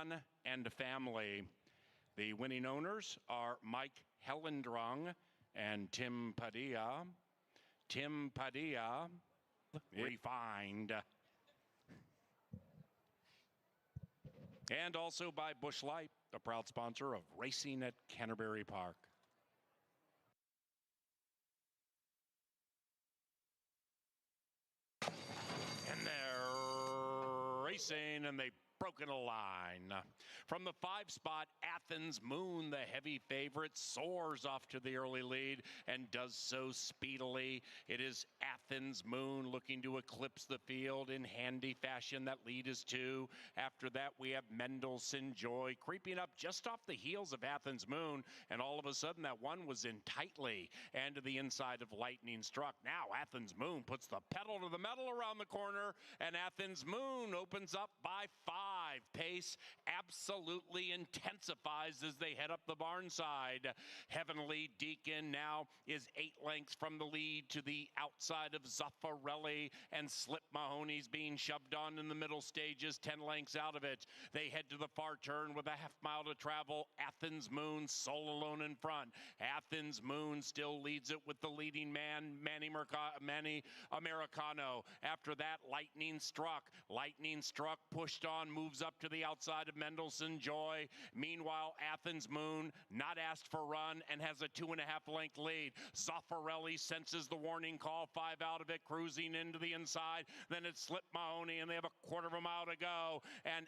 Ron and family. The winning owners are Mike Hellendrung and Tim Padilla. Tim Padilla, refined. And also by Busch Light, a proud sponsor of racing at Canterbury Park. And they're racing, and they've broken a line. From the 5 spot, Athens Moon, the heavy favorite, soars off to the early lead and does so speedily. It is Athens Moon looking to eclipse the field in handy fashion. That lead is 2. After that, we have Mendelssohn Joy creeping up just off the heels of Athens Moon, and all of a sudden that one was in tightly and to the inside of Lightning Struck. Now Athens Moon puts the pedal to the metal around the corner, and Athens Moon opens up by 5. Pace absolutely intensifies as they head up the barn side. Heavenly Deacon now is 8 lengths from the lead to the outside of Zaffarelli, and Slip Mahoney's being shoved on in the middle stages, 10 lengths out of it. They head to the far turn with a half-mile to travel. Athens Moon sole alone in front. Athens Moon still leads it with the leading man, Manny Americano. After that, Lightning Struck. Lightning Struck pushed on, moves up to the outside of Mendelssohn Joy. Meanwhile, Athens Moon not asked for run and has a 2.5 length lead. Zaffarelli senses the warning call, 5 out of it, cruising into the inside. Then it's Slip Mahoney, and they have a quarter of a mile to go. And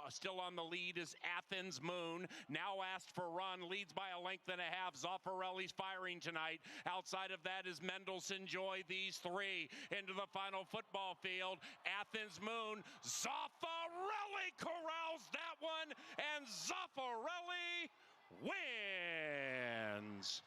still on the lead is Athens Moon. Now asked for run, leads by a length and a half. Zaffarelli's firing tonight. Outside of that is Mendelssohn Joy. These 3 into the final football field. Athens Moon, Zaffarelli corrals that one, and Zaffarelli wins.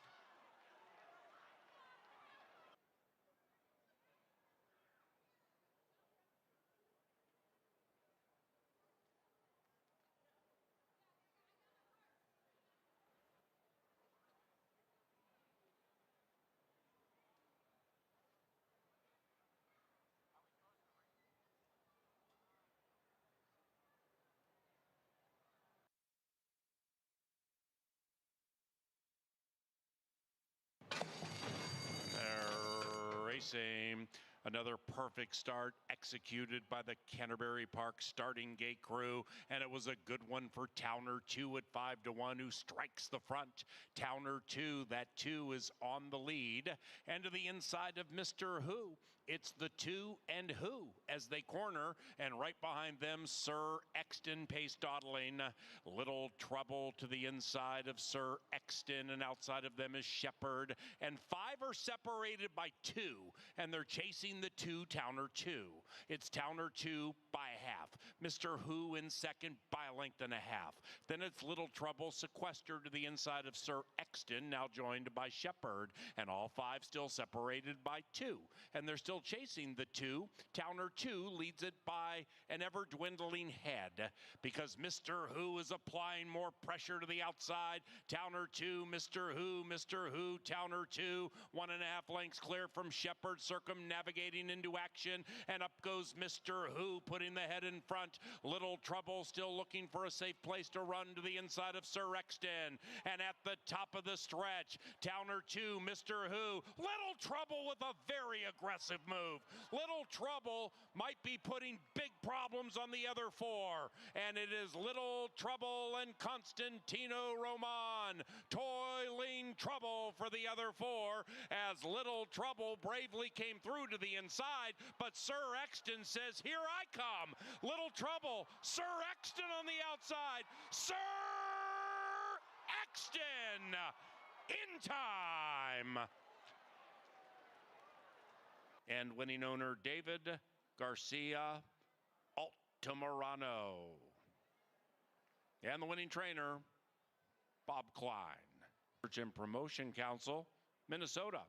Racing. Another perfect start executed by the Canterbury Park starting gate crew, and it was a good one for Towner 2 at 5-1, who strikes the front. Towner 2, that 2 is on the lead, and to the inside of Mr. Who, it's the 2 and Who as they corner, and right behind them, Sir Exton pace dawdling. Little Trouble to the inside of Sir Exton, and outside of them is Shepherd, and 5 are separated by 2, and they're chasing the 2, Towner 2. It's Towner 2 by a half. Mr. Who in second by a length and a half. Then it's Little Trouble sequestered to the inside of Sir Exton, now joined by Shepherd, and all 5 still separated by 2. And they're still chasing the 2. Towner 2 leads it by an ever-dwindling head because Mr. Who is applying more pressure to the outside. Towner 2, Mr. Who, Towner 2, 1.5 lengths clear from Shepherd, circumnavigating into action, and up goes Mr. Who, putting the head in front. Little Trouble still looking for a safe place to run to the inside of Sir Exton, and at the top of the stretch, Towner 2, Mr. Who, Little Trouble with a very aggressive move. Little Trouble might be putting big problems on the other 4, and it is Little Trouble and Constantino Roman toiling trouble for the other 4, as Little Trouble bravely came through to the inside, but Sir Exton says, "Here I come." Little Trouble, Sir Exton on the outside. Sir Exton in time. And winning owner David Garcia Altamirano. And the winning trainer, Bob Klein. Research and Promotion Council, Minnesota,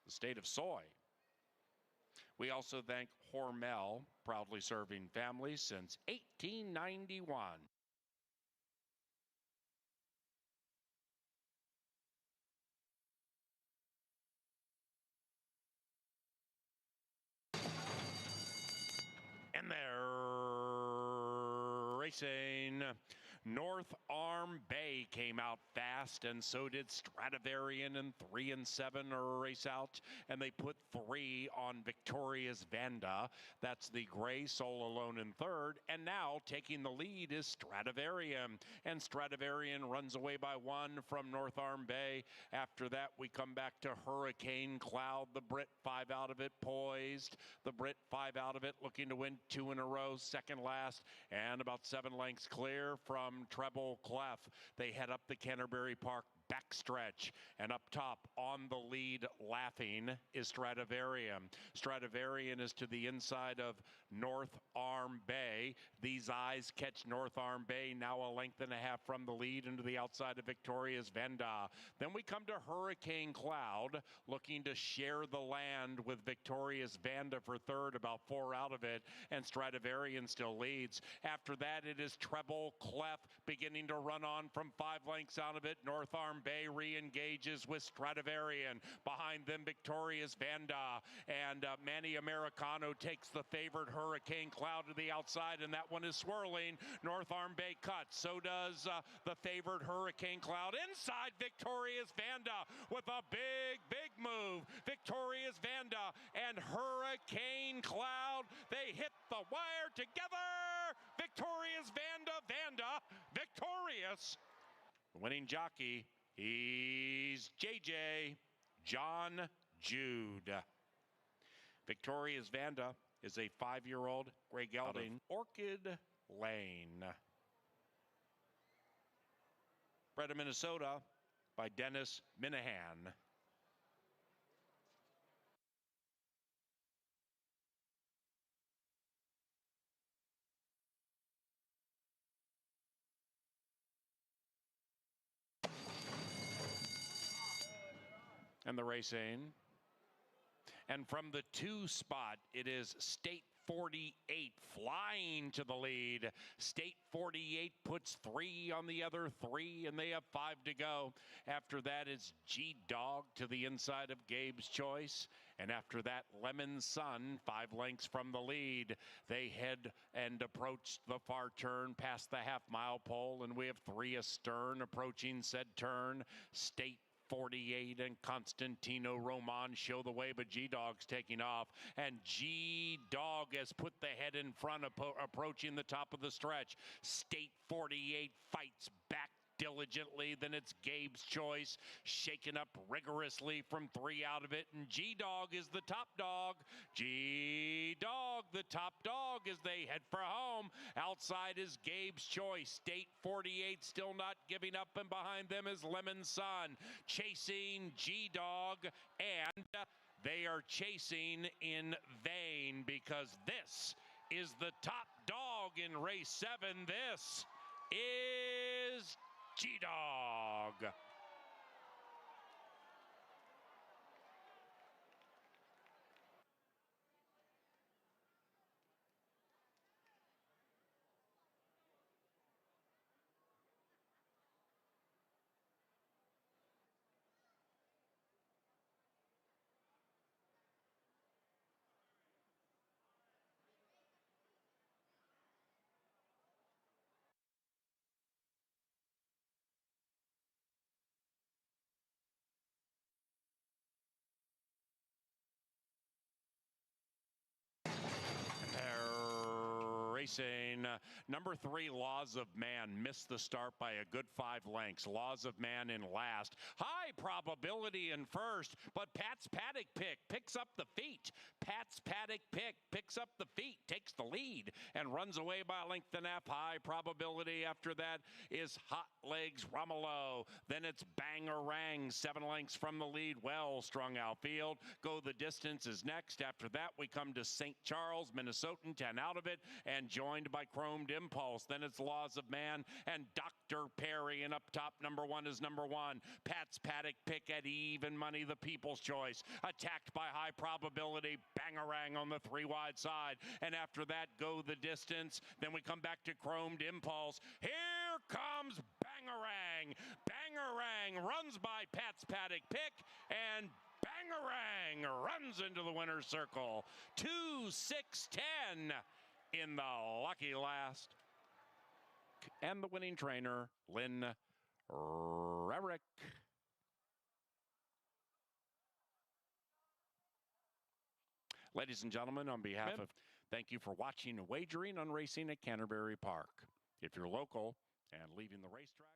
the state of soy. We also thank Hormel, proudly serving families since 1891. And there Racing. North Arm Bay came out fast, and so did Stradivarian in 3 and 7 race out, and they put 3 on Victoria's Vanda. That's the gray Soul Alone in third, and now taking the lead is Stradivarian, and Stradivarian runs away by 1 from North Arm Bay. After that, we come back to Hurricane Cloud. The Brit 5 out of it, poised. The Brit 5 out of it, looking to win 2 in a row, second last, and about 7 lengths clear from Treble Clef. They head up the Canterbury Park backstretch, and up top on the lead laughing is Stradivarian. Stradivarian is to the inside of North Arm Bay. These eyes catch North Arm Bay, now a length and a half from the lead into the outside of Victoria's Vanda. Then we come to Hurricane Cloud, looking to share the land with Victoria's Vanda for third, about 4 out of it, and Stradivarian still leads. After that, it is Treble Clef beginning to run on from 5 lengths out of it. North Arm Bay re-engages with Stradivarian. Behind them, Victoria's Vanda, and Manny Americano takes the favored Hurricane Cloud to the outside, and that one is swirling. North Arm Bay cuts. So does the favored Hurricane Cloud. Inside Victoria's Vanda with a big move. Victoria's Vanda and Hurricane Cloud, they hit the wire together. Victoria's Vanda, victorious. The winning jockey, he's JJ John Jude. Victoria's Vanda is a 5-year-old gray gelding, Orchid Lane. Bred in Minnesota by Dennis Minahan. And the racing. And from the 2 spot, it is State 48 flying to the lead. State 48 puts 3 on the other 3, and they have 5 to go. After that, it's G-Dog to the inside of Gabe's Choice. And after that, Lemon Sun, 5 lengths from the lead. They head and approach the far turn past the half-mile pole, and we have 3 astern approaching said turn. State 48 and Constantino Roman show the way, but G-Dog's taking off, and G-Dog has put the head in front, approaching the top of the stretch. State 48 fights back diligently. Then it's Gabe's Choice, shaken up rigorously from 3 out of it, and G-Dog is the top dog. G-Dog, the top dog, as they head for home. Outside is Gabe's Choice. State 48 still not giving up, and behind them is Lemon Sun, chasing G-Dog, and they are chasing in vain, because this is the top dog in race 7. This is G-Dog. Racing. Number 3, Laws of Man, missed the start by a good 5 lengths. Laws of Man in last. High probability in first, but Pat's Paddock Pick picks up the feet. Pat's Paddock Pick picks up the feet, takes the lead, and runs away by a length and a half. High probability. After that is Hot Legs Romolo. Then it's Bangarang, 7 lengths from the lead. Well strung outfield. Go the Distance is next. After that, we come to St. Charles, Minnesotan, 10 out of it, and joined by Chromed Impulse. Then it's Laws of Man and Dr. Perry, and up top, number 1 is number 1. Pat's Paddock Pick at even money, the People's Choice. Attacked by High Probability, Bangarang on the 3 wide side. And after that, Go the Distance. Then we come back to Chromed Impulse. Here comes Bangarang. Bangarang runs by Pat's Paddock Pick, and Bangarang runs into the winner's circle. 2, 6, 10 in the lucky last. and the winning trainer, Lynn Rarick. Ladies and gentlemen, on behalf of, thank you for watching and wagering on racing at Canterbury Park. If you're local and leaving the racetrack,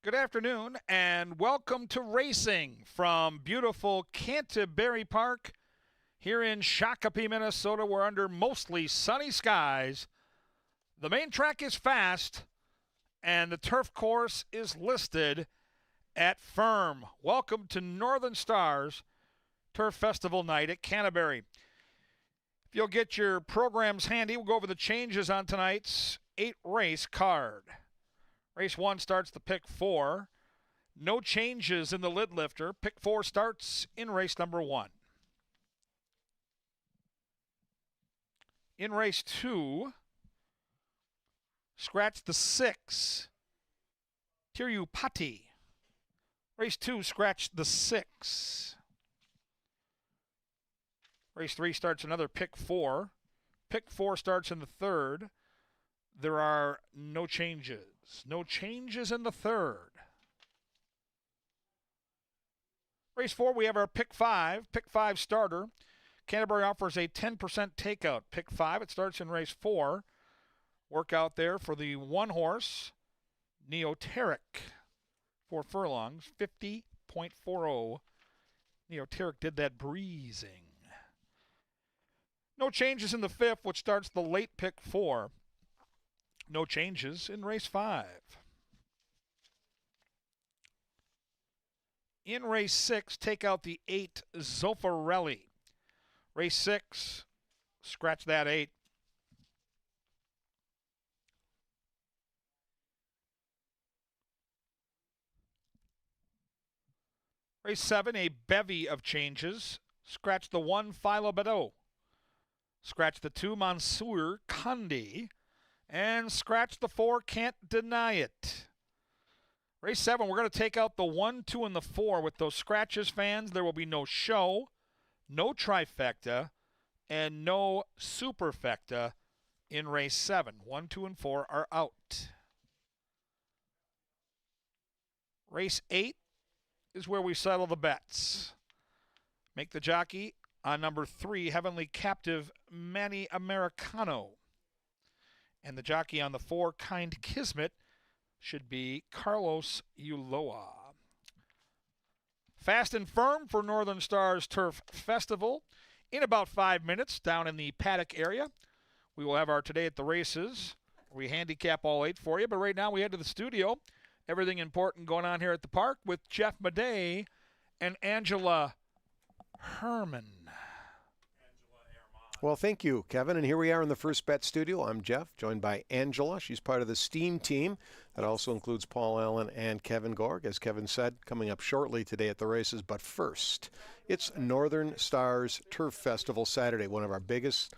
Good afternoon and welcome to racing from beautiful Canterbury Park here in Shakopee, Minnesota. We're under mostly sunny skies. The main track is fast and the turf course is listed at firm. Welcome to Northern Stars Turf Festival night at Canterbury. If you'll get your programs handy, we'll go over the changes on tonight's 8-race card. Race 1 starts the pick 4. No changes in the lid lifter. Pick 4 starts in race number 1. In race 2, scratch the 6. Tirupati. Race 2, scratch the 6. Race 3 starts another pick 4. Pick 4 starts in the 3rd. There are no changes. No changes in the 3rd. Race 4, we have our pick 5. Pick 5 starter. Canterbury offers a 10% takeout. Pick 5, it starts in race 4. Work out there for the 1-horse, Neoteric. 4 furlongs, 50.40. Neoteric did that breezing. No changes in the 5th, which starts the late pick 4. No changes in race 5. In race 6, take out the 8 Zoffarelli. Race 6, scratch that 8. Race 7, a bevy of changes. Scratch the 1 Philo Bedeau. Scratch the 2 Mansour Kandi. And scratch the 4 Can't Deny It. Race 7, we're going to take out the 1, 2, and the 4. With those scratches, fans, there will be no show, no trifecta, and no superfecta in race 7. 1, 2, and 4 are out. Race 8 is where we settle the bets. Make the jockey on number 3, Heavenly Captive, Manny Americano. And the jockey on the 4, Kind Kismet, should be Carlos Ulloa. Fast and firm for Northern Stars Turf Festival. In about 5 minutes, down in the paddock area, we will have our Today at the Races. We handicap all 8 for you, but right now we head to the studio. Everything important going on here at the park with Jeff Madej and Angela Herman. Well, thank you, Kevin. And here we are in the First Bet studio. I'm Jeff, joined by Angela. She's part of the STEAM team. That also includes Paul Allen and Kevin Gorg, as Kevin said, coming up shortly today at the races. But first, it's Northern Stars Turf Festival Saturday, one of our biggest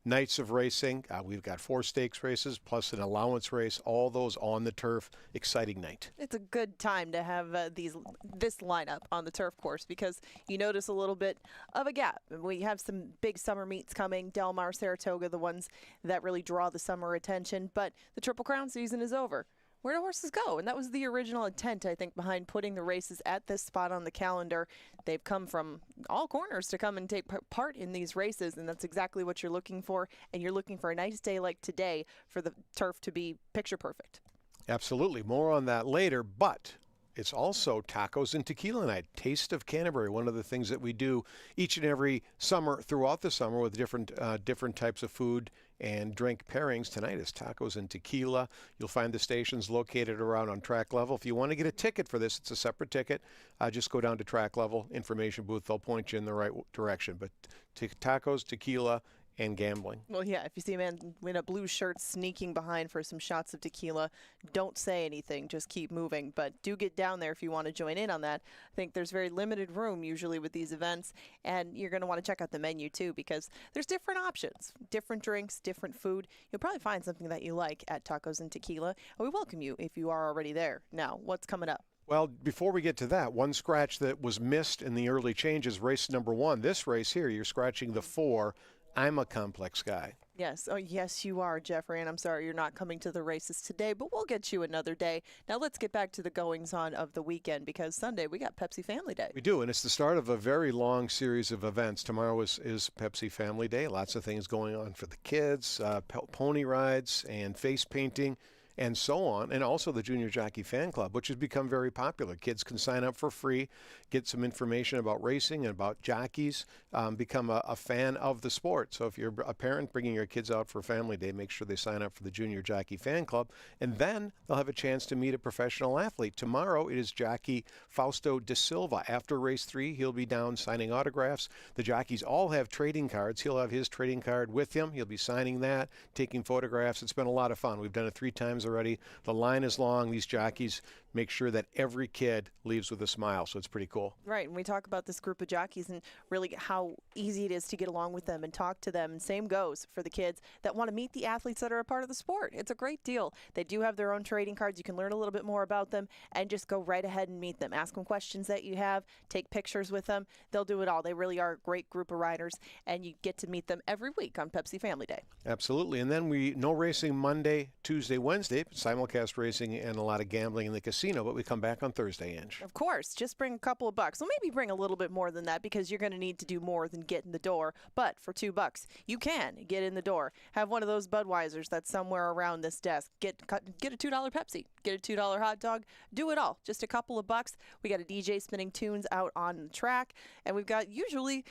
nights of racing. We've got 4 stakes races plus an allowance race, all those on the turf. Exciting night. It's a good time to have this lineup on the turf course because you notice a little bit of a gap. We have some big summer meets coming, Del Mar, Saratoga, the ones that really draw the summer attention, but the Triple Crown season is over. Where do horses go? And that was the original intent, I think, behind putting the races at this spot on the calendar. They've come from all corners to come and take part in these races, and that's exactly what you're looking for. And you're looking for a nice day like today for the turf to be picture perfect. Absolutely. More on that later, but it's also tacos and tequila night. Taste of Canterbury, one of the things that we do each and every summer throughout the summer with different types of food and drink pairings. Tonight is tacos and tequila. You'll find the stations located around on track level. If you want to get a ticket for this, it's a separate ticket. Just go down to track level information booth. They'll point you in the right direction. But tacos, tequila, and gambling. Well, yeah, if you see a man in a blue shirt sneaking behind for some shots of tequila, don't say anything, just keep moving. But do get down there if you want to join in on that. I think there's very limited room usually with these events, and you're going to want to check out the menu too because there's different options, different drinks, different food. You'll probably find something that you like at Tacos and Tequila, and we welcome you if you are already there. Now, what's coming up? Well, before we get to that, one scratch that was missed in the early changes, race number 1. This race here, you're scratching the 4. I'm a complex guy. Yes. Oh, yes, you are, Jeffrey. And I'm sorry you're not coming to the races today, but we'll get you another day. Now let's get back to the goings-on of the weekend because Sunday we got Pepsi Family Day. We do, and it's the start of a very long series of events. Tomorrow is Pepsi Family Day. Lots of things going on for the kids, pony rides and face painting and so on, and also the Junior Jockey Fan Club, which has become very popular. Kids can sign up for free, get some information about racing and about jockeys, become a fan of the sport. So if you're a parent bringing your kids out for Family Day, make sure they sign up for the Junior Jockey Fan Club, and then they'll have a chance to meet a professional athlete. Tomorrow it is jockey Fausto da Silva. After race 3, he'll be down signing autographs. The jockeys all have trading cards. He'll have his trading card with him. He'll be signing that, taking photographs. It's been a lot of fun. We've done it 3 times already. The line is long. These jockeys make sure that every kid leaves with a smile, so it's pretty cool. Right, and we talk about this group of jockeys and really how easy it is to get along with them and talk to them, and same goes for the kids that want to meet the athletes that are a part of the sport. It's a great deal. They do have their own trading cards. You can learn a little bit more about them and just go right ahead and meet them. Ask them questions that you have, take pictures with them. They'll do it all. They really are a great group of riders, and you get to meet them every week on Pepsi Family Day. Absolutely, and then no racing Monday, Tuesday, Wednesday, simulcast racing and a lot of gambling in the casino, but we come back on Thursday, Ange. Of course, just bring a couple of bucks. Well, maybe bring a little bit more than that because you're going to need to do more than get in the door. But for $2, you can get in the door. Have one of those Budweisers that's somewhere around this desk. Get a $2 Pepsi. Get a $2 hot dog. Do it all. Just a couple of bucks. We got a DJ spinning tunes out on the track, and we've got usually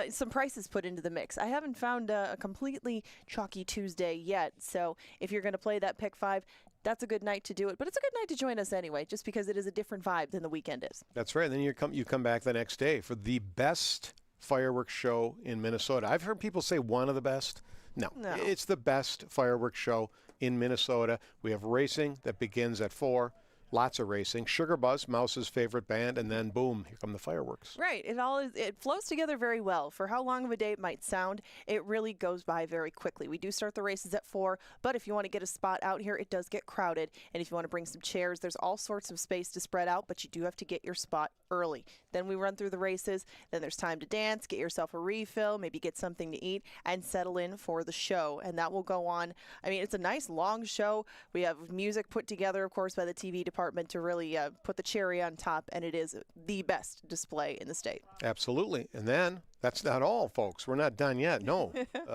some prices put into the mix. I haven't found a completely chalky Tuesday yet, so if you're going to play that pick 5, that's a good night to do it, but it's a good night to join us anyway, just because it is a different vibe than the weekend is. That's right. And then you come back the next day for the best fireworks show in Minnesota. I've heard people say one of the best. No, it's the best fireworks show in Minnesota. We have racing that begins at 4. Lots of racing. Sugar Buzz, Mouse's favorite band, and then boom, here come the fireworks. Right. It flows together very well. For how long of a day it might sound, it really goes by very quickly. We do start the races at 4, but if you want to get a spot out here, it does get crowded. And if you want to bring some chairs, there's all sorts of space to spread out, but you do have to get your spot early. Then we run through the races. Then there's time to dance, get yourself a refill, maybe get something to eat, and settle in for the show. And that will go on. I mean, it's a nice long show. We have music put together, of course, by the TV department. department to really put the cherry on top, and it is the best display in the state. Absolutely. And then that's not all, folks. We're not done yet. No.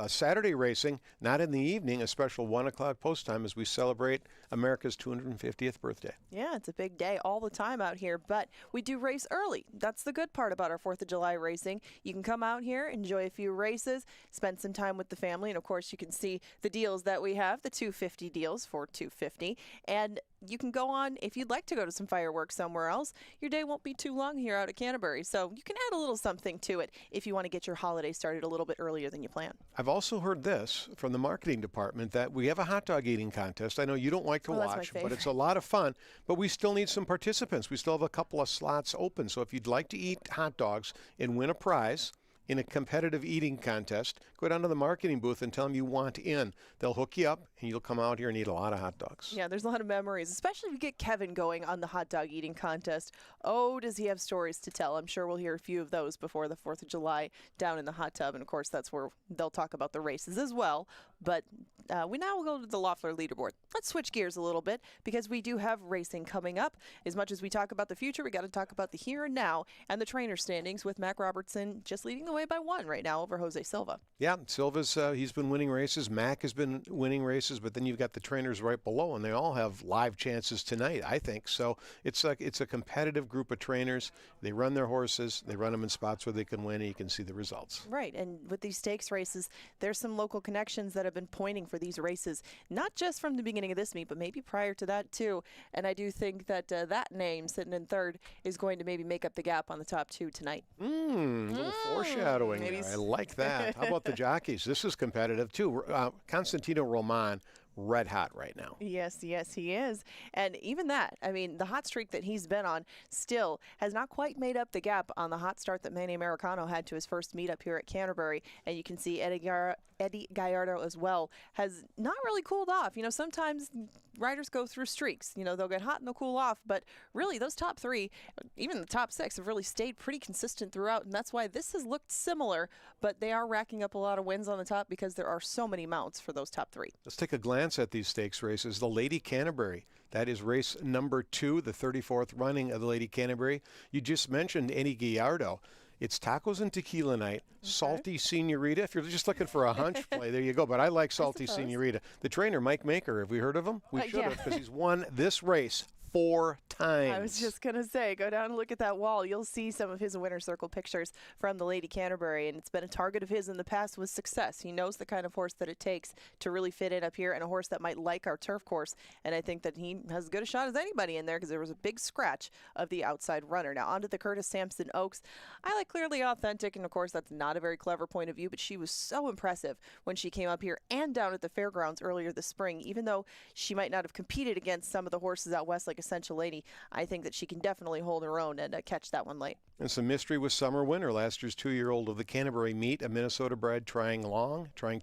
Saturday racing, not in the evening, a special 1 o'clock post time as we celebrate America's 250th birthday. Yeah, it's a big day all the time out here, but we do race early. That's the good part about our 4th of July racing. You can come out here, enjoy a few races, spend some time with the family, and of course you can see the deals that we have, the 250 deals for $250, and you can go on, if you'd like to go to some fireworks somewhere else, your day won't be too long here out at Canterbury. So you can add a little something to it if you want to get your holiday started a little bit earlier than you plan. I've also heard this from the marketing department that we have a hot dog eating contest. I know you don't like to watch, but it's a lot of fun. But we still need some participants. We still have a couple of slots open. So if you'd like to eat hot dogs and win a prize in a competitive eating contest, go down to the marketing booth and tell them you want in. They'll hook you up, and you'll come out here and eat a lot of hot dogs. Yeah, there's a lot of memories, especially if you get Kevin going on the hot dog eating contest. Oh, does he have stories to tell? I'm sure we'll hear a few of those before the 4th of July down in the hot tub. And, of course, that's where they'll talk about the races as well. But we now will go to the Loeffler leaderboard. Let's switch gears a little bit because we do have racing coming up. As much as we talk about the future, we got to talk about the here and now and the trainer standings with Mac Robertson just leading the way by 1 right now over Jose Silva. Yeah, Silva's he's been winning races. Mac has been winning races, but then you've got the trainers right below, and they all have live chances tonight, I think. So it's a competitive group of trainers. They run their horses. They run them in spots where they can win, and you can see the results. Right, and with these stakes races, there's some local connections that have been pointing for these races, not just from the beginning of this meet, but maybe prior to that too. And I do think that that name sitting in 3rd is going to maybe make up the gap on the top 2 tonight. Little foreshadowing there. I like that. How about the jockeys? This is competitive too. Constantino Roman, red hot right now. Yes, he is. And even that, I mean, the hot streak that he's been on still has not quite made up the gap on the hot start that Manny Americano had to his first meet up here at Canterbury. And you can see Eddie Gallardo as well has not really cooled off. You know, sometimes riders go through streaks. You know, they'll get hot and they'll cool off. But really, those top 3, even the top 6, have really stayed pretty consistent throughout. And that's why this has looked similar. But they are racking up a lot of wins on the top because there are so many mounts for those top 3. Let's take a glance at these stakes races. The Lady Canterbury, that is race number 2, the 34th running of the Lady Canterbury. You just mentioned Eddie Gallardo. It's tacos and tequila night, Salty Senorita. If you're just looking for a hunch play, there you go. But I like Salty Senorita. The trainer, Mike Maker, have we heard of him? We should have, because he's won this race 4 times. I was just going to say, go down and look at that wall. You'll see some of his winner's circle pictures from the Lady Canterbury, and it's been a target of his in the past with success. He knows the kind of horse that it takes to really fit in up here, and a horse that might like our turf course, and I think that he has as good a shot as anybody in there because there was a big scratch of the outside runner. Now, onto the Curtis Sampson Oaks. I like Clearly Authentic, and of course, that's not a very clever point of view, but she was so impressive when she came up here and down at the fairgrounds earlier this spring. Even though she might not have competed against some of the horses out west like Essential Lady, I think that she can definitely hold her own and catch that one late. And some mystery with Summer Winter, last year's 2-year-old of the Canterbury meet, a Minnesota bred trying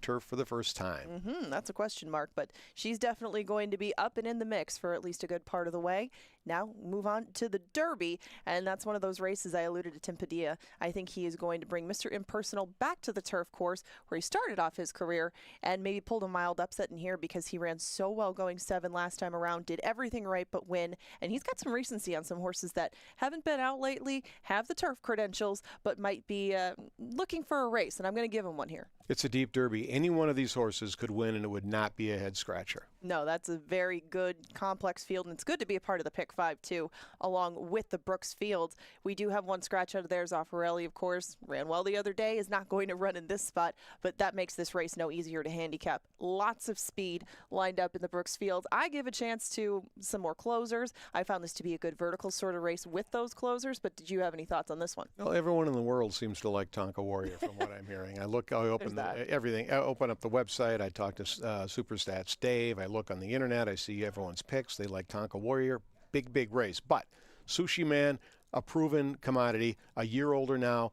turf for the first time. That's a question mark, but she's definitely going to be up and in the mix for at least a good part of the way. Now move on to the Derby, and that's one of those races I alluded to Tim Padilla. I think he is going to bring Mr. Impersonal back to the turf course where he started off his career and maybe pulled a mild upset in here because he ran so well going 7 last time around, did everything right but win, and he's got some recency on some horses that haven't been out lately, have the turf credentials, but might be looking for a race, and I'm going to give him one here. It's a deep Derby. Any one of these horses could win, and it would not be a head scratcher. No, that's a very good, complex field, and it's good to be a part of the Pick 5, too, along with the Brooks field. We do have one scratch out of there. Zaffarelli, of course, ran well the other day, is not going to run in this spot, but that makes this race no easier to handicap. Lots of speed lined up in the Brooks field. I give a chance to some more closers. I found this to be a good vertical sort of race with those closers, but did you have any thoughts on this one? Well, everyone in the world seems to like Tonka Warrior from what I'm hearing. I open everything. I open up the website. I talk to Superstats Dave. I look on the internet. I see everyone's picks. They like Tonka Warrior. Big race. But Sushi Man, a proven commodity, a year older now,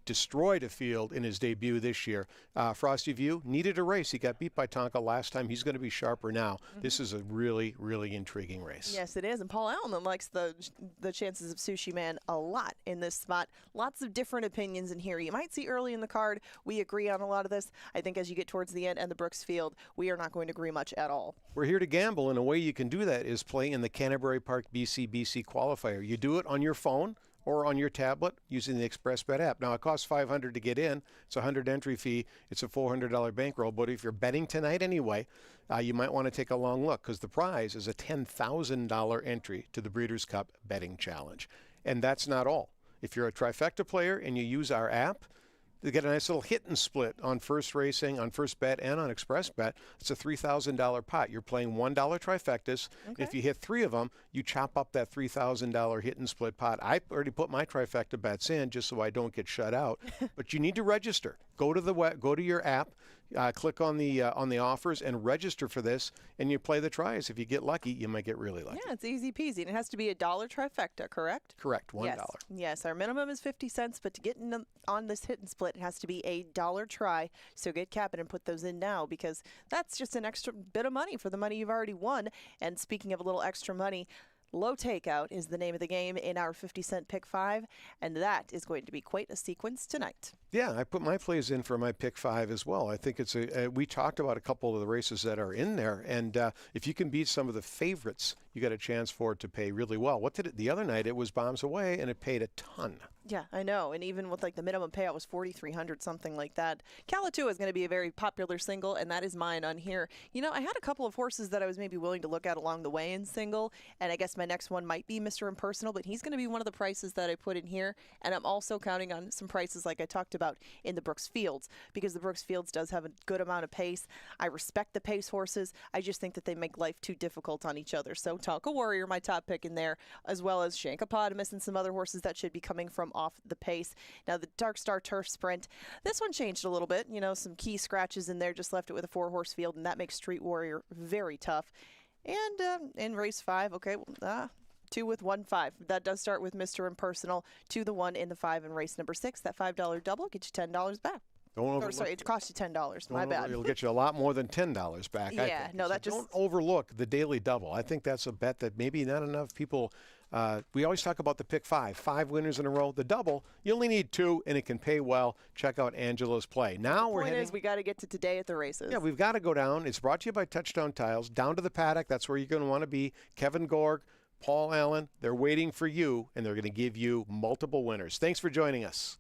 destroyed a field in his debut this year. Frosty View needed a race. He got beat by Tonka last time. He's going to be sharper now. This is a really, really intriguing race. Yes, it is. And Paul Allen likes the chances of Sushi Man a lot in this spot. Lots of different opinions in here. You might see early in the card, we agree on a lot of this. I think as you get towards the end and the Brooks Field, we are not going to agree much at all. We're here to gamble, and a way you can do that is play in the Canterbury Park BC qualifier. You do it on your phone or on your tablet using the Express Bet app. Now, it costs $500 to get in. It's a $100 entry fee. It's a $400 bankroll. But if you're betting tonight anyway, you might want to take a long look, because the prize is a $10,000 entry to the Breeders' Cup Betting Challenge. And that's not all. If you're a trifecta player and you use our app, you get a nice little hit and split on First Racing, on First Bet, and on Express Bet. It's a $3,000 pot. You're playing $1 trifectas. Okay. If you hit 3 of them, you chop up that $3,000 hit and split pot. I already put my trifecta bets in just so I don't get shut out. But you need to register. Go to your app, click on the offers, and register for this, and you play the tries. If you get lucky, you might get really lucky. Yeah, it's easy peasy. And it has to be $1 trifecta, correct? Correct, $1. Yes. Yes, our minimum is 50 cents, but to get on this hit and split, it has to be $1 try. So get capping and put those in now, because that's just an extra bit of money for the money you've already won. And speaking of a little extra money, Low Takeout is the name of the game in our 50-cent pick 5, and that is going to be quite a sequence tonight. Yeah, I put my plays in for my pick 5 as well. I think it's we talked about a couple of the races that are in there, and if you can beat some of the favorites, you got a chance for it to pay really well. What did it the other night? It was Bombs Away, and it paid a ton. Yeah, I know. And even with like the minimum payout was 4,300, something like that. Calatua is going to be a very popular single, and that is mine on here. You know, I had a couple of horses that I was maybe willing to look at along the way in single, and I guess my next one might be Mr. Impersonal, but he's going to be one of the prices that I put in here. And I'm also counting on some prices like I talked about in the Brooks Fields, because the Brooks Fields does have a good amount of pace. I respect the pace horses. I just think that they make life too difficult on each other. So Tonka Warrior, my top pick in there, as well as Shankopotamus and some other horses that should be coming from off the pace. Now the Dark Star Turf Sprint, this one changed a little bit. You know, some key scratches in there, just left it with a 4-horse field, and that makes Street Warrior very tough. And in race 5, okay, 2 with 1-5. That does start with Mr. Impersonal, 2 the 1 in the 5 in race number 6. That $5 double gets you $10 back. Sorry, it cost you $10. My bad. It'll get you a lot more than $10 back. Yeah, I think. no, that So just don't overlook the daily double. I think that's a bet that maybe not enough people. We always talk about the pick 5 winners in a row. The double, you only need 2, and it can pay well. Check out Angela's play. Now we're heading. We got to get to today at the races. Yeah, we've got to go down. It's brought to you by Touchdown Tiles. Down to the paddock. That's where you're going to want to be. Kevin Gorg, Paul Allen, they're waiting for you, and they're going to give you multiple winners. Thanks for joining us.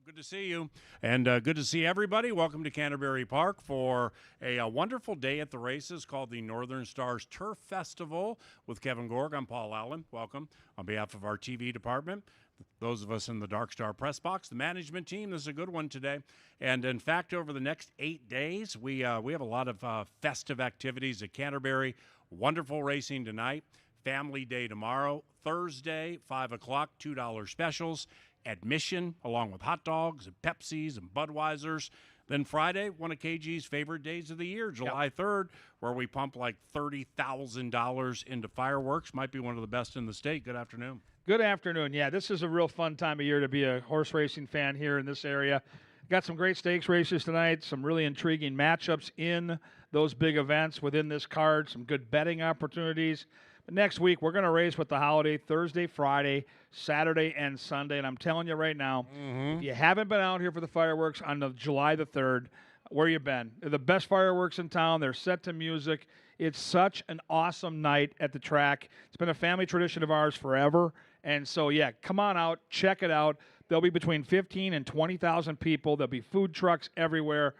Good to see you, and good to see everybody. Welcome to Canterbury Park for a wonderful day at the races called the Northern Stars Turf Festival with Kevin Gorg. I'm Paul Allen. Welcome on behalf of our TV department, those of us in the Dark Star press box, the management team. This is a good one today, and in fact, over the next 8 days, we have a lot of festive activities at Canterbury. Wonderful racing tonight. Family Day tomorrow. Thursday, 5 o'clock, $2 specials. Admission, along with hot dogs and Pepsis and Budweisers. Then Friday, one of KG's favorite days of the year, July 3rd, where we pump like $30,000 into fireworks. Might be one of the best in the state. Good afternoon. Good afternoon. Yeah, this is a real fun time of year to be a horse racing fan here in this area. Got some great stakes races tonight, some really intriguing matchups in those big events within this card, some good betting opportunities. But next week, we're going to race with the holiday Thursday, Friday, Saturday, and Sunday. And I'm telling you right now, if you haven't been out here for the fireworks on July the 3rd, where you been? They're the best fireworks in town. They're set to music. It's such an awesome night at the track. It's been a family tradition of ours forever. And so, yeah, come on out, check it out. There'll be between 15 and 20,000 people. There'll be food trucks everywhere.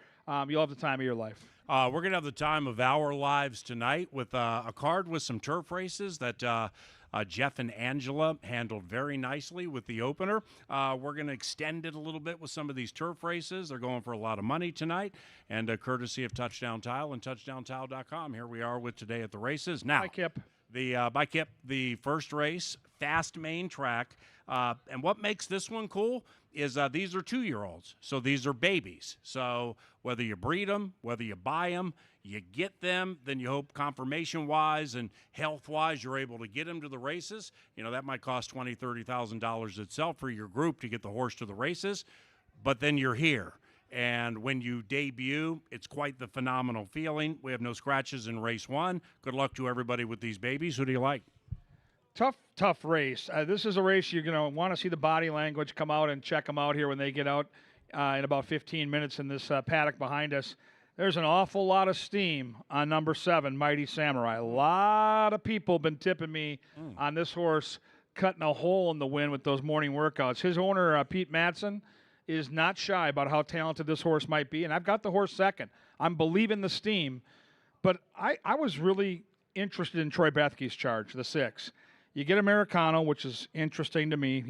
You'll have the time of your life. We're going to have the time of our lives tonight with a card with some turf races that Jeff and Angela handled very nicely with the opener. We're going to extend it a little bit with some of these turf races. They're going for a lot of money tonight, and courtesy of Touchdown Tile and touchdowntile.com. Here we are with Today at the Races. Now, Hi, Kip. By Kip, the first race, fast main track. And what makes this one cool is these are 2-year-olds. So these are babies. So whether you breed them, whether you buy them, you get them, then you hope confirmation-wise and health-wise you're able to get them to the races. You know, that might cost $20,000, $30,000 itself for your group to get the horse to the races. But then you're here. And when you debut, it's quite the phenomenal feeling. We have no scratches in race 1. Good luck to everybody with these babies. Who do you like? Tough race. This is a race you're going to want to see the body language. Come out and check them out here when they get out in about 15 minutes in this paddock behind us. There's an awful lot of steam on number 7, Mighty Samurai. A lot of people have been tipping me on this horse cutting a hole in the wind with those morning workouts. His owner, Pete Madsen, is not shy about how talented this horse might be, and I've got the horse second. I'm believing the steam, but I was really interested in Troy Bethke's charge, the 6. You get Americano, which is interesting to me.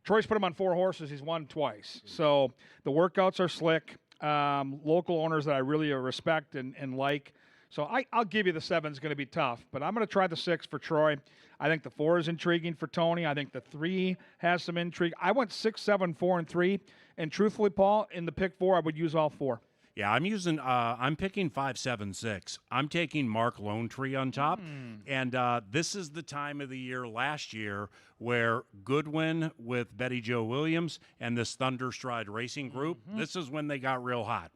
Troy's put him on 4 horses. He's won twice. So the workouts are slick. Local owners that I really respect and like. So I'll give you the 7's going to be tough, but I'm going to try the 6 for Troy. I think the 4 is intriguing for Tony. I think the 3 has some intrigue. I went 6, 7, 4, and 3. And truthfully, Paul, in the pick 4, I would use all 4. Yeah, I'm picking 5, 7, 6. I'm taking Mark Lone Tree on top. And this is the time of the year last year where Goodwin with Betty Jo Williams and this Thunderstride Racing Group, this is when they got real hot.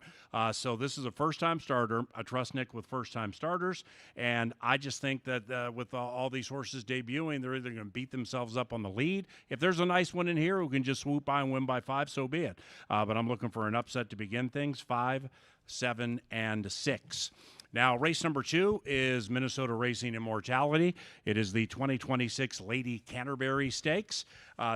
So this is a first-time starter. I trust Nick with first-time starters. And I just think that with all these horses debuting, they're either going to beat themselves up on the lead. If there's a nice one in here who can just swoop by and win by 5, so be it. But I'm looking for an upset to begin things, 5, 7, and 6. Now, race number 2 is Minnesota Racing Immortality. It is the 2026 Lady Canterbury Stakes.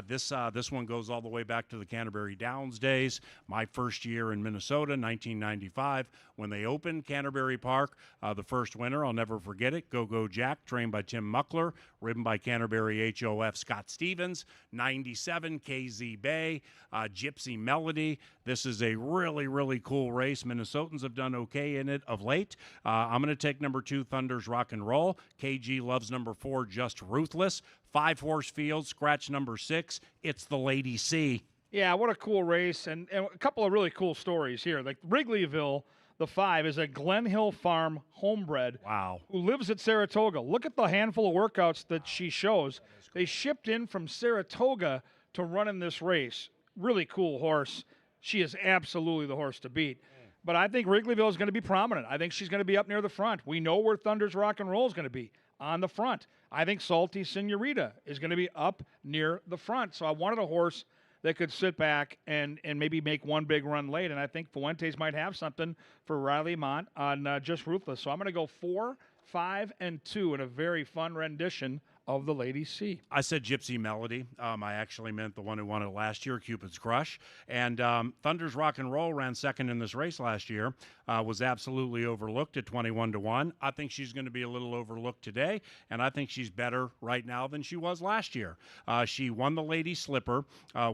This one goes all the way back to the Canterbury Downs days. My first year in Minnesota, 1995, when they opened Canterbury Park. The first winner, I'll never forget it, Go Jack, trained by Tim Muckler, ridden by Canterbury HOF Scott Stevens. 97, KZ Bay, Gypsy Melody. This is a really, really cool race. Minnesotans have done okay in it of late. I'm going to take number 2, Thunder's Rock and Roll. KG loves number 4, Just Ruthless. 5-horse field, scratch number 6. It's the Lady C. Yeah, what a cool race, and a couple of really cool stories here. Like Wrigleyville, the 5, is a Glen Hill Farm homebred. Wow. Who lives at Saratoga. Look at the handful of workouts that she shows. They shipped in from Saratoga to run in this race. Really cool horse. She is absolutely the horse to beat. But I think Wrigleyville is going to be prominent. I think she's going to be up near the front. We know where Thunder's Rock and Roll is going to be, on the front. I think Salty Senorita is going to be up near the front. So I wanted a horse that could sit back and maybe make one big run late. And I think Fuentes might have something for Riley Mont on Just Ruthless. So I'm going to go 4, 5, and 2 in a very fun rendition of the Ladies C? I said Gypsy Melody. I actually meant the one who won it last year, Cupid's Crush. And Thunder's Rock and Roll ran second in this race last year, was absolutely overlooked at 21-1. I think she's going to be a little overlooked today, and I think she's better right now than she was last year. She won the Lady Slipper,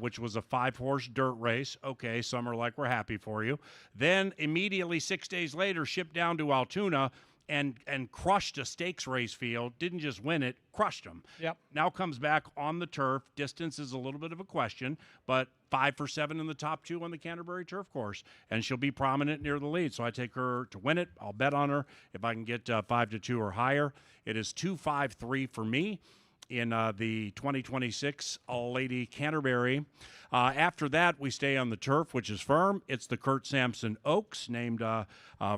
which was a 5-horse dirt race. Okay, some are like, we're happy for you. Then immediately 6 days later, shipped down to Altoona, and crushed a stakes race field. Didn't just win it, crushed them. Yep. Now comes back on the turf. Distance is a little bit of a question, but 5 for 7 in the top 2 on the Canterbury turf course, and she'll be prominent near the lead. So I take her to win it. I'll bet on her if I can get 5-2 or higher. It is 2-5-3 for me in the 2026 Lady Canterbury. After that, we stay on the turf, which is firm. It's the Kurt Sampson Oaks, named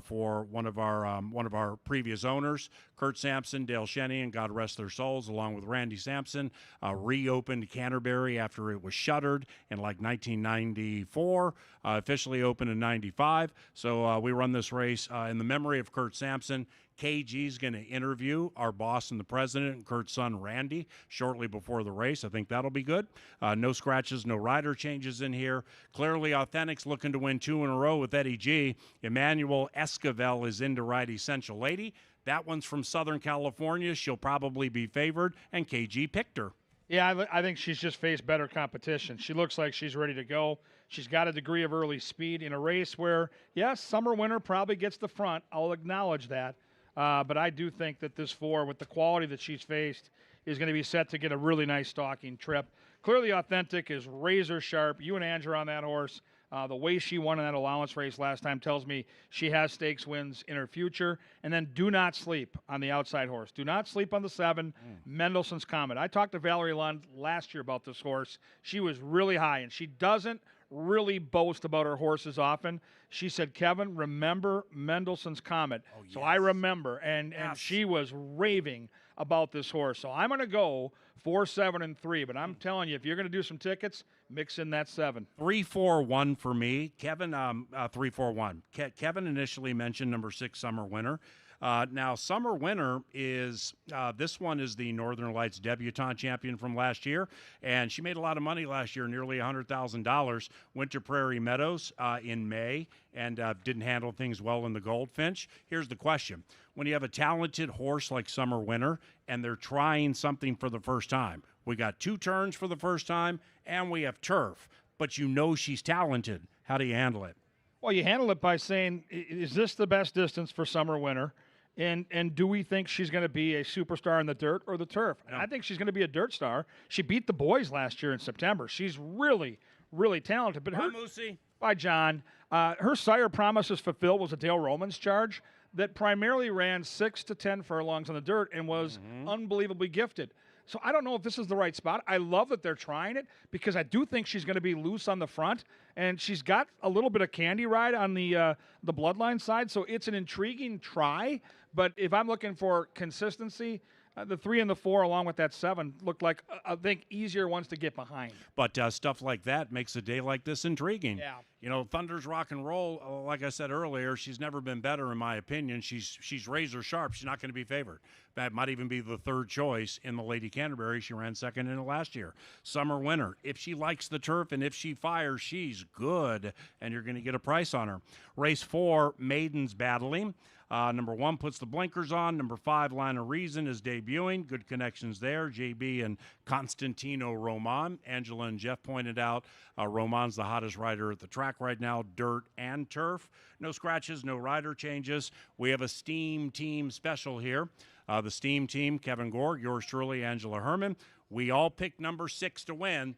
for one of our previous owners. Kurt Sampson, Dale Shenny, and God rest their souls, along with Randy Sampson, reopened Canterbury after it was shuttered in like 1994, officially opened in 95. So we run this race in the memory of Kurt Sampson. KG is going to interview our boss and the president and Kurt's son, Randy, shortly before the race. I think that'll be good. No scratches, no rider changes in here. Clearly Authentics looking to win 2 in a row with Eddie G. Emmanuel Esquivel is in to ride Essential Lady. That one's from Southern California. She'll probably be favored, and KG picked her. Yeah, I think she's just faced better competition. She looks like she's ready to go. She's got a degree of early speed in a race where, yes, Summer Winter probably gets the front. I'll acknowledge that. But I do think that this 4, with the quality that she's faced, is going to be set to get a really nice stalking trip. Clearly Authentic is razor sharp. You and Andrew on that horse. The way she won in that allowance race last time tells me she has stakes wins in her future. And then do not sleep on the outside horse. Do not sleep on the 7, Mendelssohn's Comet. I talked to Valerie Lund last year about this horse. She was really high, and she doesn't really boast about her horses often. She said, Kevin, remember Mendelssohn's Comet. Oh, yes. So I remember, and Yes. she was raving about this horse. So I'm going to go 4, 7, and 3. But I'm telling you, if you're going to do some tickets, mix in that 7. 3-4-1 for me. Kevin, 3-4-1. Kevin initially mentioned number 6, Summer Winter. Now, Summer Winter is, this one is the Northern Lights debutante champion from last year, and she made a lot of money last year, nearly $100,000. Went to Prairie Meadows in May and didn't handle things well in the Goldfinch. Here's the question. When you have a talented horse like Summer Winter and they're trying something for the first time, we got 2 turns for the first time, and we have turf, but you know she's talented. How do you handle it? Well, you handle it by saying, is this the best distance for Summer Winter? And do we think she's going to be a superstar in the dirt or the turf? Yeah. I think she's going to be a dirt star. She beat the boys last year in September. She's really, really talented. But her, Moosey. by John, her sire promises fulfilled was a Dale Romans charge that primarily ran 6 to 10 furlongs on the dirt and was unbelievably gifted. So I don't know if this is the right spot. I love that they're trying it because I do think she's going to be loose on the front, and she's got a little bit of candy ride on the bloodline side. So it's an intriguing try. But if I'm looking for consistency, the 3 and the 4, along with that 7, looked like I think easier ones to get behind. But stuff like that makes a day like this intriguing. Yeah. You know, Thunder's Rock and Roll, like I said earlier, she's never been better in my opinion. She's razor sharp. She's not going to be favored. That might even be the 3rd choice in the Lady Canterbury. She ran 2nd in it last year. Summer Winter, if she likes the turf and if she fires, she's good, and you're going to get a price on her. Race 4, Maidens Battling. Number 1 puts the blinkers on. Number 5, Line of Reason, is debuting. Good connections there. JB and Constantino Roman. Angela and Jeff pointed out Roman's the hottest rider at the track right now, dirt and turf. No scratches, no rider changes. We have a Steam Team special here. The Steam Team, Kevin Gore, yours truly, Angela Herman. We all picked number 6 to win.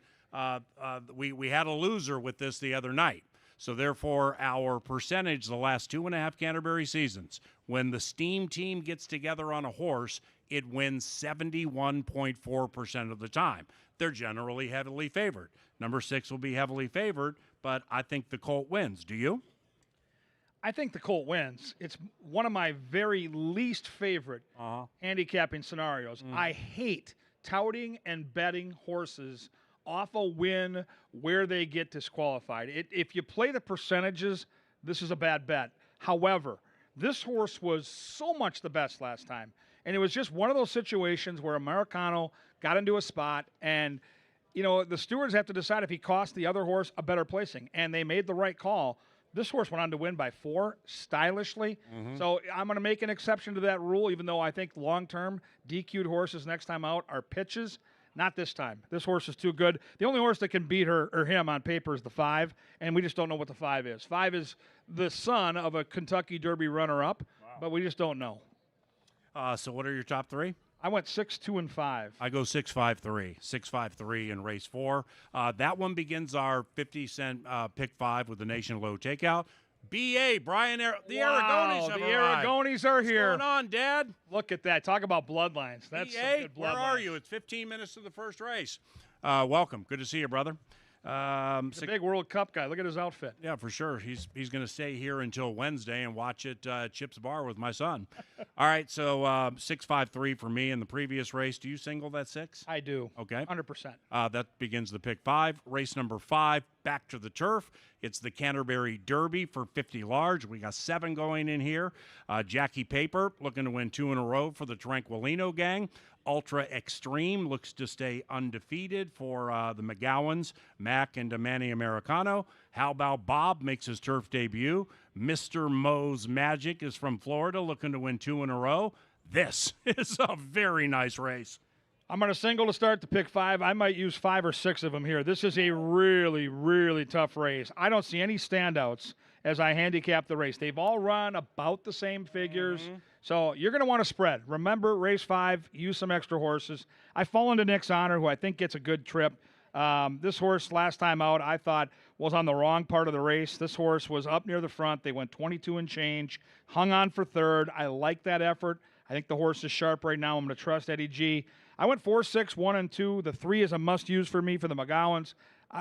We had a loser with this the other night. So therefore, our percentage the last 2.5 Canterbury seasons, when the Steam Team gets together on a horse, it wins 71.4% of the time. They're generally heavily favored. Number 6 will be heavily favored, but I think the Colt wins. Do you? I think the Colt wins. It's one of my very least favorite handicapping scenarios. I hate touting and betting horses off a win where they get disqualified. If you play the percentages, this is a bad bet. However, this horse was so much the best last time. And it was just one of those situations where Americano got into a spot, and the stewards have to decide if he cost the other horse a better placing, and they made the right call. This horse went on to win by 4 stylishly. So I'm going to make an exception to that rule, even though I think long-term DQ'd horses next time out are pitches. Not this time. This horse is too good. The only horse that can beat her or him on paper is the 5, and we just don't know what the 5 is. 5 is the son of a Kentucky Derby runner-up, but we just don't know. So what are your top 3? I went 6, 2, and 5. I go 6, 5, 3. 6, 5, 3 in race 4. That one begins our 50-cent pick 5 with the Nation Low Takeout. B.A. Brian, the Aragonis have arrived. Aragonis are here. What's going on, Dad? Look at that. Talk about bloodlines. That's some B.A., good where bloodlines. are you? It's 15 minutes to the first race. Welcome. Good to see you, brother. He's a big World Cup guy. Look at his outfit. Yeah, for sure. He's going to stay here until Wednesday and watch at Chip's Bar with my son. All right, so 6-5-3 for me in the previous race. Do you single that 6? I do. Okay. 100%. That begins the pick 5. Race number 5, back to the turf. It's the Canterbury Derby for 50 large. We got 7 going in here. Jackie Paper looking to win 2 in a row for the Tranquilino gang. Ultra Extreme looks to stay undefeated for the McGowans, Mac and Manny Americano. How About Bob makes his turf debut. Mr. Moe's Magic is from Florida, looking to win 2 in a row. This is a very nice race. I'm going to single to start the pick 5. I might use 5 or 6 of them here. This is a really, really tough race. I don't see any standouts as I handicap the race. They've all run about the same figures. So you're going to want to spread. Remember, race 5, use some extra horses. I fall into Nick's Honor, who I think gets a good trip. This horse last time out, I thought, was on the wrong part of the race. This horse was up near the front. They went 22 and change, hung on for 3rd. I like that effort. I think the horse is sharp right now. I'm going to trust Eddie G. I went 4, 6, 1, and 2. The 3 is a must-use for me for the McGowans.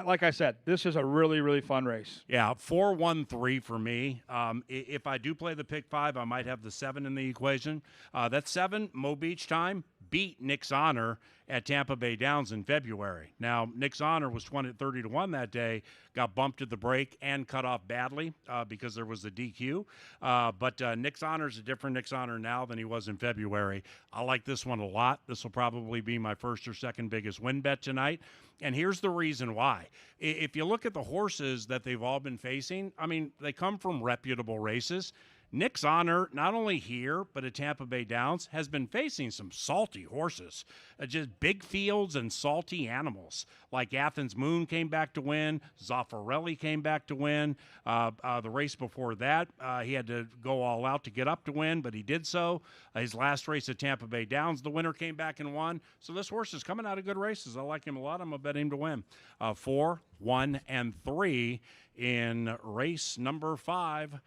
Like I said, this is a really, really fun race. Yeah, 4, 1, 3 for me. If I do play the pick 5, I might have the 7 in the equation. That 7, Mo Beach time, beat Nick's Honor at Tampa Bay Downs in February. Now, Nick's Honor was 30-1 that day, got bumped at the break and cut off badly because there was a DQ. But Nick's Honor is a different Nick's Honor now than he was in February. I like this one a lot. This will probably be my first or second biggest win bet tonight. And here's the reason why. If you look at the horses that they've all been facing, I mean, they come from reputable races. Nick's Honor, not only here, but at Tampa Bay Downs, has been facing some salty horses. Just big fields and salty animals. Like Athens Moon came back to win. Zaffarelli came back to win. The race before that, he had to go all out to get up to win, but he did so. His last race at Tampa Bay Downs, the winner came back and won. So this horse is coming out of good races. I like him a lot. I'm going to bet him to win. 4, 1, and 3 in race number 5.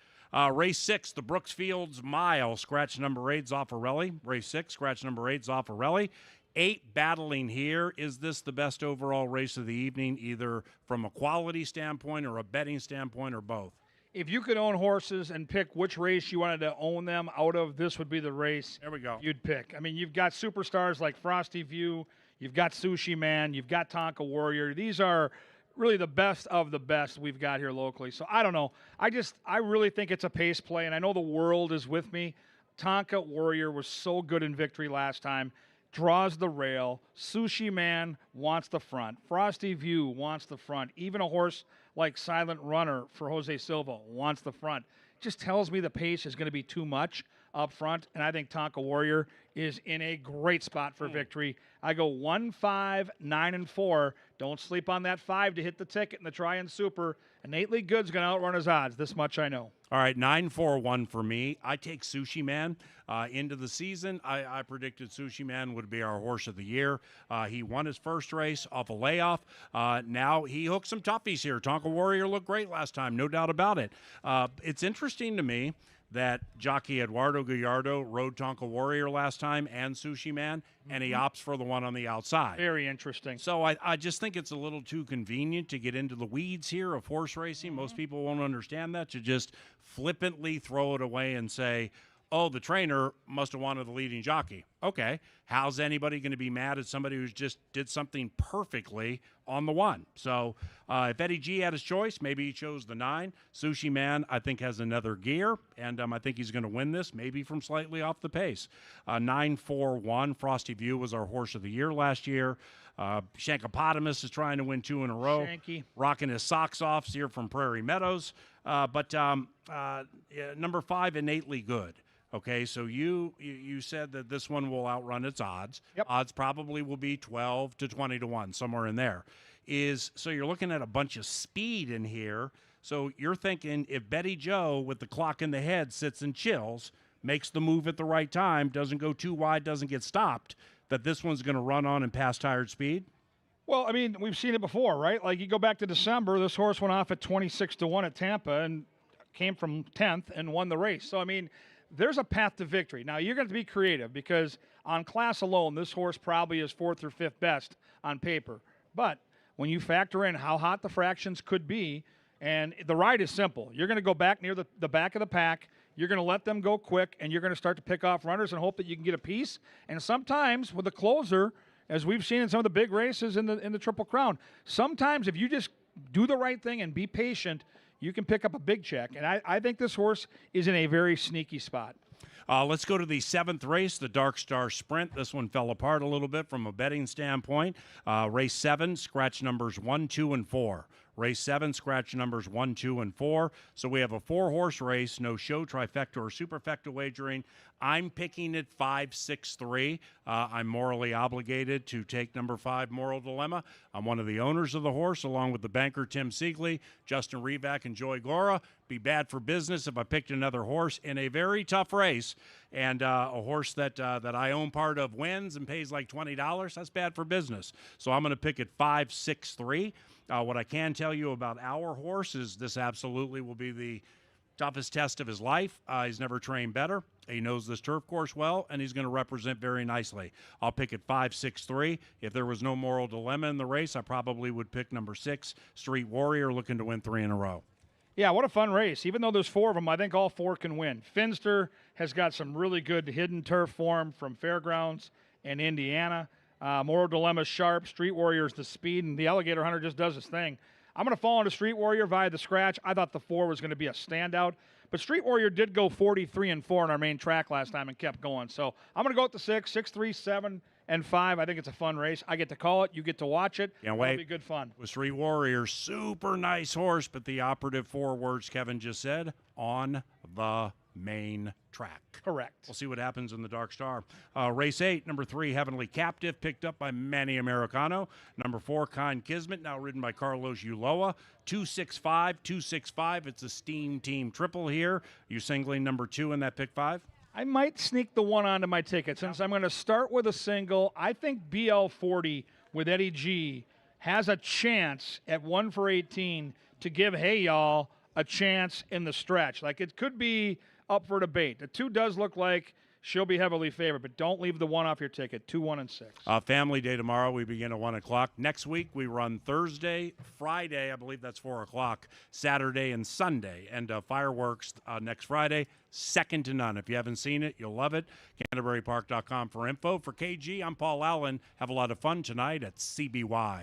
Race 6, the Brooksfields Mile, scratch number 8, Zaffarelli. Race 6, scratch number 8, Zaffarelli. 8 battling here. Is this the best overall race of the evening, either from a quality standpoint or a betting standpoint or both? If you could own horses and pick which race you wanted to own them out of, this would be the race There we go. you'd pick. I mean, you've got superstars like Frosty View, you've got Sushi Man, you've got Tonka Warrior. These are really the best of the best we've got here locally. So I don't know. I really think it's a pace play, and I know the world is with me. Tonka Warrior was so good in victory last time. Draws the rail. Sushi Man wants the front. Frosty View wants the front. Even a horse like Silent Runner for Jose Silva wants the front. Just tells me the pace is going to be too much up front, and I think Tonka Warrior is in a great spot for victory. I go 1, 5, 9, and 4. Don't sleep on that 5 to hit the ticket in the Try-In Super. Innately Good's going to outrun his odds. This much I know. All right, 9, 4, 1 for me. I take Sushi Man into the season. I predicted Sushi Man would be our horse of the year. He won his first race off a layoff. Now he hooked some toughies here. Tonka Warrior looked great last time, no doubt about it. It's interesting to me that jockey Eduardo Gallardo rode Tonka Warrior last time and Sushi Man, and he opts for the one on the outside. Very interesting. So I just think it's a little too convenient to get into the weeds here of horse racing. Most people won't understand that, to just flippantly throw it away and say, oh, the trainer must have wanted the leading jockey. Okay, how's anybody going to be mad at somebody who just did something perfectly on the 1? So if Eddie G had his choice, maybe he chose the 9. Sushi Man, I think, has another gear, and I think he's going to win this, maybe from slightly off the pace. 9-4-1, Frosty View was our horse of the year last year. Shankopotamus is trying to win 2 in a row. Shanky. Rocking his socks off here from Prairie Meadows. But number 5, Innately Good. Okay, so you said that this one will outrun its odds. Yep. Odds probably will be 12 to 20 to 1, somewhere in there. So you're looking at a bunch of speed in here. So you're thinking if Betty Joe with the clock in the head sits and chills, makes the move at the right time, doesn't go too wide, doesn't get stopped, that this one's going to run on and pass tired speed? Well, I mean, we've seen it before, right? Like you go back to December, this horse went off at 26 to 1 at Tampa and came from 10th and won the race. So, I mean, there's a path to victory. Now, you're going to be creative because on class alone, this horse probably is 4th or 5th best on paper. But when you factor in how hot the fractions could be, and the ride is simple. You're going to go back near the back of the pack. You're going to let them go quick, and you're going to start to pick off runners and hope that you can get a piece. And sometimes with a closer, as we've seen in some of the big races in the Triple Crown, sometimes if you just do the right thing and be patient, you can pick up a big check. And I think this horse is in a very sneaky spot. Let's go to the 7th race, the Dark Star Sprint. This one fell apart a little bit from a betting standpoint. Race 7, scratch numbers 1, 2, and 4. Race 7, scratch numbers 1, 2, and 4. So we have a 4-horse race, no show, trifecta, or superfecta wagering. I'm picking it 5, 6, 3. I'm morally obligated to take number 5, Moral Dilemma. I'm one of the owners of the horse, along with the banker Tim Siegley, Justin Revac, and Joy Gora. Be bad for business if I picked another horse in a very tough race, and a horse that I own part of wins and pays like $20. That's bad for business. So I'm going to pick it 5, 6, 3. What I can tell you about our horse is this absolutely will be the toughest test of his life. He's never trained better. He knows this turf course well, and he's going to represent very nicely. I'll pick it 5, 6, 3. If there was no Moral Dilemma in the race, I probably would pick number 6, Street Warrior, looking to win 3 in a row. Yeah, what a fun race. Even though there's 4 of them, I think all 4 can win. Finster has got some really good hidden turf form from Fairgrounds and Indiana. Moral Dilemma sharp. Street Warrior's the speed, and the Alligator Hunter just does his thing. I'm going to fall into Street Warrior via the scratch. I thought the 4 was going to be a standout, but Street Warrior did go 43-4 on our main track last time and kept going. So I'm going to go with the 6, 6, 3, 7, and 5. I think it's a fun race. I get to call it. You get to watch it. Can't wait. It'll be good fun. With Street Warrior, super nice horse, but the operative 4 words Kevin just said, on the main track. Correct. We'll see what happens in the Dark Star. Race 8, number 3, Heavenly Captive, picked up by Manny Americano. Number 4, Kind Kismet, now ridden by Carlos Ulloa. 265, 265. It's a steam team triple here. You singling number 2 in that pick 5? I might sneak the 1 onto my ticket since I'm going to start with a single. I think BL40 with Eddie G has a chance at 1 for 18 to give Hey Y'all a chance in the stretch. Like it could be up for debate. The 2 does look like she'll be heavily favored, but don't leave the 1 off your ticket. 2, 1, and 6. Family Day tomorrow. We begin at 1 o'clock. Next week, we run Thursday, Friday, I believe that's 4 o'clock, Saturday and Sunday. And fireworks next Friday, second to none. If you haven't seen it, you'll love it. CanterburyPark.com for info. For KG, I'm Paul Allen. Have a lot of fun tonight at CBY.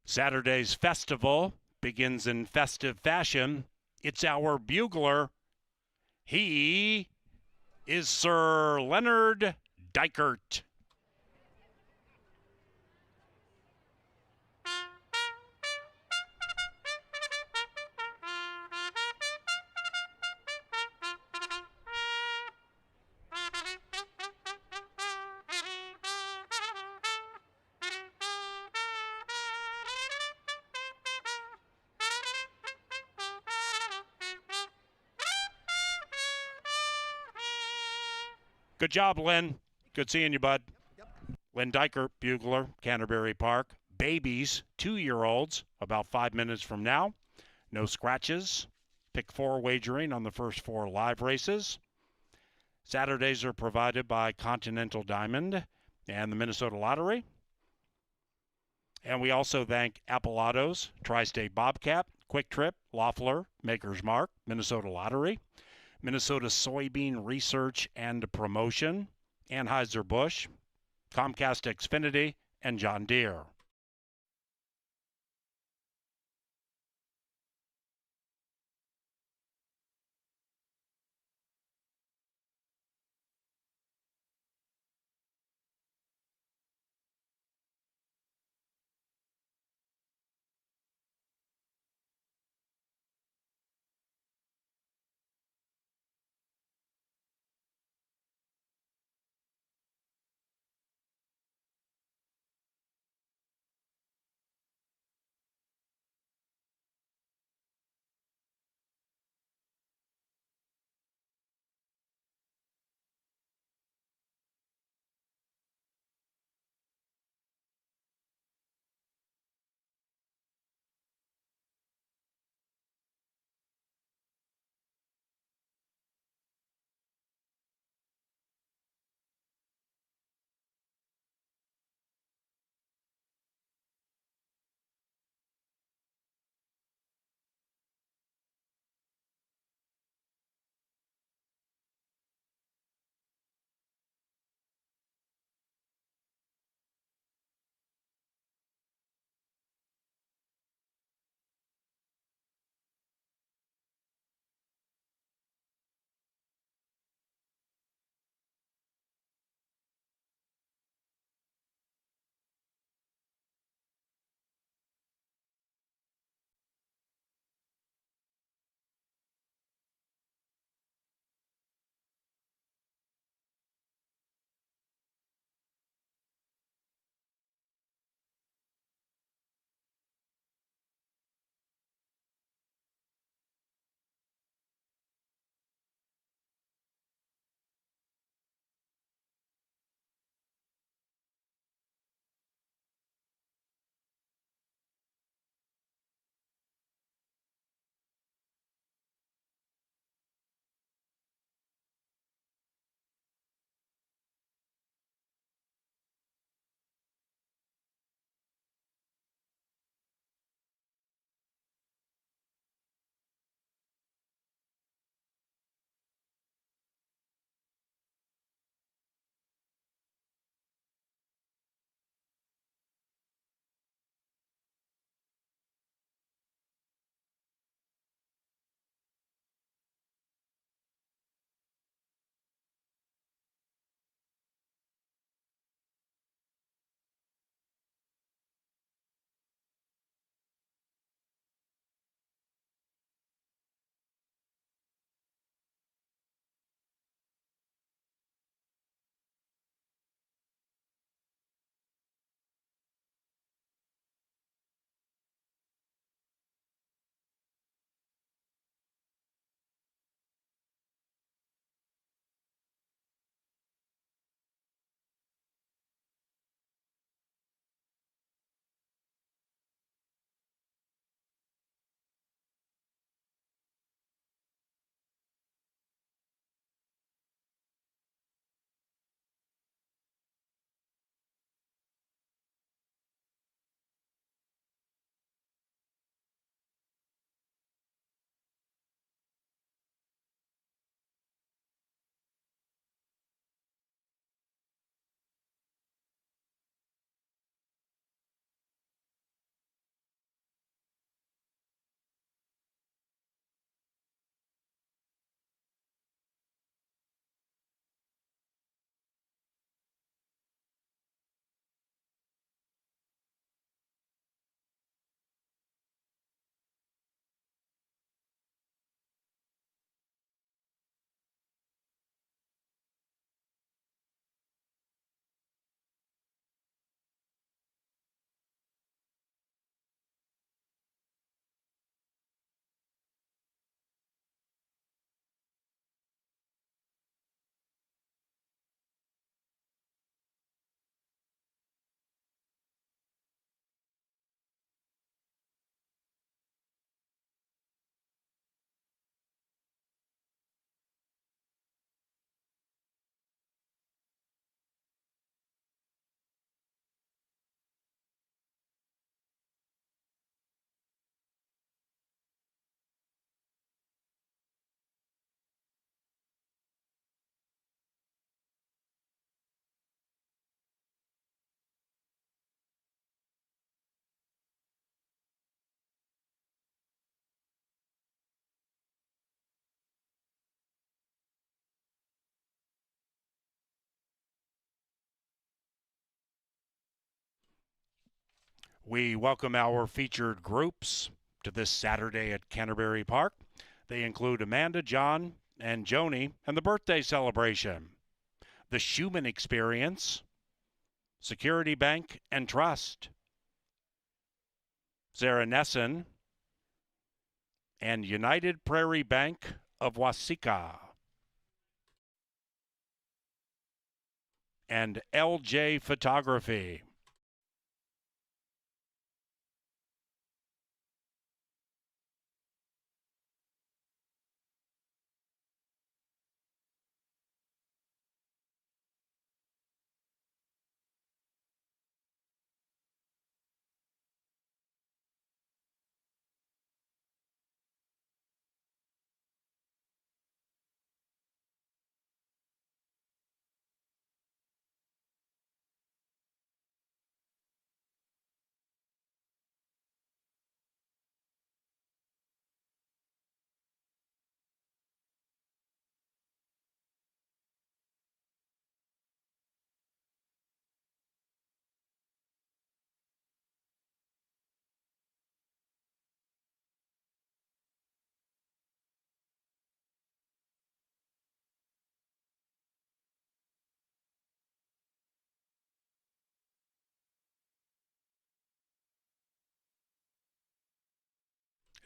Saturday's festival begins in festive fashion. It's our bugler. He is Sir Leonard Dykert. Good job, Lynn. Good seeing you, bud. Lynn Dykert, bugler, Canterbury Park. Babies, 2-year-olds, about 5 minutes from now. No scratches. Pick 4 wagering on the first 4 live races. Saturdays are provided by Continental Diamond and the Minnesota Lottery. And we also thank Apple Autos, Tri-State Bobcat, Quick Trip, Loeffler, Maker's Mark, Minnesota Lottery, Minnesota Soybean Research and Promotion, Anheuser-Busch, Comcast Xfinity, and John Deere. We welcome our featured groups to this Saturday at Canterbury Park. They include Amanda, John, and Joni, and the birthday celebration, the Schumann Experience, Security Bank and Trust, Sarah Nessen, and United Prairie Bank of Waseca, and LJ Photography.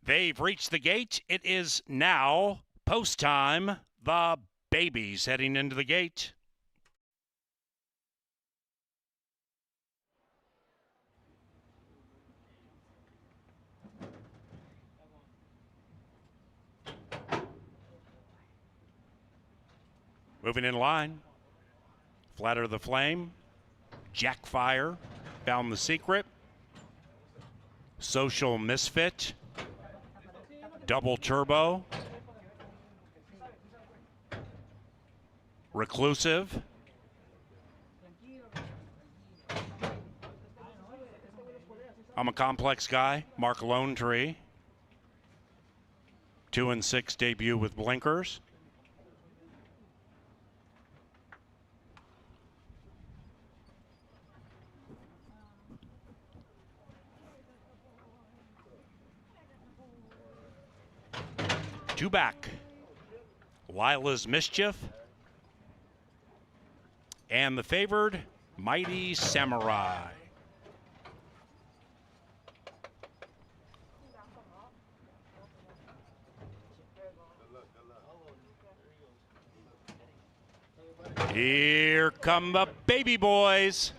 They've reached the gate. It is now post time. The babies heading into the gate. Moving in line. Flatter the Flame. Jackfire. Found the Secret. Social Misfit. Double Turbo. Reclusive. I'm a Complex Guy. Mark Lone Tree. 2 and 6 debut with blinkers. Two back. Lila's Mischief. And the favored, Mighty Samurai. Here come the baby boys.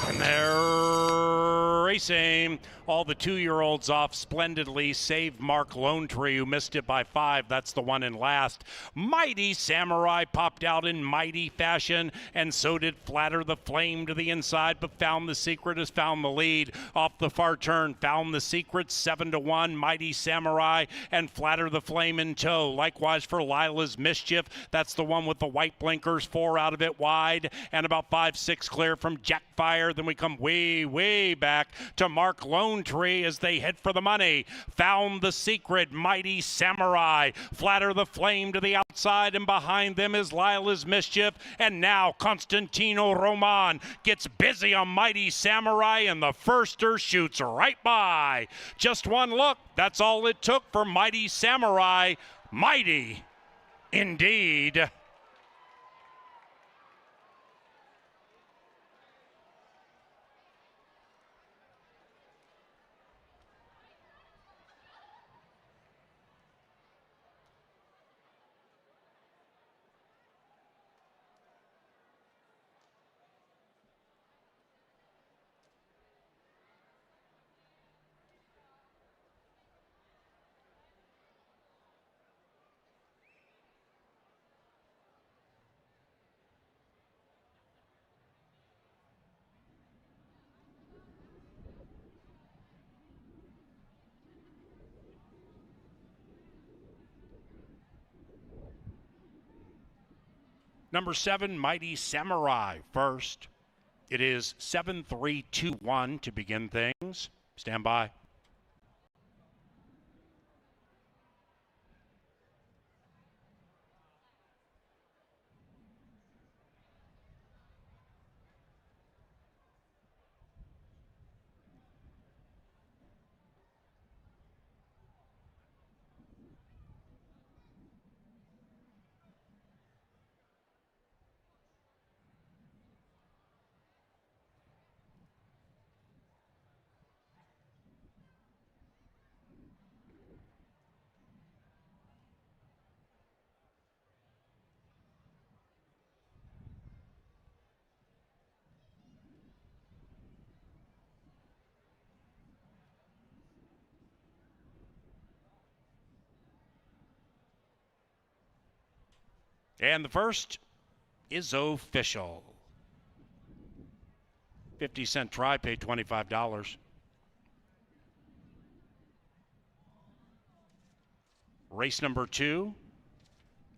And they're racing. All the 2-year-olds off splendidly, save Mark Lone Tree, who missed it by 5. That's the one in last. Mighty Samurai popped out in mighty fashion, and so did Flatter the Flame to the inside, but Found the Secret has found the lead. Off the far turn, Found the Secret, 7-1, Mighty Samurai, and Flatter the Flame in tow. Likewise for Lila's Mischief. That's the one with the white blinkers, 4 out of it wide, and about 5-6 clear from Jackfire. Then we come way, way back to Mark Lone Tree as they head for the money. Found the Secret, Mighty Samurai, Flatter the Flame to the outside, and behind them is Lila's Mischief. And now Constantino Roman gets busy on Mighty Samurai, and the firster shoots right by. Just one look, that's all it took for Mighty Samurai. Mighty indeed. Number 7, Mighty Samurai first. It is 7-3-2-1 to begin things. Stand by. And the first is official. 50-cent try, paid $25. Race number 2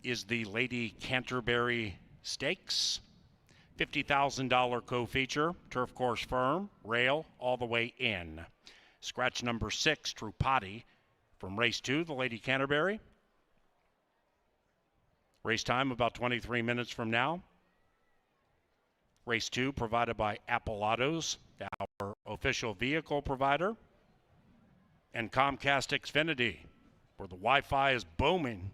is the Lady Canterbury Stakes. $50,000 co-feature, turf course firm, rail all the way in. Scratch number 6, True Potty. From race 2, the Lady Canterbury. Race time about 23 minutes from now. Race 2 provided by Apple Autos, our official vehicle provider, and Comcast Xfinity, where the Wi-Fi is booming.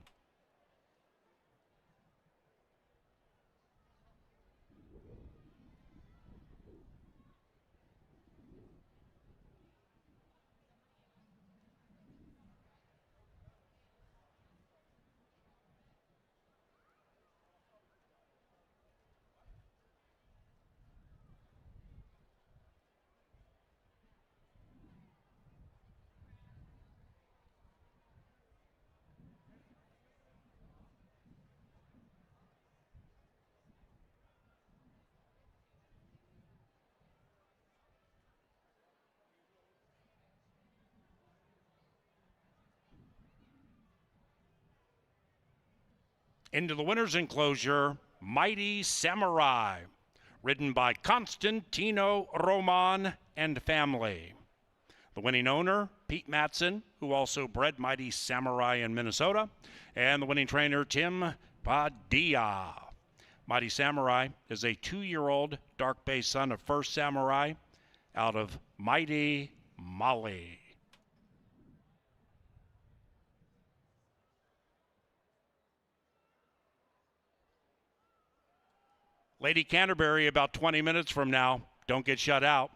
Into the winner's enclosure, Mighty Samurai, ridden by Constantino Roman and family. The winning owner, Pete Matson, who also bred Mighty Samurai in Minnesota, and the winning trainer, Tim Padilla. Mighty Samurai is a 2-year-old dark bay son of First Samurai out of Mighty Mali. Lady Canterbury about 20 minutes from now. Don't get shut out.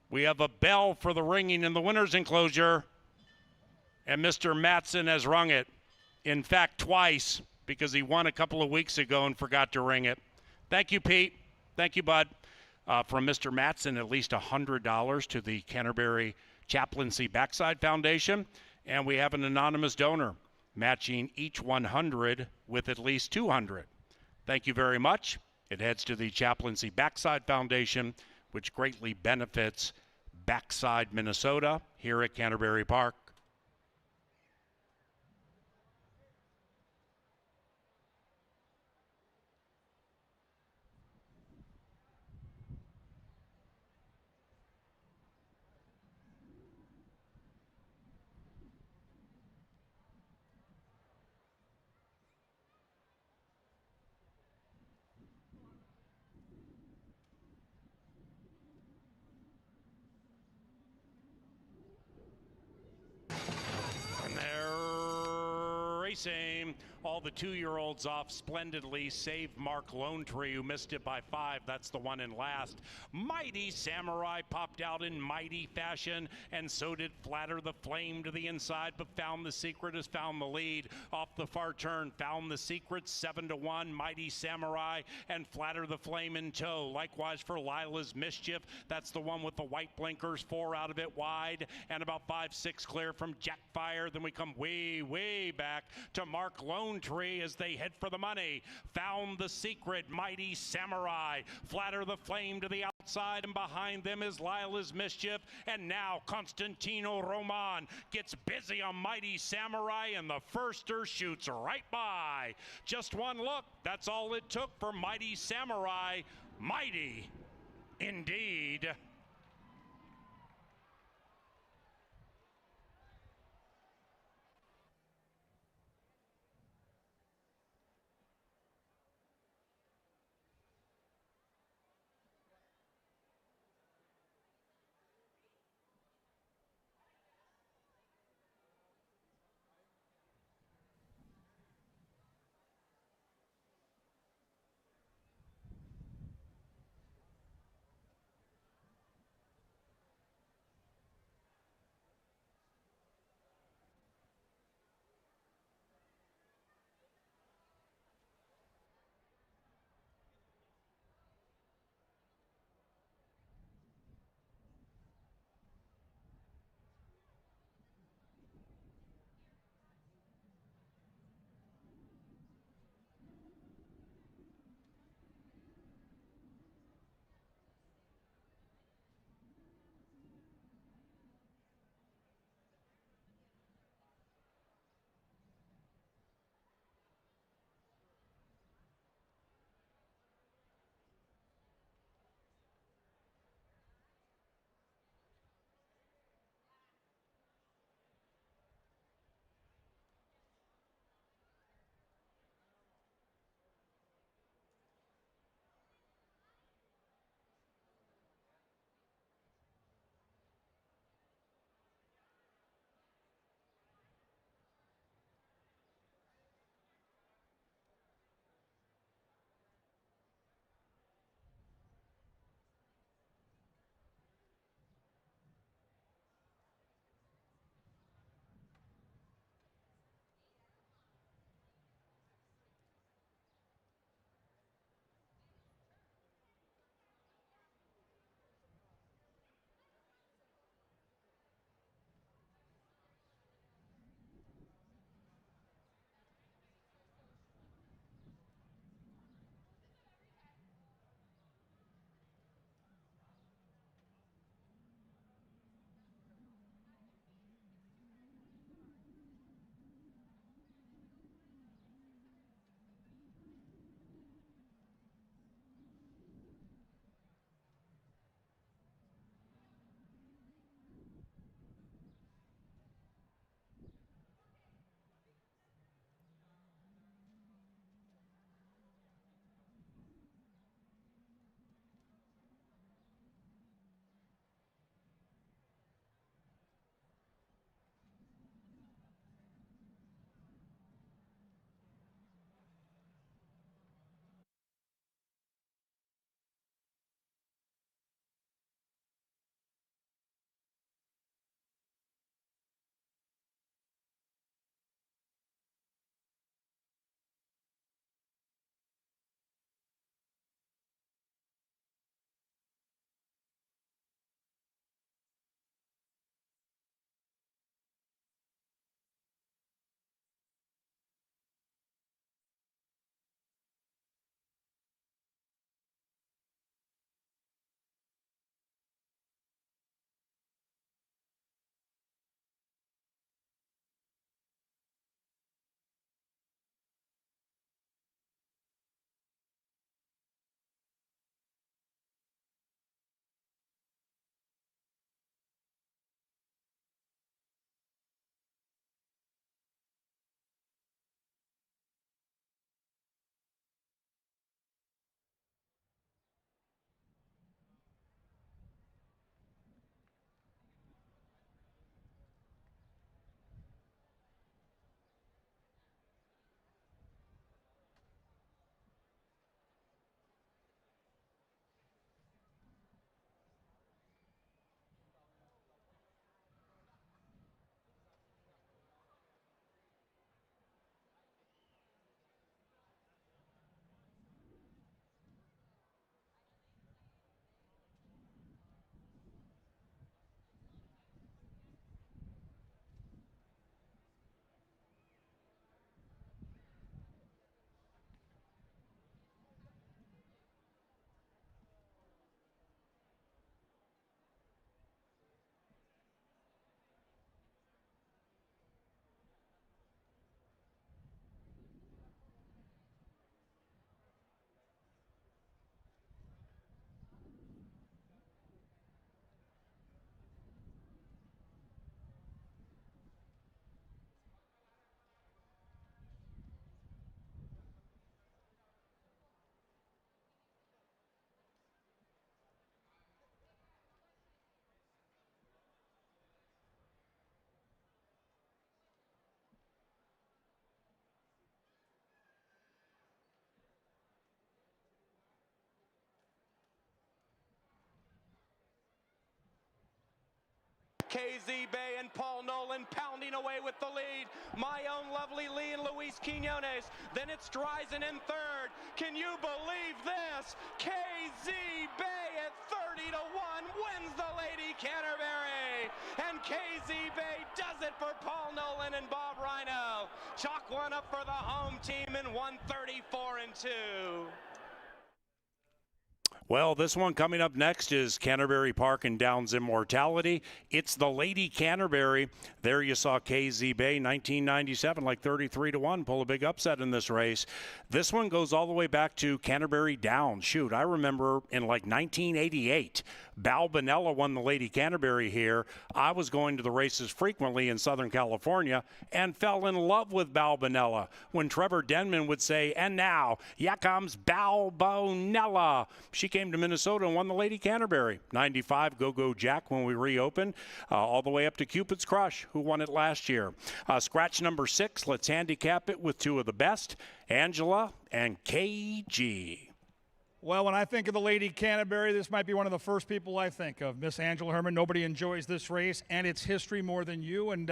We have a bell for the ringing in the winner's enclosure, and Mr. Matson has rung it. In fact, twice, because he won a couple of weeks ago and forgot to ring it. Thank you, Pete. Thank you, bud. From Mr. Matson, at least $100 to the Canterbury Chaplaincy Backside Foundation, and we have an anonymous donor matching each 100 with at least 200. Thank you very much. It heads to the Chaplaincy Backside Foundation, which greatly benefits Backside, Minnesota, here at Canterbury Park. Racing. All the 2-year-olds off splendidly, save Mark Lonetree, who missed it by 5. That's the one in last. Mighty Samurai popped out in mighty fashion, and so did Flatter the Flame to the inside, but Found the Secret has found the lead. Off the far turn, Found the Secret, 7-1, Mighty Samurai, and Flatter the Flame in tow. Likewise for Lila's Mischief. That's the one with the white blinkers, 4 out of it wide, and about 5-6 clear from Jackfire. Then we come way, way back to Mark Lonetree as they head for the money. Found the Secret, Mighty Samurai, Flatter the Flame to the outside, and behind them is Lila's Mischief. And now Constantino Roman gets busy on Mighty Samurai, and the firster shoots right by. Just one look, that's all it took for Mighty Samurai. Mighty indeed. KZ Bay and Paul Nolan pounding away with the lead. My Own Lovely Lee and Luis Quinones. Then it's Dryzen in third. Can you believe this? KZ Bay at 30-1 wins the Lady Canterbury. And KZ Bay does it for Paul Nolan and Bob Rhino. Chalk one up for the home team in 134-2. Well, this one coming up next is Canterbury Park and Downs Immortality. It's the Lady Canterbury. There you saw KZ Bay, 1997, like 33-1, pull a big upset in this race. This one goes all the way back to Canterbury Downs. Shoot, I remember in like 1988, Bal Bonella won the Lady Canterbury here. I was going to the races frequently in Southern California and fell in love with Bal Bonella when Trevor Denman would say, and now, here comes Bal Bonella. She came to Minnesota and won the Lady Canterbury. 95, Go-Go Jack when we reopened, all the way up to Cupid's Crush, who won it last year. Scratch number 6, let's handicap it with two of the best, Angela and KG. Well, when I think of the Lady Canterbury, this might be one of the first people I think of. Miss Angela Herman. Nobody enjoys this race and its history more than you. And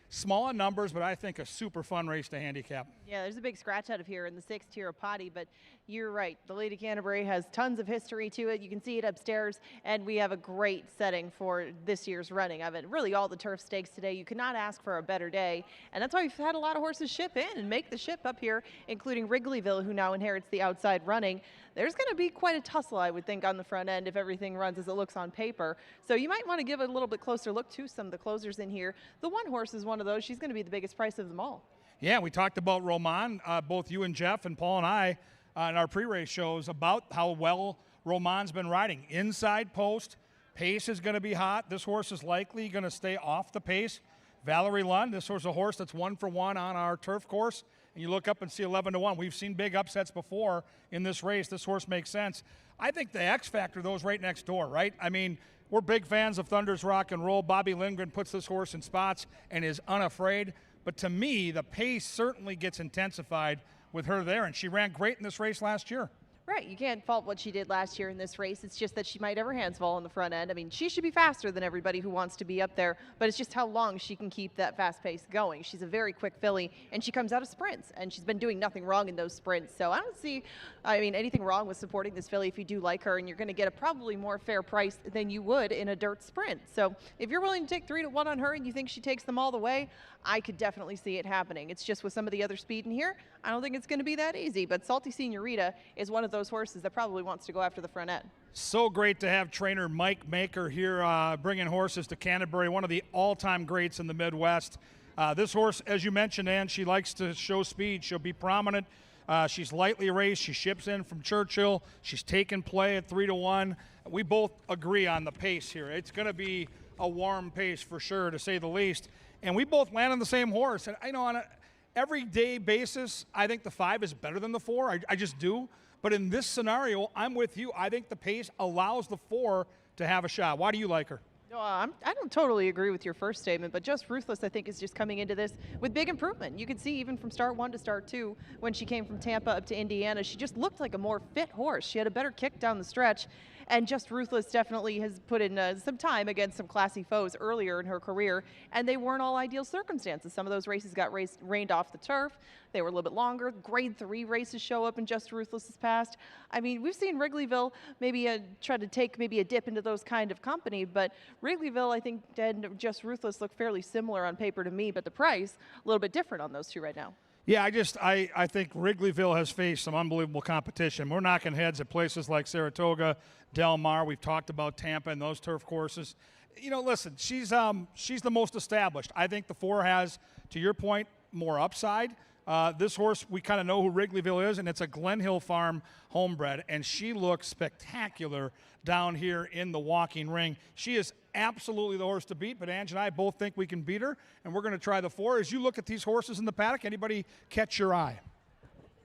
small in numbers, but I think a super fun race to handicap. Yeah, there's a big scratch out of here in the 6th tier of Potty, but you're right. The Lady Canterbury has tons of history to it. You can see it upstairs, and we have a great setting for this year's running of it. Really, all the turf stakes today. You could not ask for a better day, and that's why we've had a lot of horses ship in and make the ship up here, including Wrigleyville, who now inherits the outside running. There's going to be quite a tussle, I would think, on the front end if everything runs as it looks on paper. So you might want to give it a little bit closer look to some of the closers in here. The one horse is one of those. She's going to be the biggest price of them all. Yeah, we talked about Roman, both you and Jeff and Paul and I in our pre-race shows about how well Roman's been riding. Inside post, pace is going to be hot. This horse is likely going to stay off the pace. Valerie Lund, this horse is a horse that's 1 for 1 on our turf course. And you look up and see 11-1. We've seen big upsets before in this race. This horse makes sense. I think the X factor, though, is right next door, right? I mean, we're big fans of Thunder's Rock and Roll. Bobby Lindgren puts this horse in spots and is unafraid. But to me, the pace certainly gets intensified with her there, and she ran great in this race last year. Right, you can't fault what she did last year in this race. It's just that she might have her hands full on the front end. I mean, she should be faster than everybody who wants to be up there, but it's just how long she can keep that fast pace going. She's a very quick filly, and she comes out of sprints, and she's been doing nothing wrong in those sprints. So I don't see, anything wrong with supporting this filly if you do like her, and you're going to get a probably more fair price than you would in a dirt sprint. So if you're willing to take 3-1 on her and you think she takes them all the way, I could definitely see it happening. It's just with some of the other speed in here, I don't think it's going to be that easy. But Salty Senorita is one of those horses that probably wants to go after the front end. So great to have trainer Mike Maker here bringing horses to Canterbury, one of the all-time greats in the Midwest. This horse, as you mentioned, Ann, she likes to show speed. She'll be prominent. She's lightly raced. She ships in from Churchill. She's taken play at 3-1. We both agree on the pace here. It's going to be a warm pace for sure, to say the least. And we both land on the same horse. And I know on an everyday basis, I think the 5 is better than the 4. I just do. But in this scenario, I'm with you. I think the pace allows the 4 to have a shot. Why do you like her? I don't totally agree with your first statement, but Just Ruthless, I think, is just coming into this with big improvement. You can see even from start 1 to start 2, when she came from Tampa up to Indiana, she just looked like a more fit horse. She had a better kick down the stretch, and Just Ruthless definitely has put in some time against some classy foes earlier in her career, and they weren't all ideal circumstances. Some of those races got rained off the turf. They were a little bit longer. Grade 3 races show up in Just Ruthless's past. I mean, we've seen Wrigleyville maybe try to take maybe a dip into those kind of company, but Wrigleyville, I think, and Just Ruthless look fairly similar on paper to me, but the price, a little bit different on those two right now. Yeah, I think Wrigleyville has faced some unbelievable competition. We're knocking heads at places like Saratoga, Del Mar. We've talked about Tampa and those turf courses. You know, listen, she's the most established. I think the 4 has, to your point, more upside. This horse, we kind of know who Wrigleyville is, and it's a Glen Hill Farm homebred, and she looks spectacular down here in the walking ring. She is absolutely the horse to beat, but Ange and I both think we can beat her, and we're going to try the 4. As you look at these horses in the paddock, anybody catch your eye?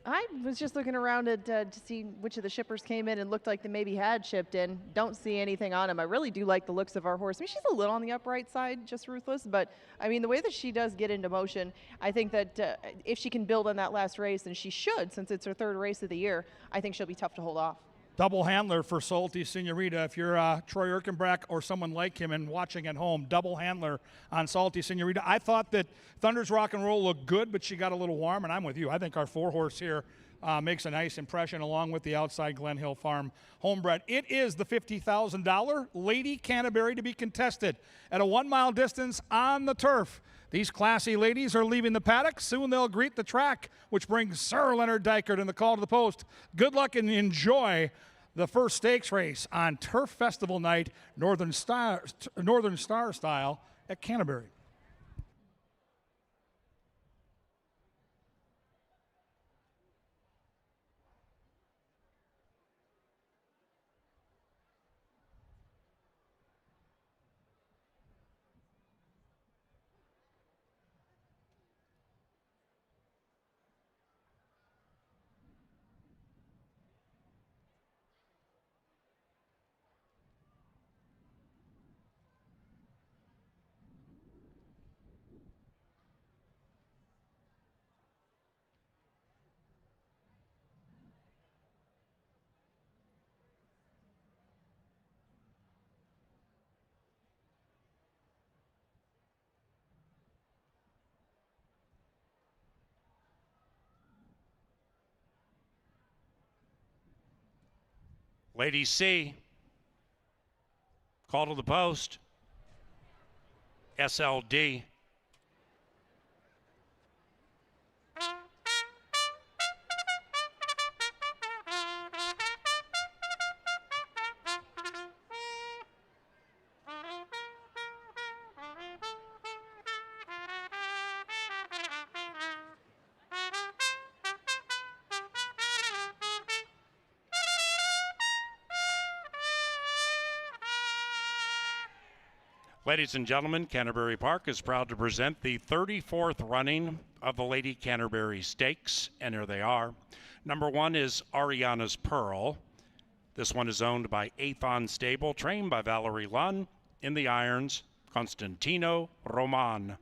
I was just looking around to see which of the shippers came in and looked like they maybe had shipped in. Don't see anything on him. I really do like the looks of our horse. I mean, she's a little on the upright side, Just Ruthless, but I mean, the way that she does get into motion, I think that if she can build on that last race, and she should, since it's her 3rd race of the year, I think she'll be tough to hold off. Double handler for Salty Senorita. If you're Troy Erkenbrack or someone like him and watching at home, double handler on Salty Senorita. I thought that Thunder's Rock and Roll looked good, but she got a little warm, and I'm with you. I think our 4-horse here makes a nice impression along with the outside Glen Hill Farm homebred. It is the $50,000 Lady Canterbury to be contested at a 1-mile distance on the turf. These classy ladies are leaving the paddock. Soon they'll greet the track, which brings Sir Leonard Dykert in the call to the post. Good luck and enjoy the first stakes race on Turf Festival night, Northern Star style at Canterbury. Lady C, call to the post. SLD. Ladies and gentlemen, Canterbury Park is proud to present the 34th running of the Lady Canterbury Stakes, and here they are. Number 1 is Ariana's Pearl. This one is owned by Athon Stable, trained by Valerie Lunn. In the irons, Constantino Roman.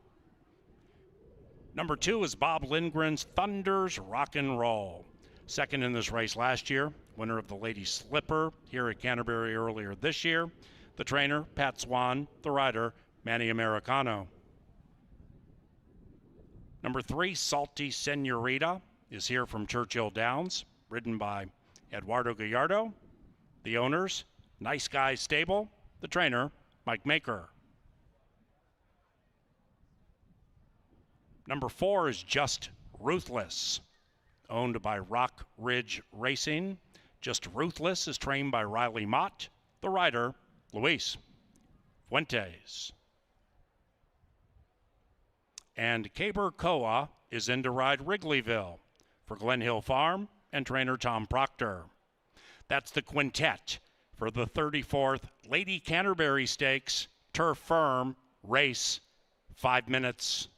Number 2 is Bob Lindgren's Thunder's Rock and Roll. Second in this race last year, winner of the Lady Slipper here at Canterbury earlier this year. The trainer, Pat Swan. The rider, Manny Americano. Number 3, Salty Senorita, is here from Churchill Downs, ridden by Eduardo Gallardo. The owners, Nice Guy Stable. The trainer, Mike Maker. Number 4 is Just Ruthless, owned by Rock Ridge Racing. Just Ruthless is trained by Riley Mott. The rider, Luis Fuentes. And Caber Koa is in to ride Wrigleyville for Glen Hill Farm and trainer Tom Proctor. That's the quintet for the 34th Lady Canterbury Stakes Turf Firm race. 5 minutes.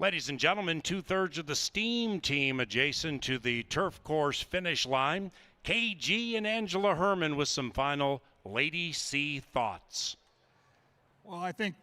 Ladies and gentlemen, 2/3 of the Steam team adjacent to the turf course finish line. KG and Angela Herman with some final Lady C thoughts. Well, I think,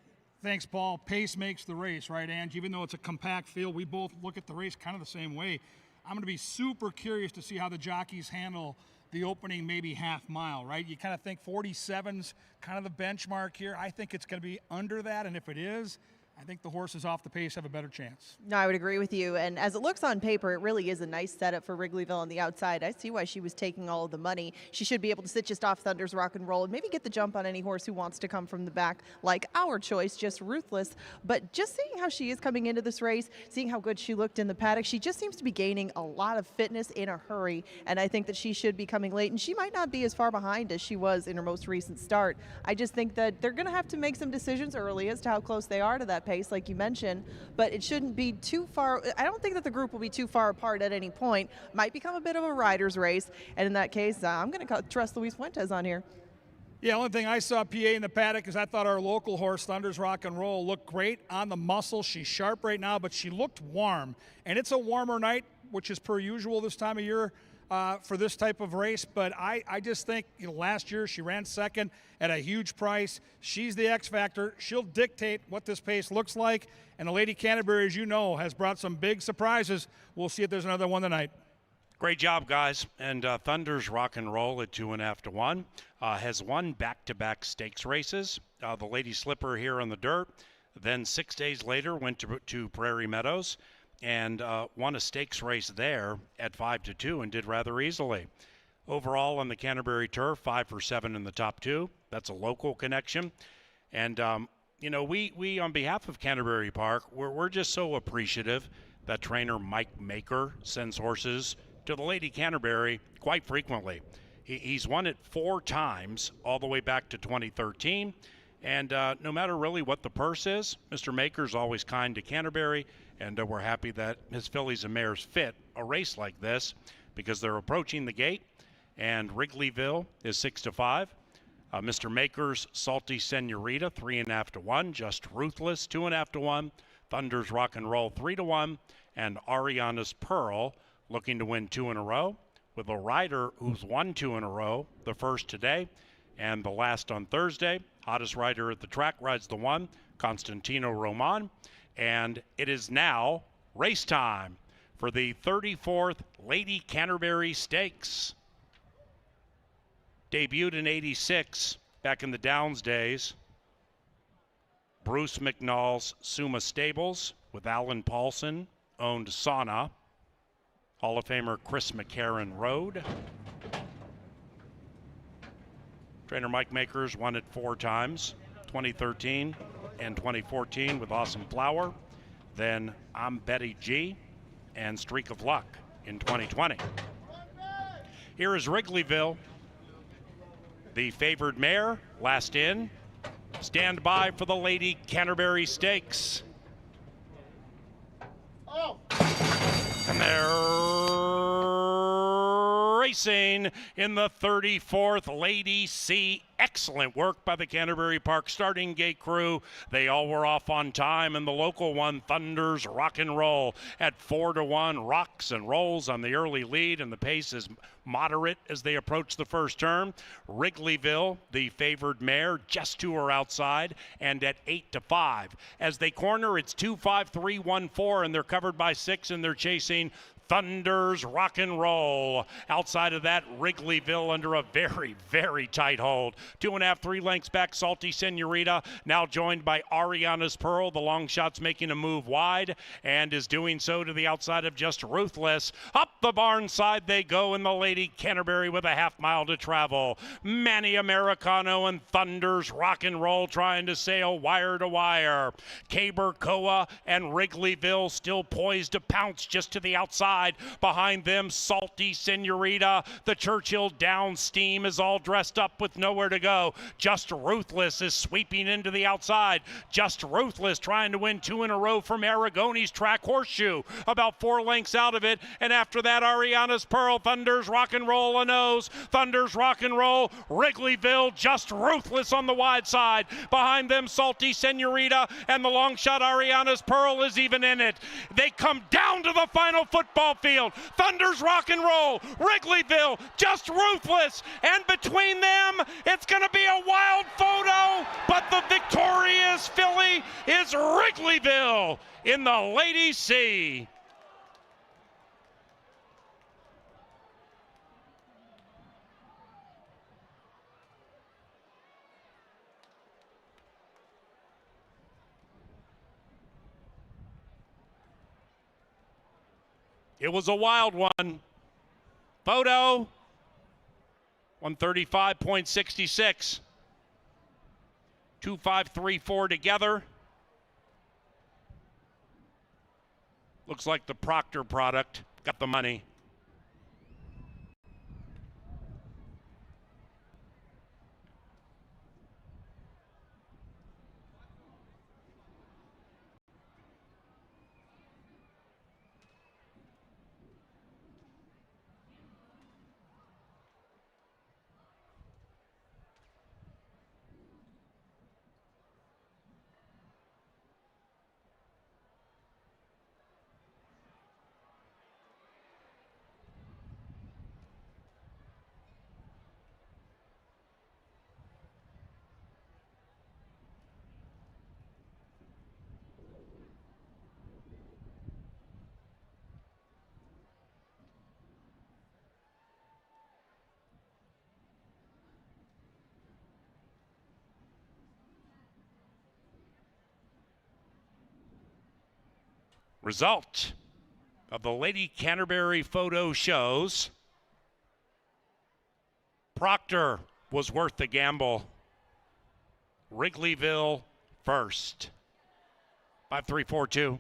thanks, Paul. Pace makes the race, right, Ange? Even though it's a compact field, we both look at the race kind of the same way. I'm going to be super curious to see how the jockeys handle the opening maybe half mile, right? You kind of think 47's kind of the benchmark here. I think it's going to be under that, and if it is, I think the horses off the pace have a better chance. No, I would agree with you. And as it looks on paper, it really is a nice setup for Wrigleyville on the outside. I see why she was taking all of the money. She should be able to sit just off Thunder's Rock and Roll and maybe get the jump on any horse who wants to come from the back, like our choice, Just Ruthless. But just seeing how she is coming into this race, seeing how good she looked in the paddock, she just seems to be gaining a lot of fitness in a hurry. And I think that she should be coming late. And she might not be as far behind as she was in her most recent start. I just think that they're going to have to make some decisions early as to how close they are to that pace, like you mentioned. But it shouldn't be too far. I don't think that the group will be too far apart at any point. Might become a bit of a rider's race. And in that case, I'm going to trust Luis Fuentes on here. Yeah, only thing I saw PA in the paddock is I thought our local horse, Thunder's Rock and Roll, looked great on the muscle. She's sharp right now, but she looked warm. And it's a warmer night, which is per usual this time of year for this type of race. But I just think, last year she ran second at a huge price. She's the X factor. She'll dictate what this pace looks like. And the Lady Canterbury, as you know, has brought some big surprises. We'll see if there's another one tonight. Great job, guys. And Thunder's Rock and Roll at 2.5 to 1 has won back-to-back stakes races. The Lady Slipper here on the dirt. Then 6 days later went to Prairie Meadows and won a stakes race there at 5 to 2 and did rather easily. Overall on the Canterbury turf, 5 for 7 in the top 2. That's a local connection. And we on behalf of Canterbury Park, we're just so appreciative that trainer Mike Maker sends horses to the Lady Canterbury quite frequently. He's won it 4 times all the way back to 2013. And no matter really what the purse is, Mr. Maker's always kind to Canterbury, and we're happy that his fillies and mares fit a race like this because they're approaching the gate, and Wrigleyville is 6 to 5. Mr. Maker's Salty Senorita, 3.5 to 1. Just Ruthless, 2.5 to 1. Thunder's Rock and Roll, 3 to 1. And Ariana's Pearl looking to win 2 in a row with a rider who's won 2 in a row, the first today and the last on Thursday. Hottest rider at the track rides the 1, Constantino Roman. And it is now race time for the 34th Lady Canterbury Stakes. Debuted in '86, back in the Downs days. Bruce McNall's Suma Stables with Alan Paulson, owned Sauna. Hall of Famer Chris McCarran rode. Trainer Mike Makers won it 4 times, 2013 and 2014 with Awesome Flower. Then I'm Betty G and Streak of Luck in 2020. Here is Wrigleyville. The favored mare, last in. Stand by for the Lady Canterbury Stakes. Oh. And they're racing in the 34th Lady C. Excellent work by the Canterbury Park starting gate crew. They all were off on time, and the local one, Thunder's Rock and Roll, at 4 to 1, rocks and rolls on the early lead, and the pace is moderate as they approach the first turn. Wrigleyville, the favored mare, just to her outside, and at 8 to 5. As they corner, it's 2, 5, 3, 1, 4, and they're covered by 6, and they're chasing Thunder's Rock and Roll. Outside of that, Wrigleyville under a very, very tight hold. 2.5, 3 lengths back, Salty Senorita, now joined by Ariana's Pearl. The long shot's making a move wide and is doing so to the outside of Just Ruthless. Up the barn side they go in the Lady Canterbury with a half mile to travel. Manny Americano and Thunder's Rock and Roll trying to sail wire to wire. Caber Koa and Wrigleyville still poised to pounce just to the outside. outside. Behind them, Salty Senorita. The Churchill Downs team is all dressed up with nowhere to go. Just Ruthless is sweeping into the outside. Just Ruthless trying to win 2 in a row from Aragone's Track Horseshoe. About 4 lengths out of it. And after that, Ariana's Pearl, Thunder's Rock and Roll, a nose. Thunder's Rock and Roll, Wrigleyville, Just Ruthless on the wide side. Behind them, Salty Senorita, and the long shot Ariana's Pearl is even in it. They come down to the final football field. Thunder's Rock and Roll, Wrigleyville, Just Ruthless, and between them, it's going to be a wild photo, but the victorious filly is Wrigleyville in the Ladies C. It was a wild one. Photo, 135.66. 2.534 together. Looks like the Proctor product got the money. Result of the Lady Canterbury photo shows Proctor was worth the gamble. Wrigleyville first. 5.342.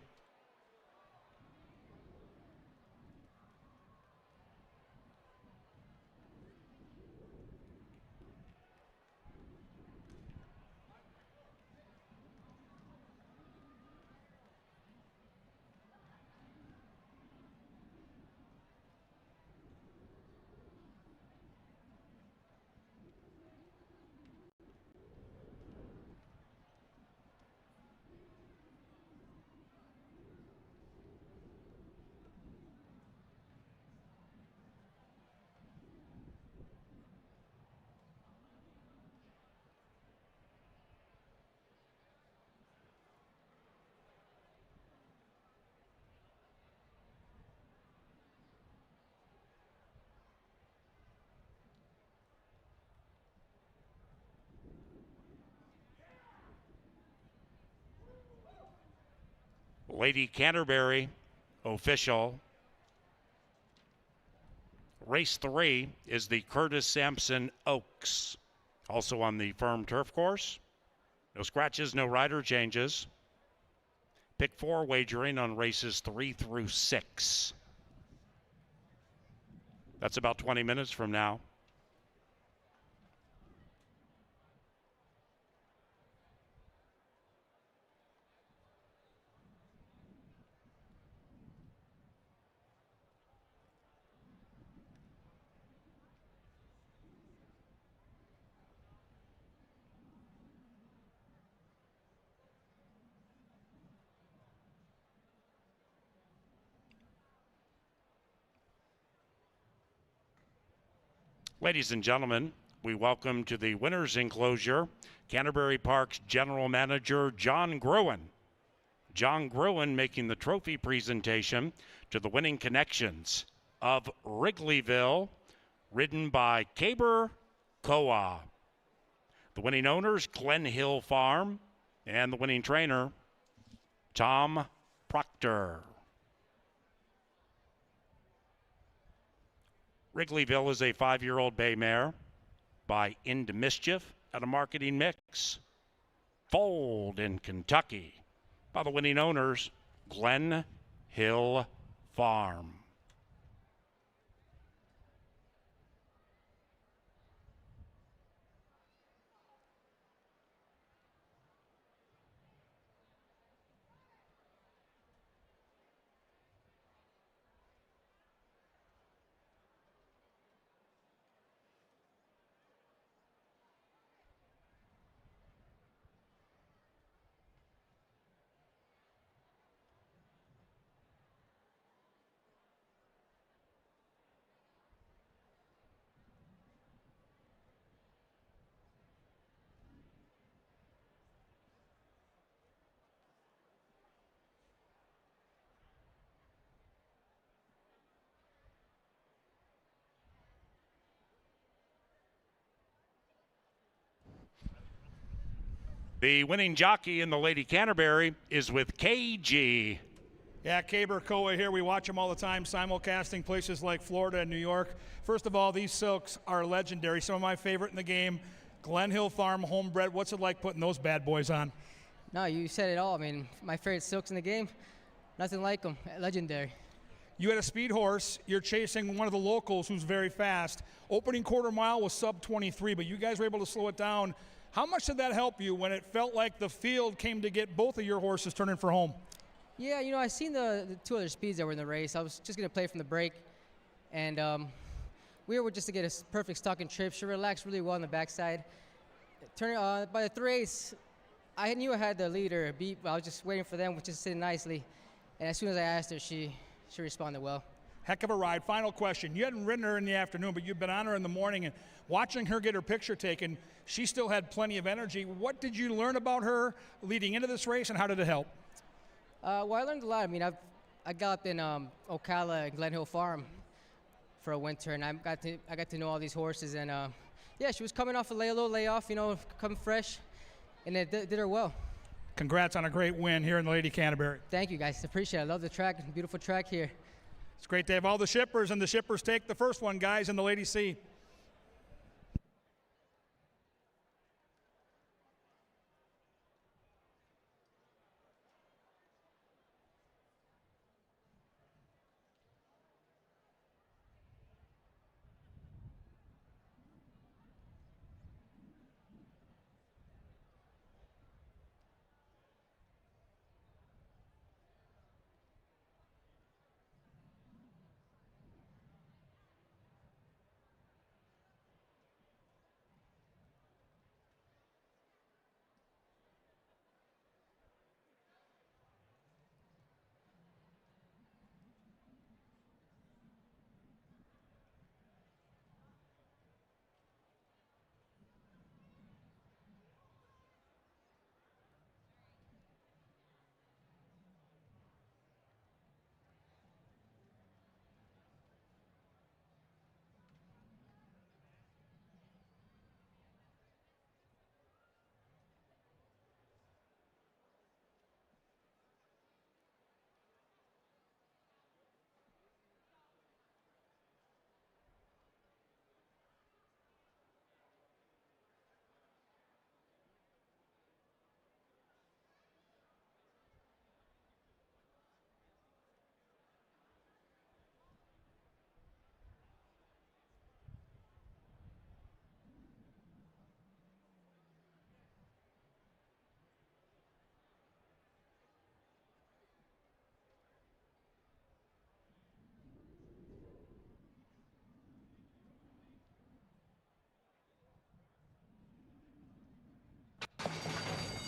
Lady Canterbury official. Race 3 is the Curtis Sampson Oaks. Also on the firm turf course. No scratches, no rider changes. Pick 4 wagering on races 3 through 6. That's about 20 minutes from now. Ladies and gentlemen, we welcome to the winner's enclosure Canterbury Park's General Manager John Gruen. John Gruen making the trophy presentation to the winning connections of Wrigleyville, ridden by Caber Koa. The winning owners, Glen Hill Farm, and the winning trainer, Tom Proctor. Wrigleyville is a 5-year-old bay mare by Into Mischief at a marketing mix. Foaled in Kentucky by the winning owners, Glen Hill Farm. The winning jockey in the Lady Canterbury is with KG. Yeah, Caber Koa here. We watch them all the time, simulcasting places like Florida and New York. First of all, these silks are legendary. Some of my favorite in the game. Glen Hill Farm, homebred. What's it like putting those bad boys on? No, you said it all. I mean, my favorite silks in the game, nothing like them. Legendary. You had a speed horse. You're chasing one of the locals who's very fast. Opening quarter mile was sub 23, but you guys were able to slow it down. How much did that help you when it felt like the field came to get both of your horses turning for home? Yeah, you know, I seen the two other speeds that were in the race. I was just going to play from the break, and we were just to get a perfect stock and trip. She relaxed really well on the backside. By the 3/8, I knew I had the leader beat, but I was just waiting for them, which is sitting nicely. And as soon as I asked her, she responded well. Heck of a ride. Final question. You hadn't ridden her in the afternoon, but you've been on her in the morning, and watching her get her picture taken, she still had plenty of energy. What did you learn about her leading into this race, and how did it help? Well, I learned a lot. I mean, I galloped in Ocala and Glen Hill Farm for a winter, and I got to know all these horses. And yeah, she was coming off a little layoff, you know, coming fresh, and it did her well. Congrats on a great win here in the Lady Canterbury. Thank you, guys. Appreciate it. I love the track. Beautiful track here. It's great to have all the shippers, and the shippers take the first one, guys, in the Lady C.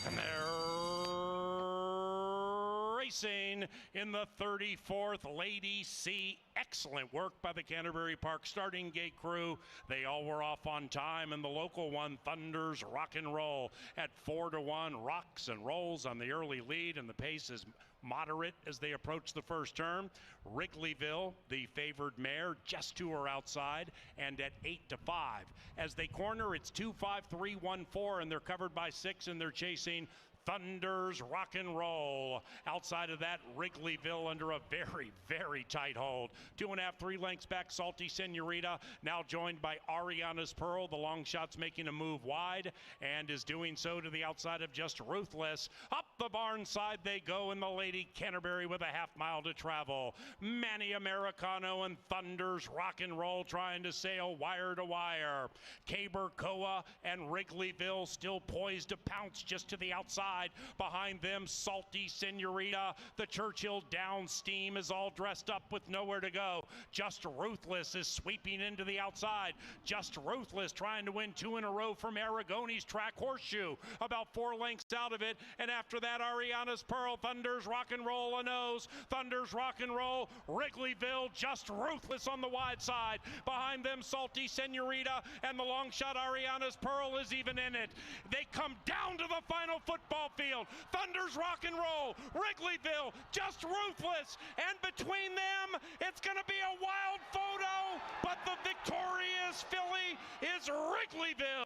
And they're racing in the 34th Lady C. Excellent work by the Canterbury Park starting gate crew. They all were off on time, and the local one, Thunder's Rock and Roll, at 4-1, rocks and rolls on the early lead, and the pace is moderate as they approach the first turn. Wrigleyville, the favored mare, just to her outside, and at 8-5. As they corner, it's 2-5-3-1-4, and they're covered by 6, and they're chasing Thunder's Rock and Roll. Outside of that, Wrigleyville under a very, very tight hold. 2.5, 3 lengths back, Salty Senorita, now joined by Ariana's Pearl. The long shot's making a move wide and is doing so to the outside of Just Ruthless. Up the barn side they go in the Lady Canterbury with a half mile to travel. Manny Americano and Thunder's Rock and Roll trying to sail wire to wire. Caber Koa and Wrigleyville still poised to pounce just to the outside. Behind them, Salty Senorita. The Churchill Downs steam is all dressed up with nowhere to go. Just Ruthless is sweeping into the outside. Just Ruthless trying to win 2 in a row from Aragoni's track Horseshoe. About 4 lengths out of it. And after that, Ariana's Pearl, Thunder's Rock and Roll, a nose. Thunder's Rock and Roll, Wrigleyville, Just Ruthless on the wide side. Behind them, Salty Senorita and the long shot Ariana's Pearl is even in it. They come down to the final football field. Thunder's Rock and Roll, Wrigleyville, Just Ruthless, and between them, it's going to be a wild photo, but the victorious filly is Wrigleyville.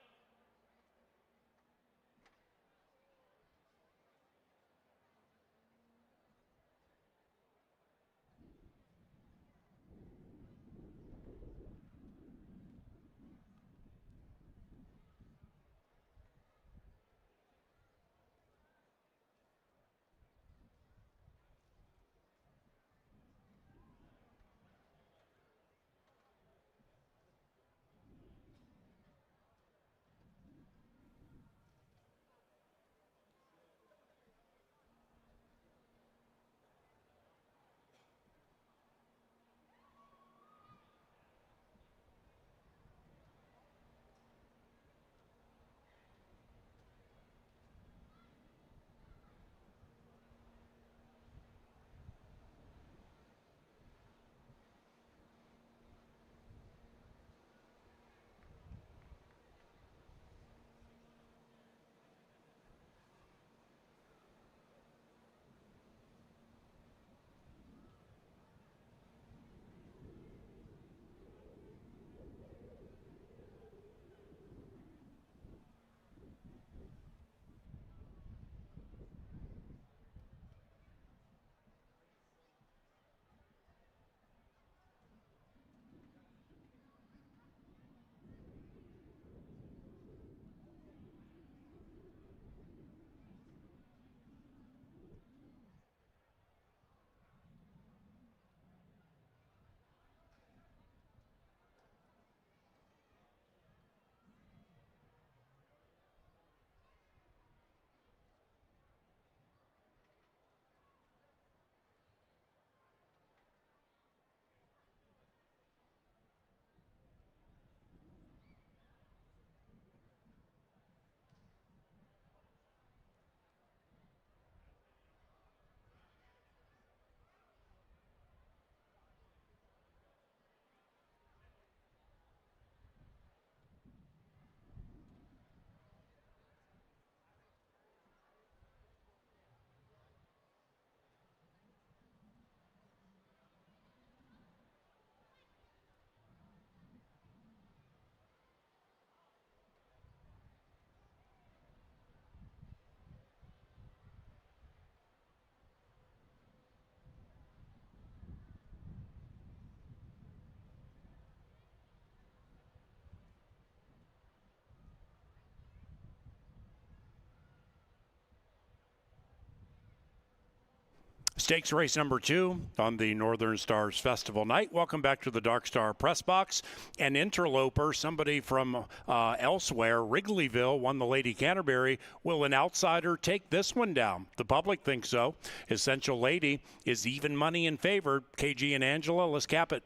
Stakes race number 2 on the Northern Stars Festival night. Welcome back to the Dark Star Press Box. An interloper, somebody from elsewhere, Wrigleyville, won the Lady Canterbury. Will an outsider take this one down? The public thinks so. Essential Lady is even money in favor. KG and Angela, let's cap it.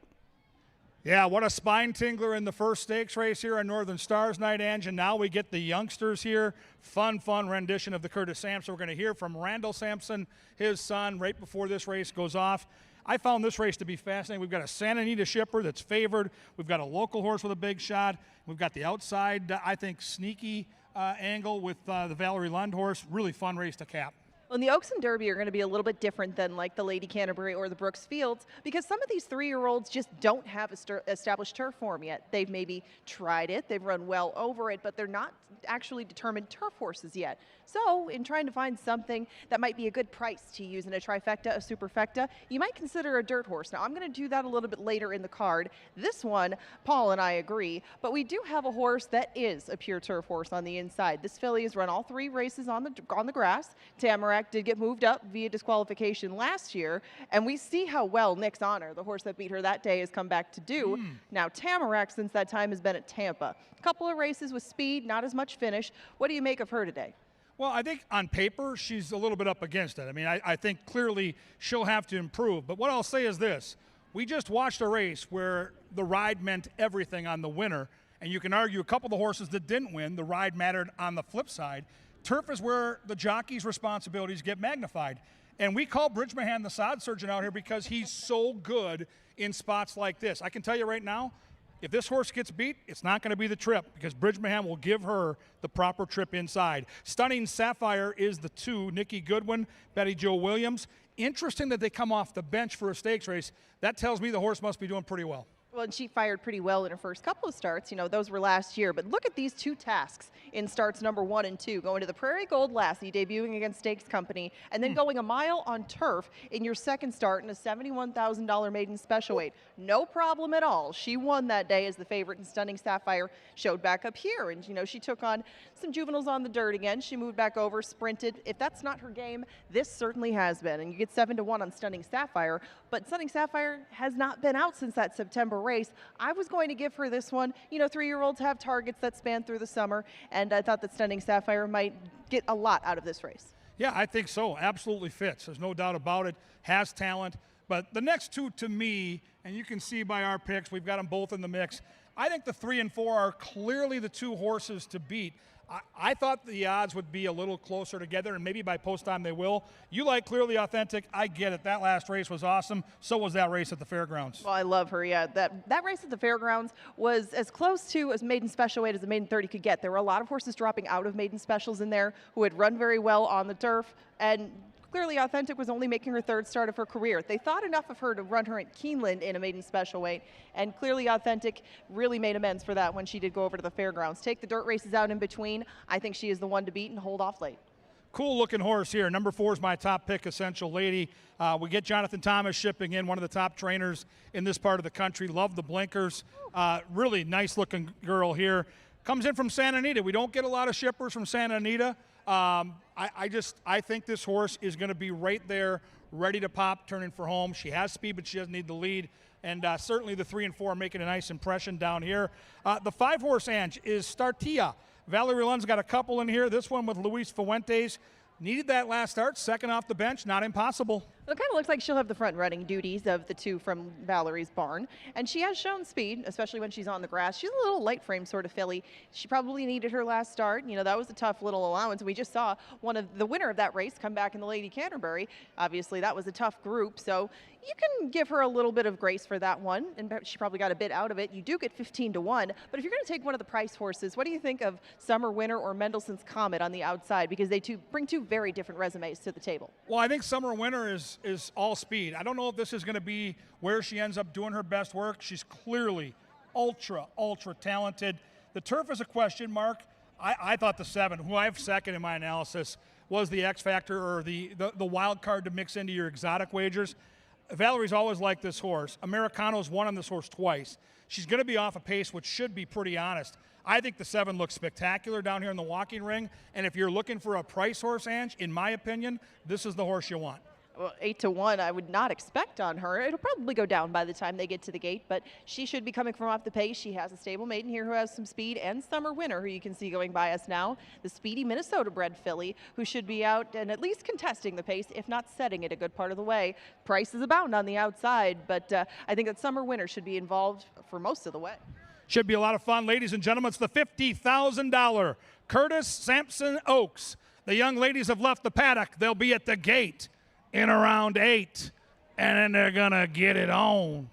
Yeah, what a spine tingler in the first stakes race here on Northern Stars Night, Ange. And now we get the youngsters here. Fun rendition of the Curtis Sampson. We're going to hear from Randall Sampson, his son, right before this race goes off. I found this race to be fascinating. We've got a Santa Anita shipper that's favored. We've got a local horse with a big shot. We've got the outside, I think, sneaky angle with the Valerie Lund horse. Really fun race to cap. Well, and the Oaks and Derby are going to be a little bit different than like the Lady Canterbury or the Brooks Fields because some of these 3-year-olds just don't have established turf form yet. They've maybe tried it, they've run well over it, but they're not actually determined turf horses yet. So in trying to find something that might be a good price to use in a trifecta, a superfecta, you might consider a dirt horse. Now, I'm going to do that a little bit later in the card. This one, Paul and I agree, but we do have a horse that is a pure turf horse on the inside. This filly has run all 3 races on the grass. Tamarack did get moved up via disqualification last year, and we see how well Nick's Honor, the horse that beat her that day, has come back to do. Now, Tamarack, since that time, has been at Tampa. A couple of races with speed, not as much finish. What do you make of her today? Well, I think on paper, she's a little bit up against it. I mean, I think clearly she'll have to improve. But what I'll say is this. We just watched a race where the ride meant everything on the winner. And you can argue a couple of the horses that didn't win, the ride mattered on the flip side. Turf is where the jockey's responsibilities get magnified. And we call Bridge Mahan the sod surgeon out here because he's so good in spots like this. I can tell you right now, if this horse gets beat, it's not going to be the trip because Bridge Mahan will give her the proper trip inside. Stunning Sapphire is the 2. Nikki Goodwin, Betty Jo Williams. Interesting that they come off the bench for a stakes race. That tells me the horse must be doing pretty well. Well, and she fired pretty well in her first couple of starts. You know, those were last year. But look at these 2 tasks in starts number 1 and 2. Going to the Prairie Gold Lassie, debuting against Stakes Company, and then going a mile on turf in your second start in a $71,000 maiden special weight. No problem at all. She won that day as the favorite, and Stunning Sapphire showed back up here. And, you know, she took on some juveniles on the dirt again. She moved back over, sprinted. If that's not her game, this certainly has been. And you get 7-1 on Stunning Sapphire. But Stunning Sapphire has not been out since that September race. I was going to give her this one. You know, 3-year-olds have targets that span through the summer, and I thought that Stunning Sapphire might get a lot out of this race. Yeah, I think so. Absolutely fits. There's no doubt about it. Has talent. But the next 2 to me, and you can see by our picks, we've got them both in the mix. I think the 3 and 4 are clearly the 2 horses to beat. I thought the odds would be a little closer together, and maybe by post time they will. You like Clearly Authentic. I get it. That last race was awesome. So was that race at the fairgrounds. Well, I love her, yeah. That race at the fairgrounds was as close to as maiden special weight as a maiden 30 could get. There were a lot of horses dropping out of maiden specials in there who had run very well on the turf, and Clearly Authentic was only making her 3rd start of her career. They thought enough of her to run her at Keeneland in a maiden special weight, and Clearly Authentic really made amends for that when she did go over to the fairgrounds. Take the dirt races out in between. I think she is the one to beat and hold off late. Cool looking horse here. Number 4 is my top pick, Essential Lady. We get Jonathan Thomas shipping in, one of the top trainers in this part of the country. Love the blinkers. Really nice looking girl here. Comes in from Santa Anita. We don't get a lot of shippers from Santa Anita. I think this horse is going to be right there, ready to pop, turning for home. She has speed, but she doesn't need the lead. And certainly the 3 and 4 are making a nice impression down here. The 5-horse, Ange, is Startia. Valerie Lund's got a couple in here. This one with Luis Fuentes. Needed that last start, second off the bench, not impossible. Well, it kind of looks like she'll have the front running duties of the 2 from Valerie's barn. And she has shown speed, especially when she's on the grass. She's a little light frame sort of filly. She probably needed her last start. You know, that was a tough little allowance. We just saw one of the winner of that race come back in the Lady Canterbury. Obviously, that was a tough group. So you can give her a little bit of grace for that one. And she probably got a bit out of it. You do get 15-1. But if you're going to take one of the price horses, what do you think of Summer Winner or Mendelssohn's Comet on the outside? Because they bring 2 very different resumes to the table. Well, I think Summer Winner is all speed. I don't know if this is going to be where she ends up doing her best work. She's clearly ultra talented. The turf is a question mark. I thought the 7, who I have second in my analysis, was the X factor or the wild card to mix into your exotic wagers. Valerie's always liked this horse. Americano's won on this horse twice. She's going to be off a pace which should be pretty honest. I think the 7 looks spectacular down here in the walking ring. And if you're looking for a price horse, Ange, in my opinion, this is the horse you want. Well, 8-1, I would not expect on her. It'll probably go down by the time they get to the gate, but she should be coming from off the pace. She has a stable maiden here who has some speed, and Summer Winner, who you can see going by us now, the speedy Minnesota-bred filly, who should be out and at least contesting the pace, if not setting it a good part of the way. Prices abound on the outside, but I think that Summer Winner should be involved for most of the way. Should be a lot of fun, ladies and gentlemen. It's the $50,000 Curtis Sampson Oaks. The young ladies have left the paddock. They'll be at the gate in around 8, and then they're gonna get it on.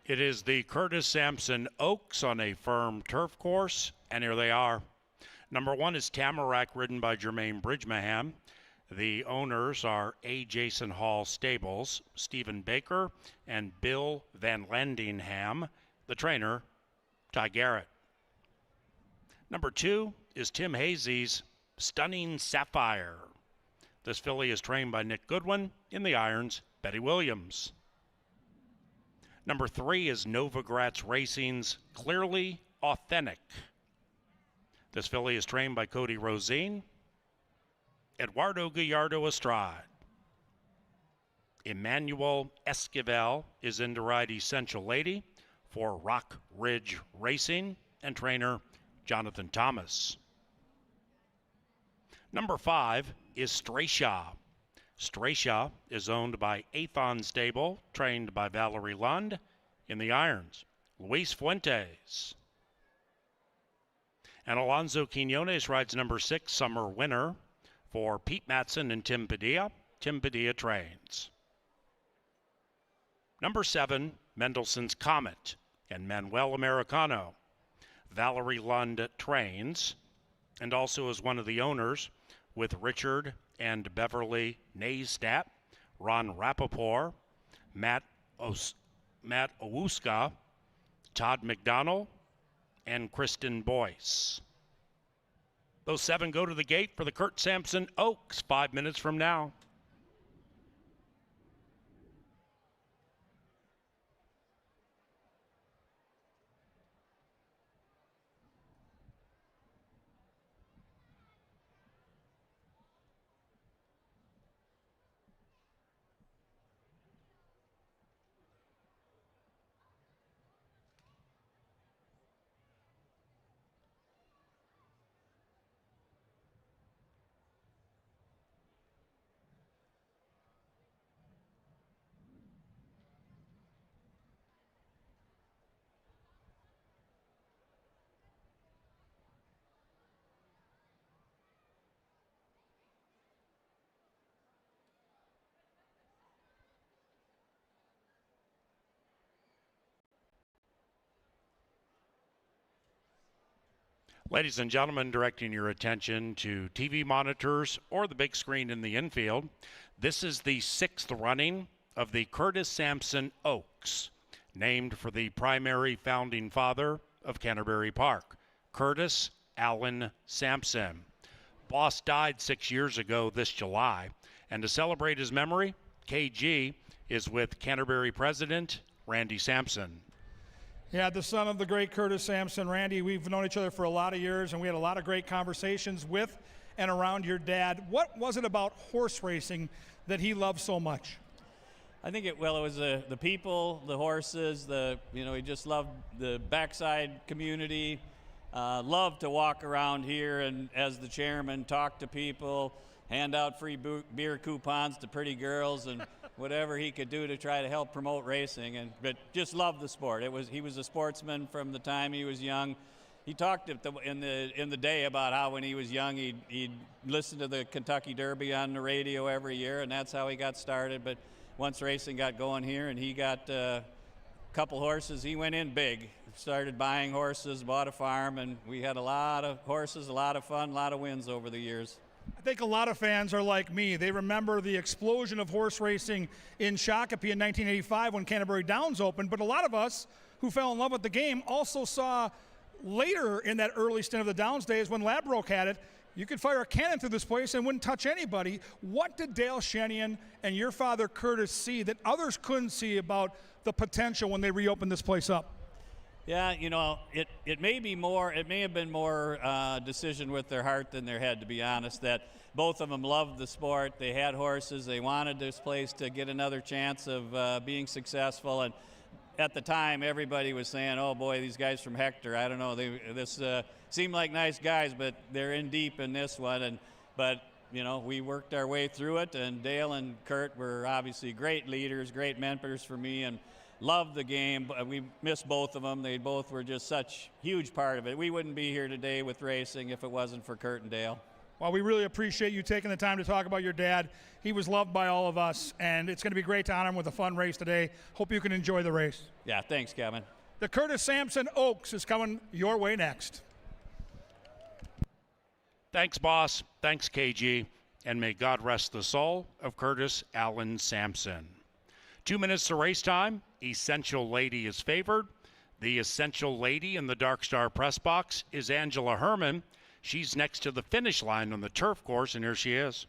It is the Curtis Sampson Oaks on a firm turf course, and here they are. Number 1 is Tamarack, ridden by Jermaine Bridgmaham. The owners are A. Jason Hall Stables, Stephen Baker, and Bill Van Landingham. The trainer, Ty Garrett. Number 2 is Tim Hazy's Stunning Sapphire. This filly is trained by Nick Goodwin. In the irons, Betty Williams. Number 3 is Novogratz Racing's Clearly Authentic. This filly is trained by Cody Rosine. Eduardo Gallardo Estrade. Emmanuel Esquivel is in to ride Essential Lady for Rock Ridge Racing and trainer Jonathan Thomas. Number 5 is Strayshaw. Strayshaw is owned by Athon Stable, trained by Valerie Lund. In the irons, Luis Fuentes. And Alonzo Quinones rides number 6, Summer Winner, for Pete Matson and Tim Padilla. Tim Padilla trains. Number 7, Mendelssohn's Comet and Manuel Americano. Valerie Lund trains and also is one of the owners with Richard and Beverly Naystat, Ron Rappaport, Matt Owuska, Todd McDonald, and Kristen Boyce. Those 7 go to the gate for the Kurt Sampson Oaks 5 minutes from now. Ladies and gentlemen, directing your attention to TV monitors or the big screen in the infield, this is the 6th running of the Curtis Sampson Oaks, named for the primary founding father of Canterbury Park, Curtis Allen Sampson. Boss died 6 years ago this July, and to celebrate his memory, KG is with Canterbury president Randy Sampson. Yeah, the son of the great Curtis Sampson. Randy, we've known each other for a lot of years, and we had a lot of great conversations with and around your dad. What was it about horse racing that he loved so much? I think it was the people, the horses, he just loved the backside community, Love to walk around here and, as the chairman, talk to people, hand out free beer coupons to pretty girls, and whatever he could do to try to help promote racing. But just loved the sport. He was a sportsman from the time he was young. He talked in the day about how when he was young he'd listen to the Kentucky Derby on the radio every year, and that's how he got started. But once racing got going here and he got a couple horses, he went in big. Started buying horses, bought a farm, and we had a lot of horses, a lot of fun, a lot of wins over the years. I think a lot of fans are like me. They remember the explosion of horse racing in Shakopee in 1985 when Canterbury Downs opened, but a lot of us who fell in love with the game also saw later in that early stint of the Downs days when Ladbroke had it, you could fire a cannon through this place and wouldn't touch anybody. What did Dale Shenian and your father Curtis see that others couldn't see about the potential when they reopened this place up? Yeah, you know, it may have been more decision with their heart than their head, to be honest, that both of them loved the sport. They had horses. They wanted this place to get another chance of being successful. And at the time, everybody was saying, oh, boy, these guys from Hector, I don't know, this seemed like nice guys, but they're in deep in this one. But, you know, we worked our way through it, and Dale and Kurt were obviously great leaders, great mentors for me, and loved the game. We miss both of them. They both were just such huge part of it. We wouldn't be here today with racing if it wasn't for Kurt and Dale. Well, we really appreciate you taking the time to talk about your dad. He was loved by all of us, and it's going to be great to honor him with a fun race today. Hope you can enjoy the race. Yeah, thanks, Kevin. The Curtis Sampson Oaks is coming your way next. Thanks, boss. Thanks, KG. And may God rest the soul of Curtis Allen Sampson. 2 minutes to race time. Essential Lady is favored. The Essential Lady in the Dark Star press box is Angela Herman. She's next to the finish line on the turf course, and here she is.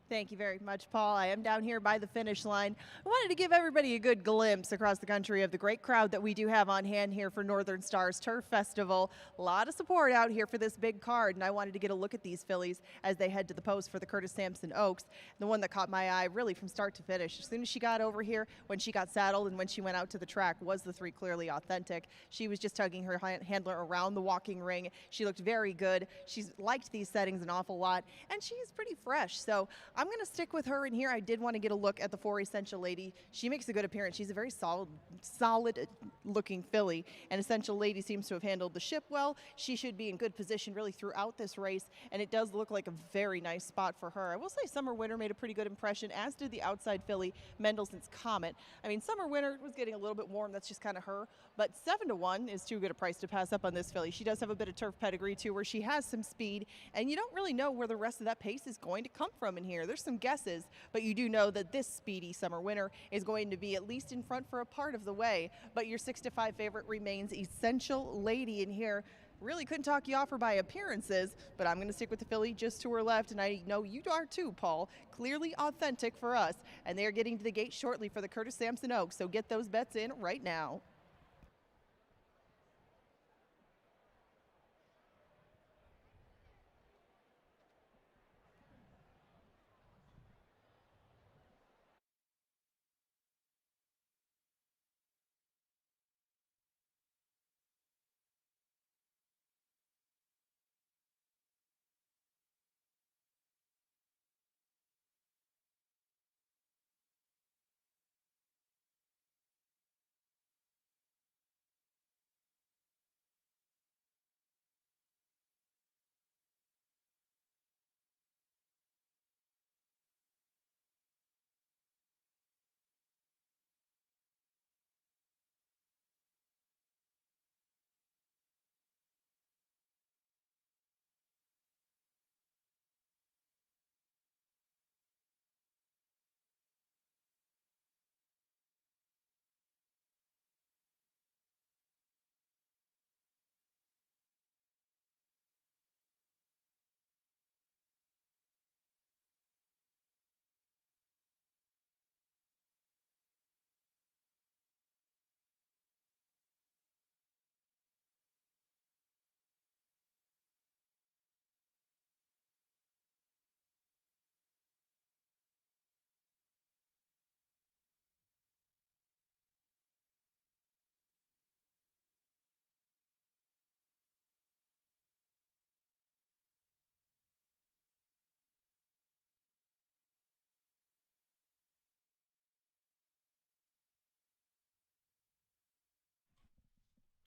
Thank you very much, Paul. I am down here by the finish line. I wanted to give everybody a good glimpse across the country of the great crowd that we do have on hand here for Northern Stars Turf Festival. A lot of support out here for this big card, and I wanted to get a look at these fillies as they head to the post for the Curtis Sampson Oaks. The one that caught my eye really from start to finish, as soon as she got over here, when she got saddled and when she went out to the track, was the 3 Clearly Authentic. She was just tugging her handler around the walking ring. She looked very good. She's liked these settings an awful lot, and she's pretty fresh. So I'm going to stick with her in here. I did want to get a look at the 4 Essential Lady. She makes a good appearance. She's a very solid looking filly, and Essential Lady seems to have handled the ship well. She should be in good position really throughout this race, and it does look like a very nice spot for her. I will say Summer Winter made a pretty good impression, as did the outside filly Mendelssohn's Comet. I mean, Summer Winter was getting a little bit warm. That's just kind of her, but 7-1 is too good a price to pass up on this filly. She does have a bit of turf pedigree too, where she has some speed, and you don't really know where the rest of that pace is going to come from in here. There's some guesses, but you do know that this speedy Summer Winter is going to be at least in front for a part of the way. But your 6-5 favorite remains Essential Lady in here. Really couldn't talk you off her by appearances, but I'm going to stick with the filly just to her left, and I know you are too, Paul. Clearly Authentic for us, and they are getting to the gate shortly for the Curtis Sampson Oaks, so get those bets in right now.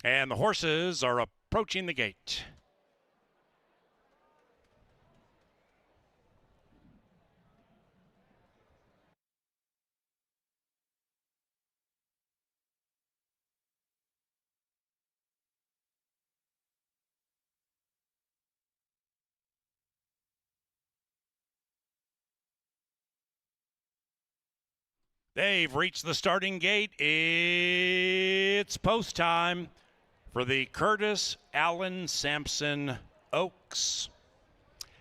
And the horses are approaching the gate. They've reached the starting gate. It's post time for the Curtis Allen Sampson Oaks,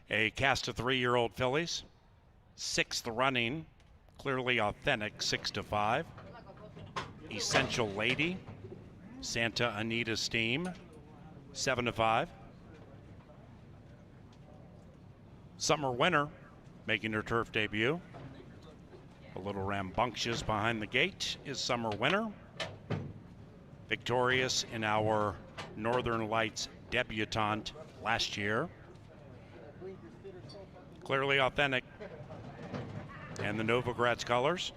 a cast of 3-year-old fillies, 6th running, clearly authentic, 6-5. Essential Lady, Santa Anita Steam, 7-5. Summer Winner, making her turf debut. A little rambunctious behind the gate is Summer Winner. Victorious in our Northern Lights debutante last year. Clearly authentic. And the Novogratz colors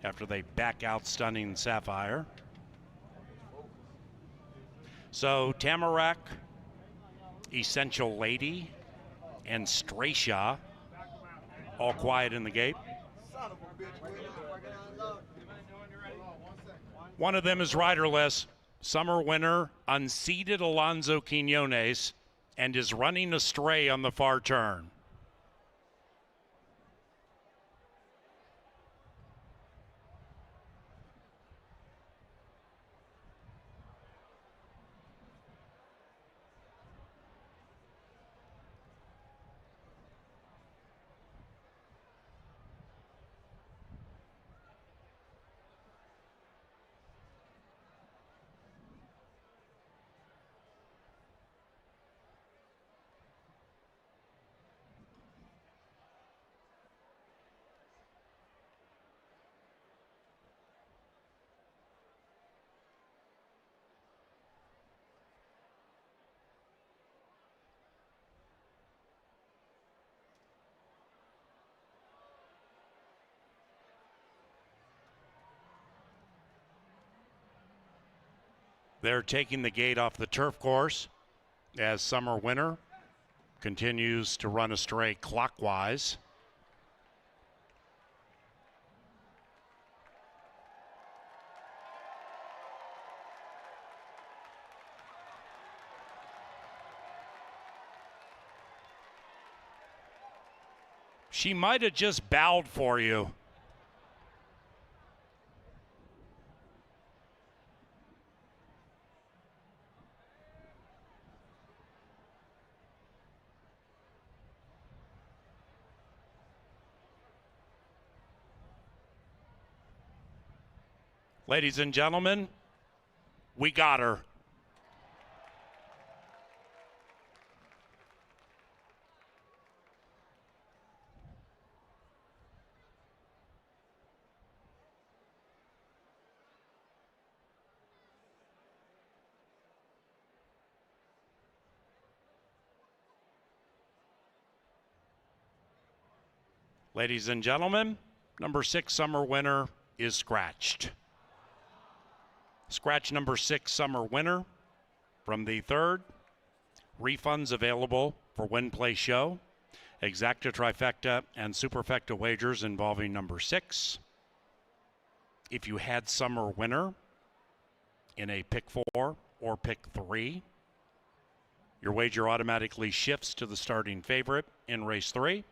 after they back out Stunning Sapphire. So Tamarack, Essential Lady, and Stracia all quiet in the gate. One of them is riderless. Summer Winner unseated Alonzo Quinones and is running astray on the far turn. They're taking the gate off the turf course as Summer Winner continues to run astray clockwise. She might have just bowed for you. Ladies and gentlemen, we got her. Ladies and gentlemen, number 6 Summer Winner is scratched. Scratch number 6 Summer Winner from the 3rd. Refunds available for Win Play Show, Exacta Trifecta, and Superfecta wagers involving number 6. If you had Summer Winner in a pick 4 or pick 3, your wager automatically shifts to the starting favorite in race 3.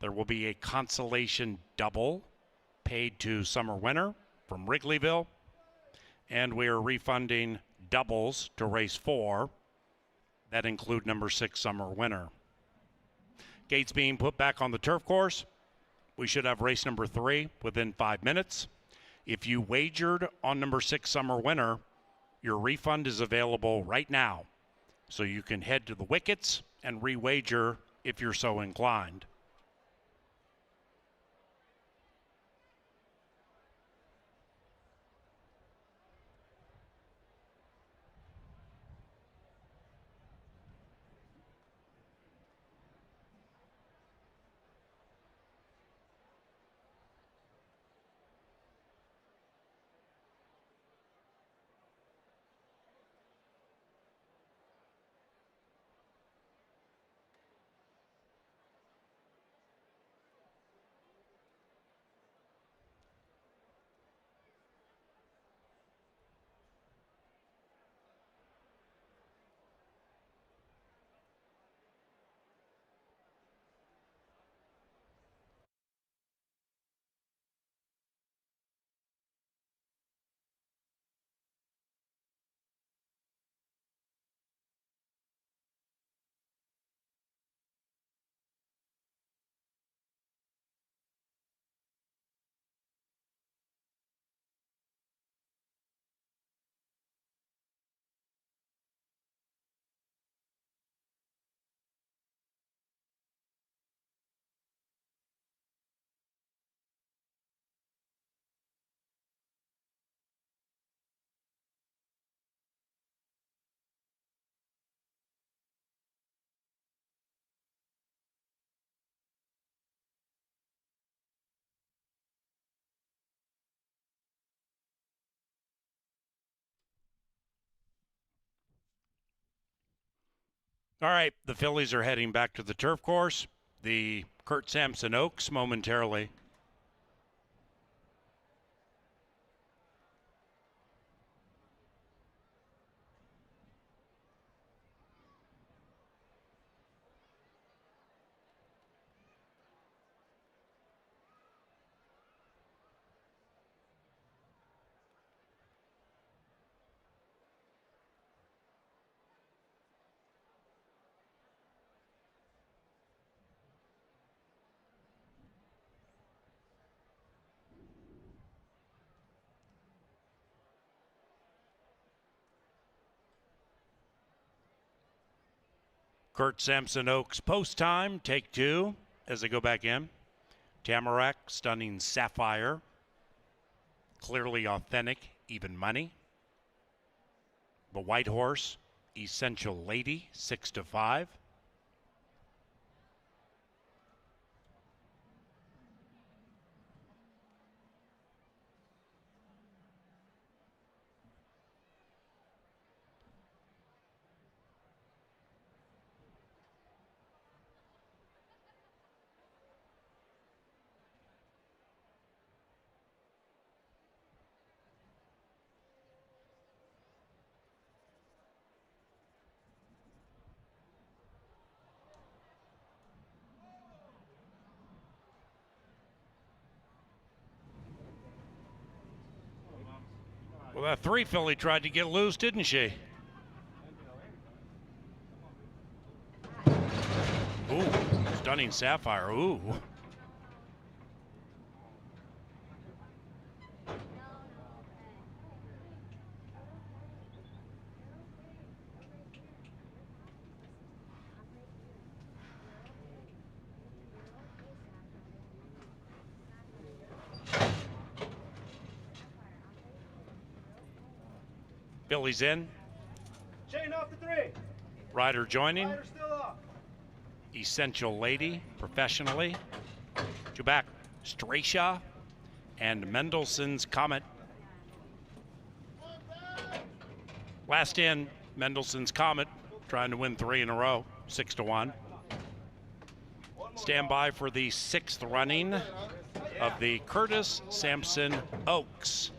There will be a consolation double paid to Summer Winner from Wrigleyville. And we are refunding doubles to race 4 that include number 6 Summer Winner. Gates being put back on the turf course. We should have race number 3 within 5 minutes. If you wagered on number 6 Summer Winner, your refund is available right now. So you can head to the wickets and re-wager if you're so inclined. All right, the Phillies are heading back to the turf course. The Kurt Sampson Oaks momentarily. Kurt Sampson Oaks post time, take two as they go back in. Tamarack, Stunning Sapphire. Clearly Authentic, Even Money. The White Horse, Essential Lady, 6-5. Well, that 3 filly tried to get loose, didn't she? Ooh, Stunning Sapphire, ooh. Billy's in. Chain off the 3. Rider joining. Rider still off. Essential Lady, professionally. Two back, Strayshaw and Mendelssohn's Comet. Last in, Mendelssohn's Comet, trying to win 3 in a row, 6-1. Stand by for the 6th running of the Curtis Sampson Oaks.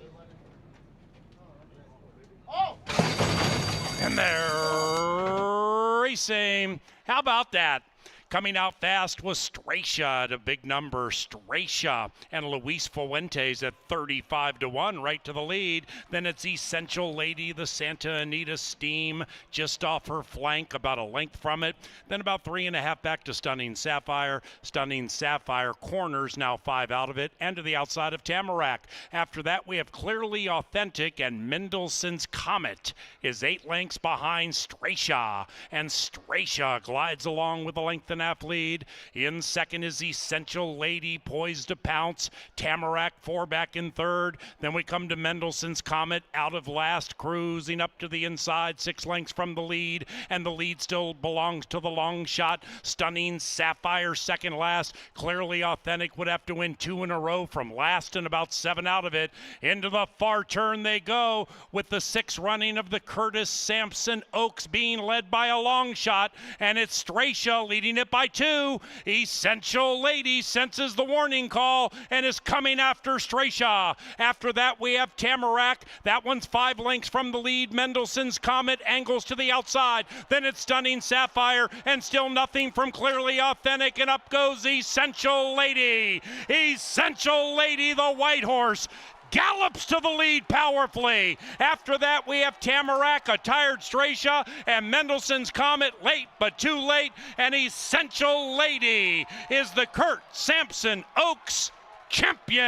And they're racing. How about that? Coming out fast was Strayshaw at a big number. Strayshaw and Luis Fuentes at 35-1 right to the lead. Then it's Essential Lady, the Santa Anita Steam, just off her flank, about a length from it. Then about 3.5 back to Stunning Sapphire. Stunning Sapphire corners, now 5 out of it, and to the outside of Tamarack. After that, we have Clearly Authentic, and Mendelssohn's Comet is 8 lengths behind Strayshaw. And Strayshaw glides along with a length and a half lead. In second is Essential Lady, poised to pounce. Tamarack 4 back in third. Then we come to Mendelssohn's Comet, out of last, cruising up to the inside, 6 lengths from the lead, and the lead still belongs to the long shot. Stunning Sapphire second last. Clearly Authentic would have to win 2 in a row from last and about 7 out of it. Into the far turn they go, with the 6th running of the Curtis Sampson Oaks being led by a long shot, and it's Strayshaw leading it by 2. Essential Lady senses the warning call and is coming after Strayshaw. After that, we have Tamarack. That one's 5 lengths from the lead. Mendelssohn's Comet angles to the outside. Then it's Stunning Sapphire, and still nothing from Clearly Authentic, and up goes Essential Lady. Essential Lady, the white horse, gallops to the lead powerfully. After that, we have Tamarack, a tired Strayshaw, and Mendelssohn's Comet, late but too late. And Essential Lady is the Kurt Sampson Oaks champion.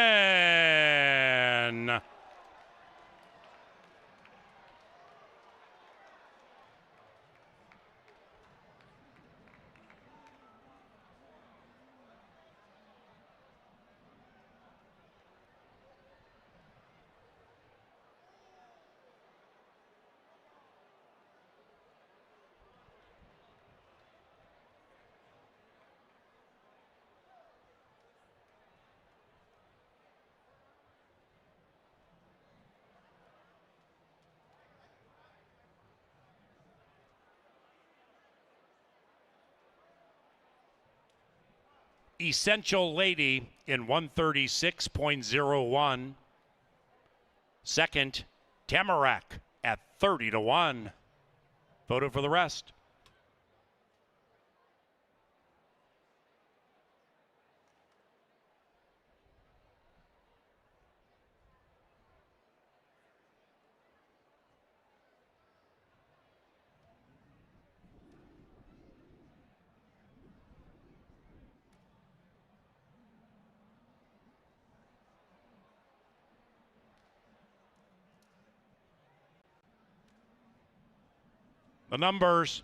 Essential Lady in 136.01. Second, Tamarack at 30-1. Photo for the rest. The numbers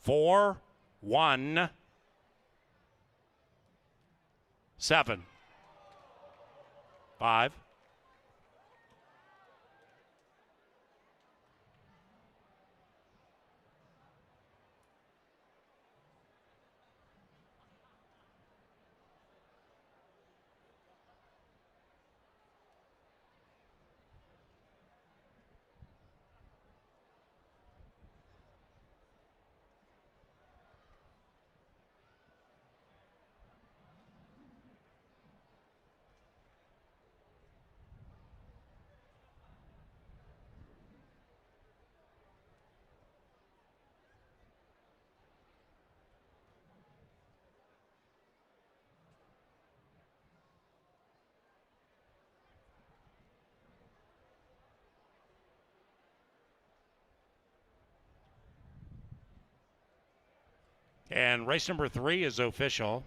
4, 1, 7, 5, and race number 3 is official.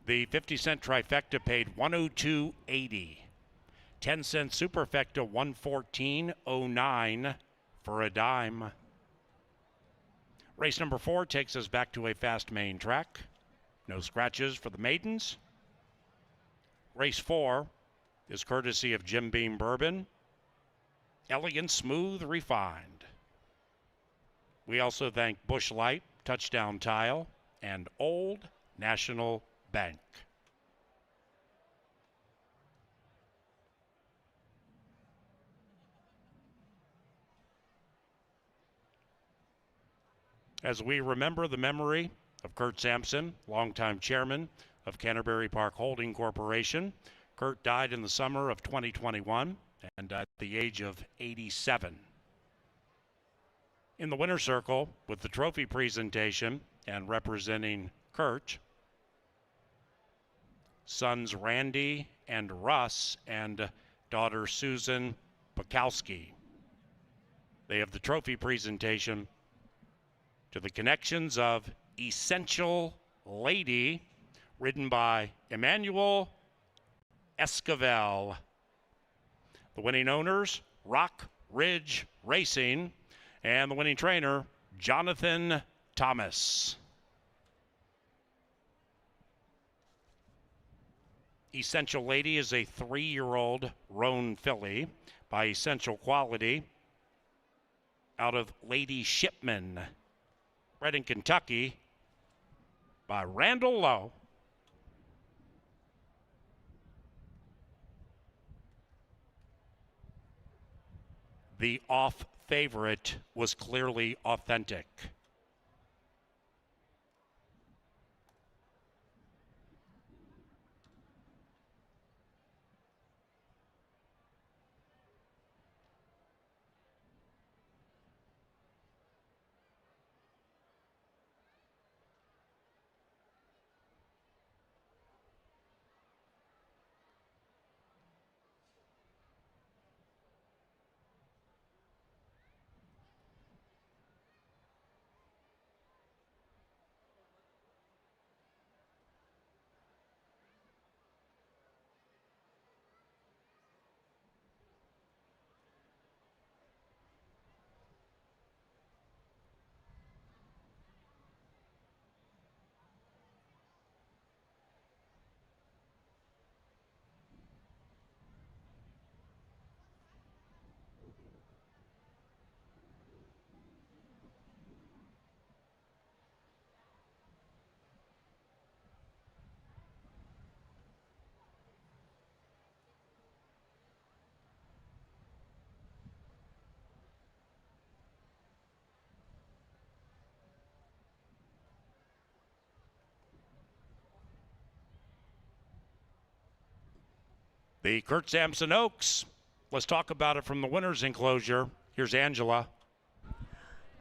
The 50-cent trifecta paid $102.80. 10-cent superfecta $114.09 for a dime. Race number 4 takes us back to a fast main track. No scratches for the maidens. Race 4 is courtesy of Jim Beam Bourbon. Elegant, smooth, refined. We also thank Busch Light, Touchdown Tile, and Old National Bank. As we remember the memory of Kurt Sampson, longtime chairman of Canterbury Park Holding Corporation. Kurt died in the summer of 2021 and at the age of 87. In the winner's circle with the trophy presentation and representing Kurt, sons Randy and Russ and daughter Susan Bukowski. They have the trophy presentation to the connections of Essential Lady, ridden by Emmanuel Esquivel. The winning owners, Rock Ridge Racing, and the winning trainer, Jonathan Thomas. Essential Lady is a 3-year-old roan filly by Essential Quality out of Lady Shipman, bred in Kentucky by Randall Lowe. The off favorite was clearly authentic. The Kurt Sampson Oaks. Let's talk about it from the winner's enclosure. Here's Angela.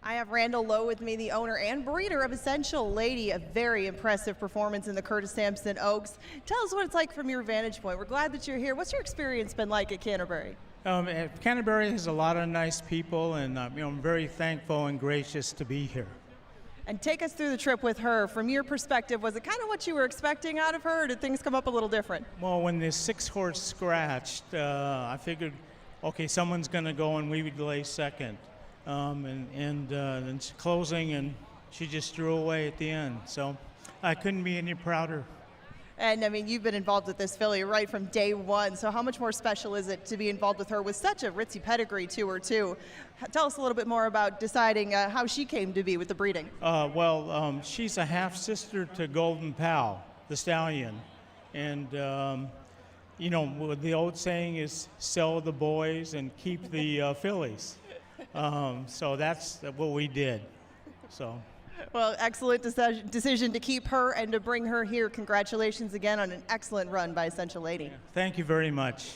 I have Randall Lowe with me, the owner and breeder of Essential Lady. A very impressive performance in the Curtis Sampson Oaks. Tell us what it's like from your vantage point. We're glad that you're here. What's your experience been like at Canterbury? Canterbury has a lot of nice people, and I'm very thankful and gracious to be here. And take us through the trip with her. From your perspective, was it kind of what you were expecting out of her, or did things come up a little different? Well, when the 6-horse scratched, I figured, okay, someone's going to go and we would lay second. And then closing, and she just drew away at the end. So I couldn't be any prouder. And I mean, you've been involved with this filly right from day one. So how much more special is it to be involved with her with such a ritzy pedigree to her too? Tell us a little bit more about deciding how she came to be with the breeding. She's a half sister to Golden Pal, the stallion, and the old saying is sell the boys and keep the fillies. So that's what we did. So. Well, excellent decision to keep her and to bring her here. Congratulations again on an excellent run by Essential Lady. Thank you very much.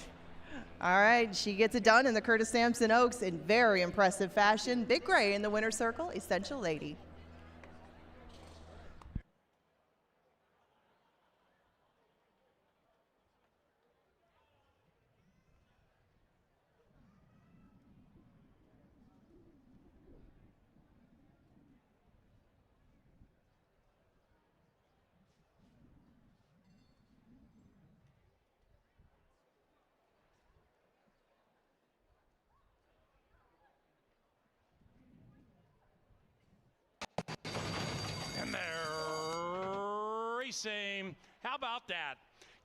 All right, she gets it done in the Curtis Sampson Oaks in very impressive fashion. Big Gray in the winner's circle, Essential Lady. And they're racing. How about that?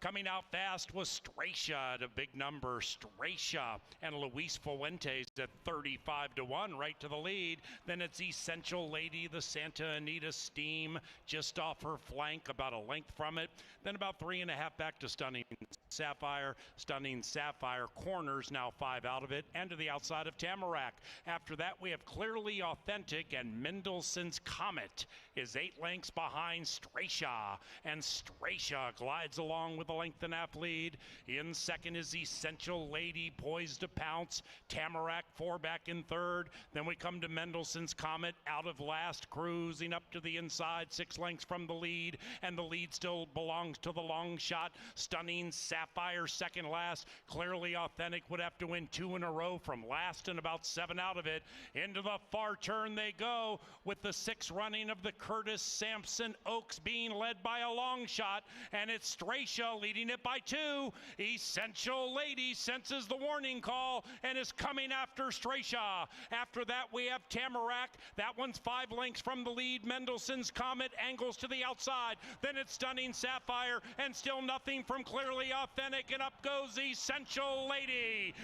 Coming out fast was Stracia at a big number. Stracia and Luis Fuentes at 35-1 right to the lead. Then it's Essential Lady, the Santa Anita Steam, just off her flank, about a length from it. Then about 3.5 back to Stunning Sapphire. Stunning Sapphire corners now 5 out of it and to the outside of Tamarack. After that we have Clearly Authentic, and Mendelssohn's Comet is 8 lengths behind Stracia, and Stracia glides along with a length and a half lead. In second is Essential Lady, poised to pounce. Tamarack 4 back in third. Then we come to Mendelssohn's Comet out of last, cruising up to the inside, 6 lengths from the lead, and the lead still belongs to the long shot. Stunning Sapphire second last. Clearly Authentic would have to win 2 in a row from last and about 7 out of it. Into the far turn they go with the 6 running of the Curtis Sampson Oaks being led by a long shot, and it's Stracia leading it by 2. Essential Lady senses the warning call and is coming after Stracia. After that we have Tamarack. That one's 5 lengths from the lead. Mendelssohn's Comet angles to the outside. Then it's Stunning Sapphire, and still nothing from Clearly Authentic, and up goes Essential Lady.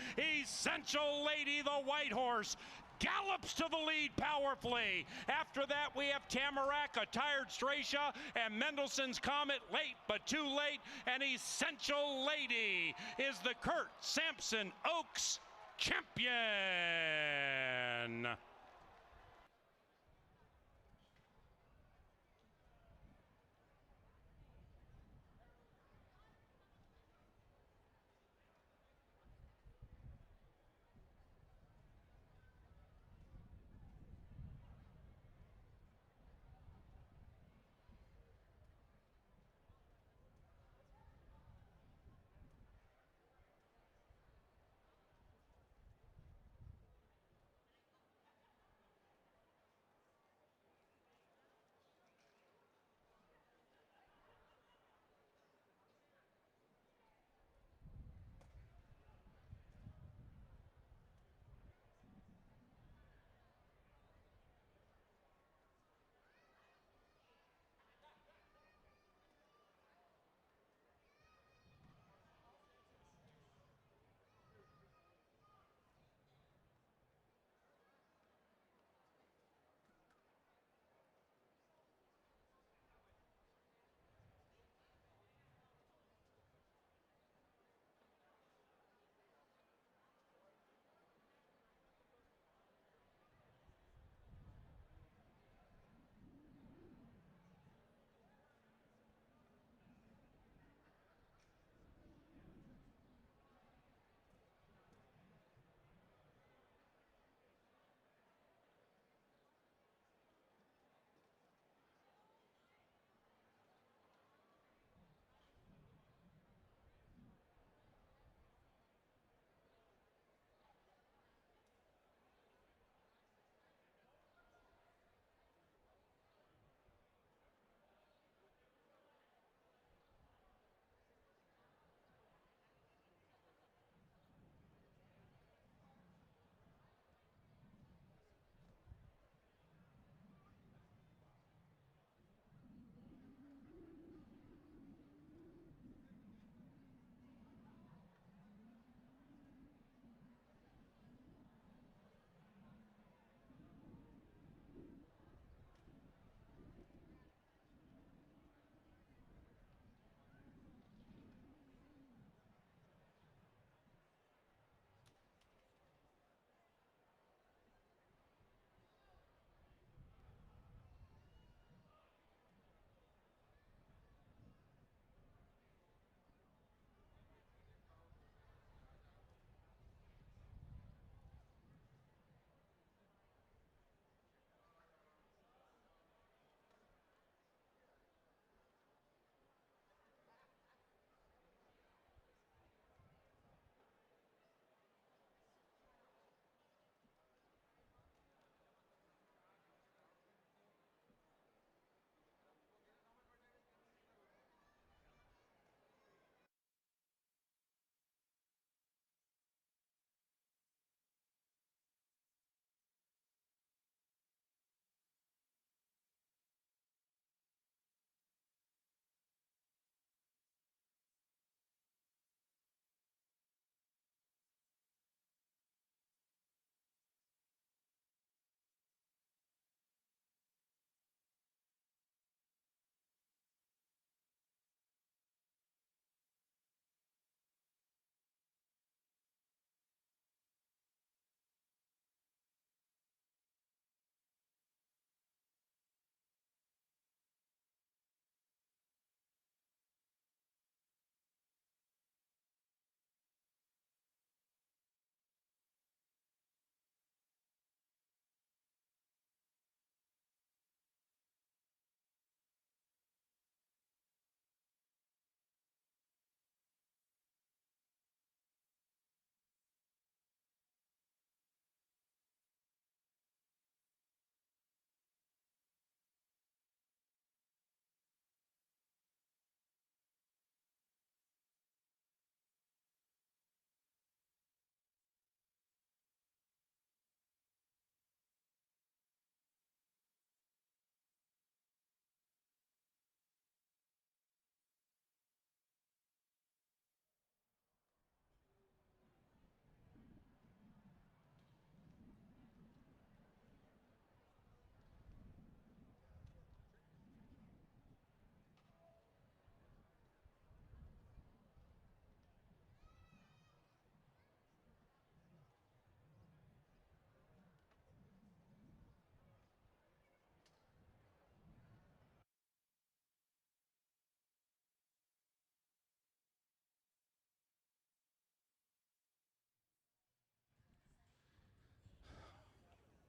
Essential Lady, the white horse, gallops to the lead powerfully. After that we have Tamarack, a tired Stracia, and Mendelssohn's Comet late but too late, and Essential Lady is the Kurt Sampson Oaks champion.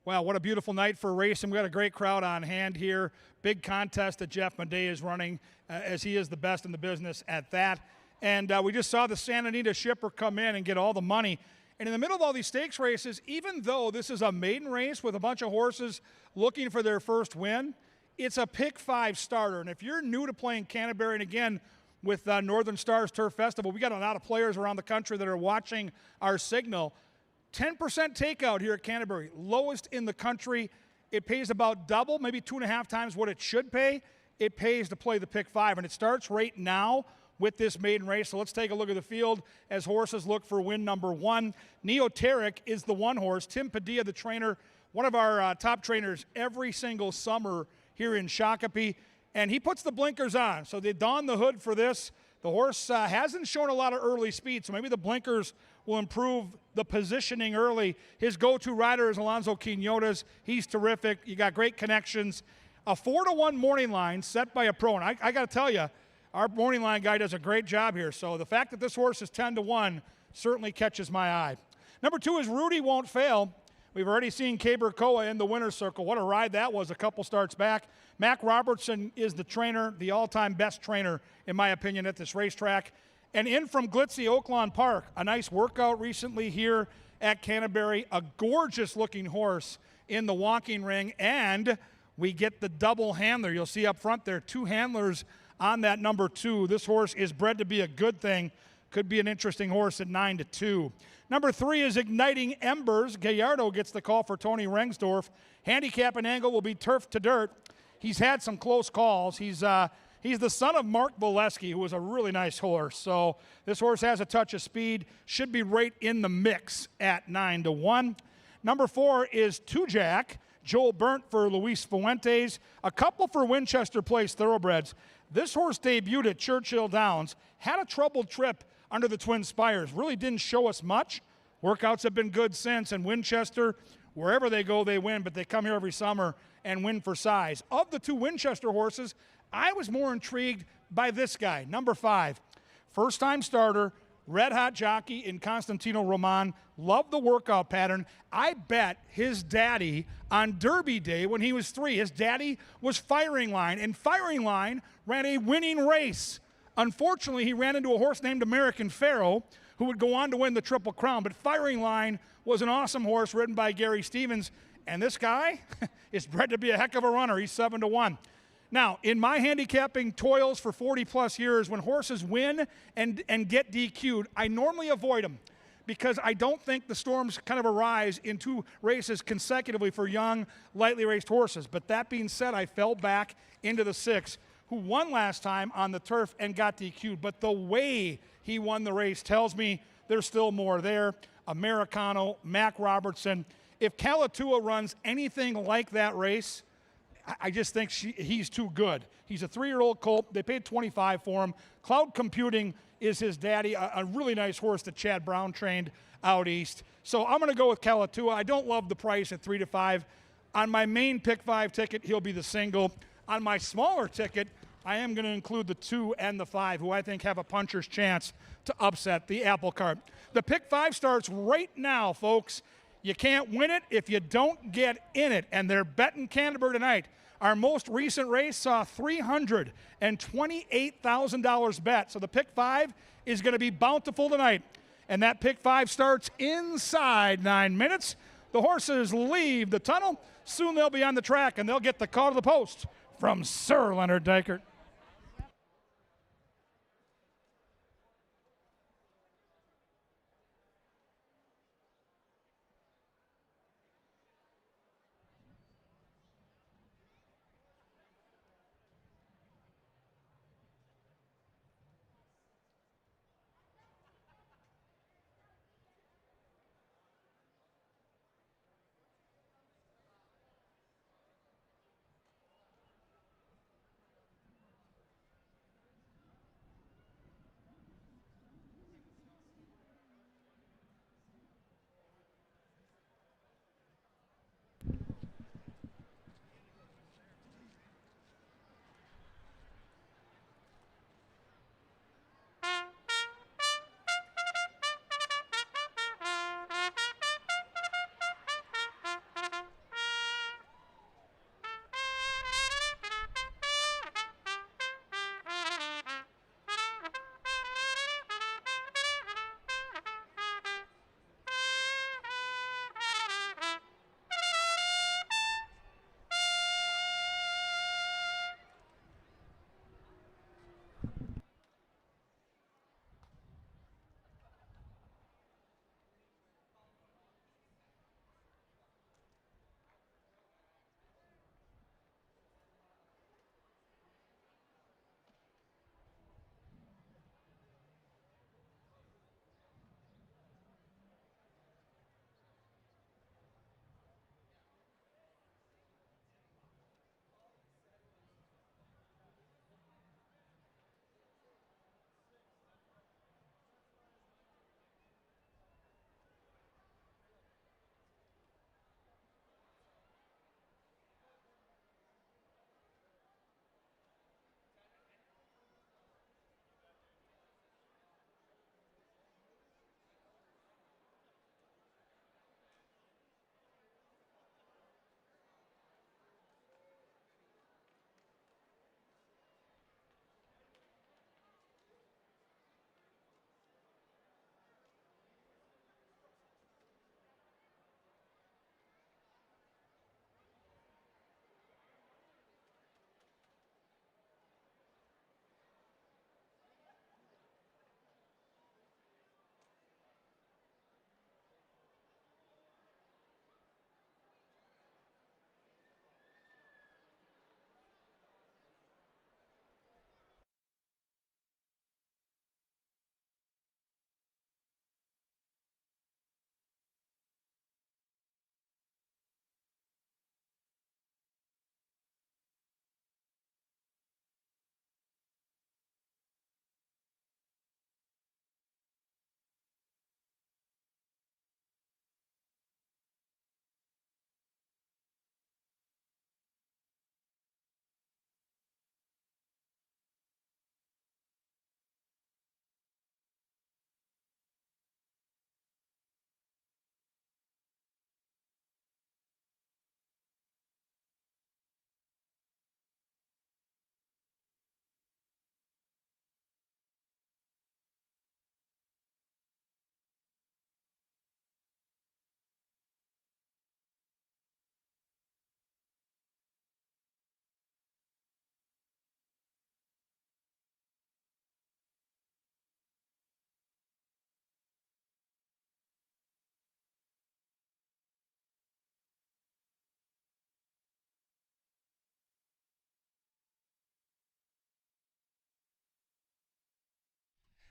Wow, what a beautiful night for racing. We got a great crowd on hand here. Big contest that Jeff Madej is running, as he is the best in the business at that. And we just saw the Santa Anita shipper come in and get all the money. And in the middle of all these stakes races, even though this is a maiden race with a bunch of horses looking for their first win, it's a pick 5 starter. And if you're new to playing Canterbury, and again, with Northern Stars Turf Festival, we got a lot of players around the country that are watching our signal. 10% takeout here at Canterbury, lowest in the country. It pays about double, maybe 2.5 times what it should pay. It pays to play the pick 5, and it starts right now with this maiden race. So let's take a look at the field as horses look for win number 1. Neoteric is the one horse. Tim Padilla, the trainer, one of our top trainers every single summer here in Shakopee, and he puts the blinkers on. So they don the hood for this. The horse hasn't shown a lot of early speed, so maybe the blinkers will improve the positioning early. His go-to rider is Alonso Quinones. He's terrific. You got great connections. A 4-1 morning line set by a pro, and I got to tell you, our morning line guy does a great job here. So the fact that this horse is 10-1 certainly catches my eye. Number 2 is Rudy Won't Fail. We've already seen Caber Koa in the winner's circle. What a ride that was a couple starts back. Mac Robertson is the trainer, the all-time best trainer, in my opinion, at this racetrack. And in from glitzy Oaklawn Park, a nice workout recently here at Canterbury, a gorgeous-looking horse in the walking ring, and we get the double handler. You'll see up front there, 2 handlers on that number 2. This horse is bred to be a good thing. Could be an interesting horse at 9-2. Number 3 is Igniting Embers. Gallardo gets the call for Tony Rengsdorf. Handicap and angle will be turf to dirt. He's had some close calls. He's the son of Mark Boleski, who was a really nice horse. So this horse has a touch of speed. Should be right in the mix at 9-1. Number 4 is Two Jack. Joel Burnt for Luis Fuentes. A couple for Winchester Place Thoroughbreds. This horse debuted at Churchill Downs. Had a troubled trip under the Twin Spires. Really didn't show us much. Workouts have been good since, and Winchester, wherever they go, they win, but they come here every summer and win for size. Of the 2 Winchester horses, I was more intrigued by this guy, number 5. First-time starter, red-hot jockey in Constantino Roman. Loved the workout pattern. I bet his daddy on Derby Day when he was 3, his daddy was Firing Line, and Firing Line ran a winning race. Unfortunately, he ran into a horse named American Pharaoh, who would go on to win the Triple Crown. But Firing Line was an awesome horse ridden by Gary Stevens. And this guy is bred to be a heck of a runner. He's 7-1. Now, in my handicapping toils for 40-plus years, when horses win and get DQ'd, I normally avoid them because I don't think the storms kind of arise in 2 races consecutively for young, lightly raced horses. But that being said, I fell back into the 6, who won last time on the turf and got DQ'd. But the way he won the race tells me there's still more there. Americano, Mac Robertson. If Calatua runs anything like that race, I just think he's too good. He's a 3-year-old colt. They paid $25 for him. Cloud Computing is his daddy, a really nice horse that Chad Brown trained out east. So I'm going to go with Calatua. I don't love the price at 3-5. On my main pick 5 ticket, he'll be the single. On my smaller ticket, I am going to include the 2 and the 5, who I think have a puncher's chance to upset the apple cart. The pick 5 starts right now, folks. You can't win it if you don't get in it, and they're betting Canterbury tonight. Our most recent race saw $328,000 bet, so the pick 5 is going to be bountiful tonight. And that pick 5 starts inside 9 minutes. The horses leave the tunnel. Soon they'll be on the track, and they'll get the call to the post from Sir Leonard Dykert.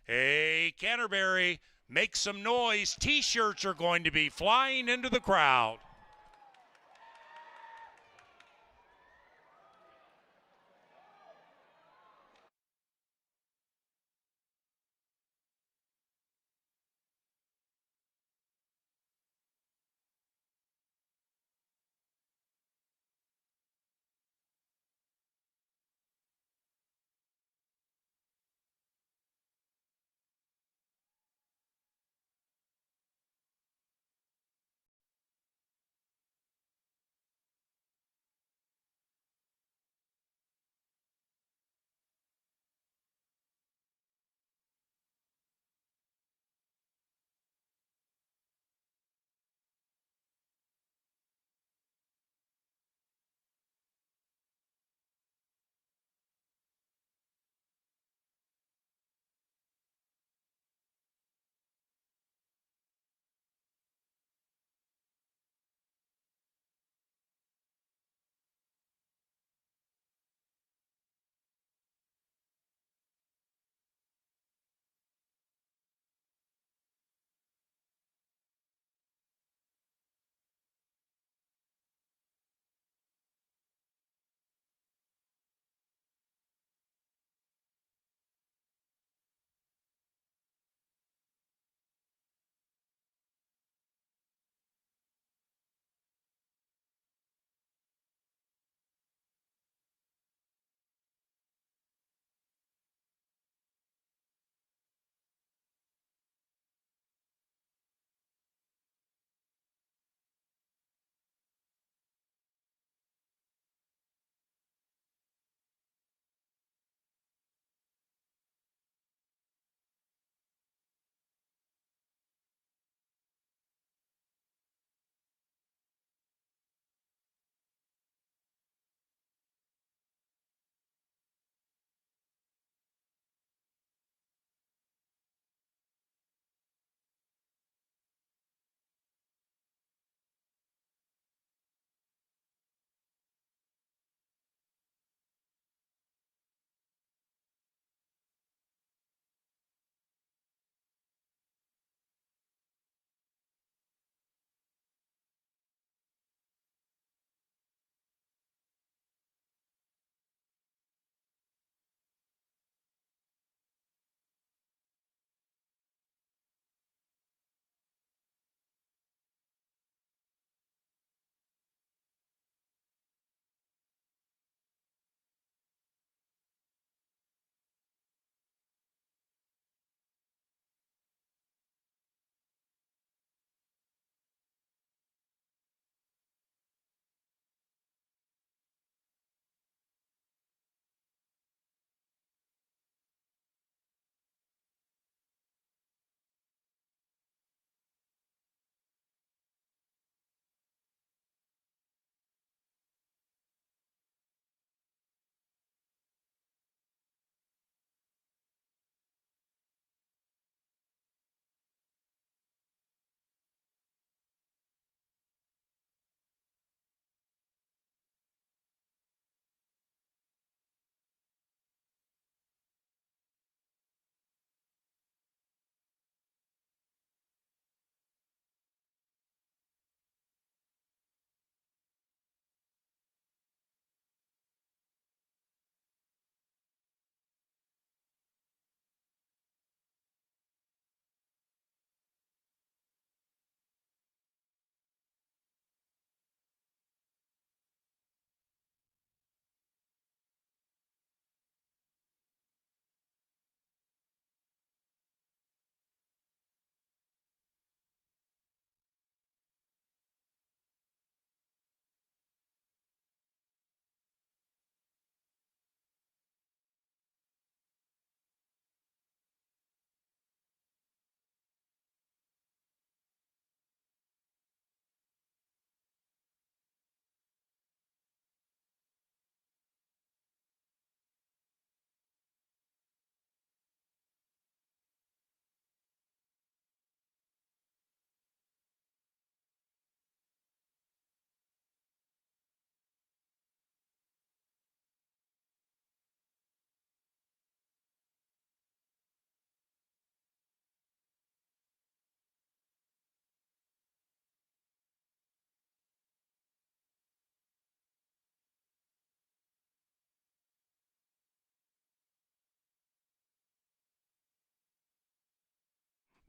Hey, Canterbury, make some noise. T-shirts are going to be flying into the crowd.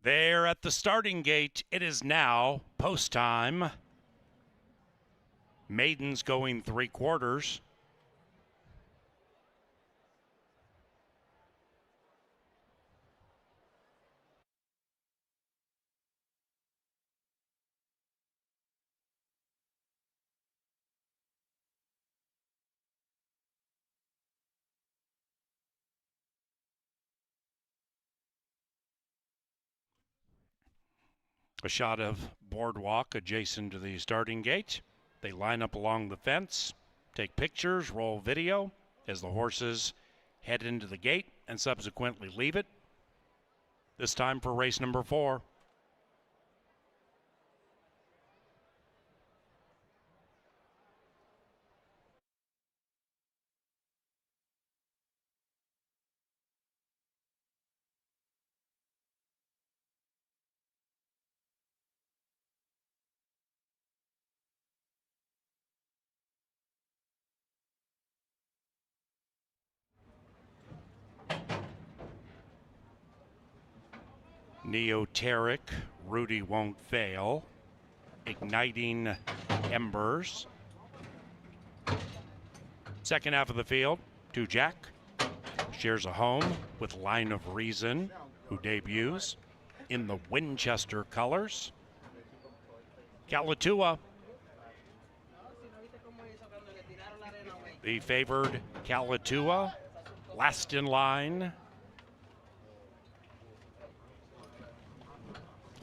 There at the starting gate, it is now post time. Maidens going 3/4. A shot of boardwalk adjacent to the starting gate. They line up along the fence, take pictures, roll video as the horses head into the gate and subsequently leave it. This time for race number 4. Neoteric, Rudy Won't Fail, Igniting Embers. Second half of the field, 2 Jack shares a home with Line of Reason, who debuts in the Winchester colors. Kalatua, the favored Kalatua, last in line.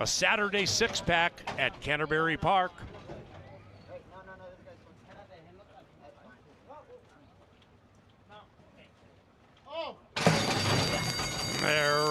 A Saturday 6-pack at Canterbury Park. They're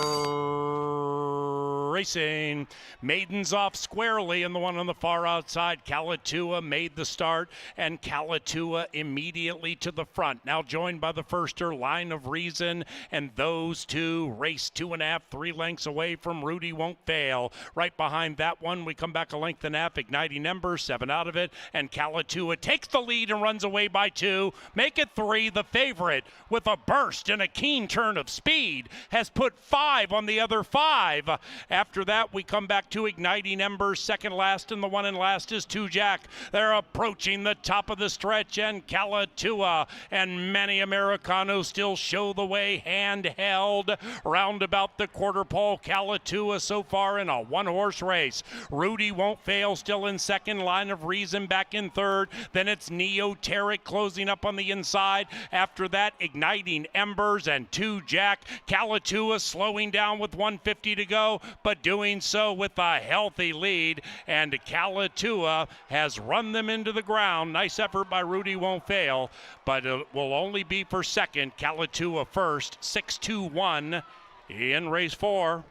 racing. Maidens off squarely, and the one on the far outside, Kalatua, made the start, and Kalatua immediately to the front. Now joined by the firster, Line of Reason, and those two race 2.5, 3 lengths away from Rudy Won't Fail. Right behind that one, we come back a length and a half, Igniting Ember, 7 out of it, and Kalatua takes the lead and runs away by 2. Make it 3. The favorite, with a burst and a keen turn of speed, has put 5 on the other 5. After that, we come back to Igniting Embers, second last, and the one in last is 2 Jack. They're approaching the top of the stretch, and Kalatua and Manny Americano still show the way, handheld round about the quarter pole. Kalatua so far in a 1-horse race. Rudy Won't Fail still in second, Line of Reason back in third. Then it's Neoteric closing up on the inside. After that, Igniting Embers and 2 Jack. Kalatua slowing down with 150 to go, but doing so with a healthy lead, and Kalatua has run them into the ground. Nice effort by Rudy Won't Fail, but it will only be for second. Kalatua first, 6-2-1 in race 4.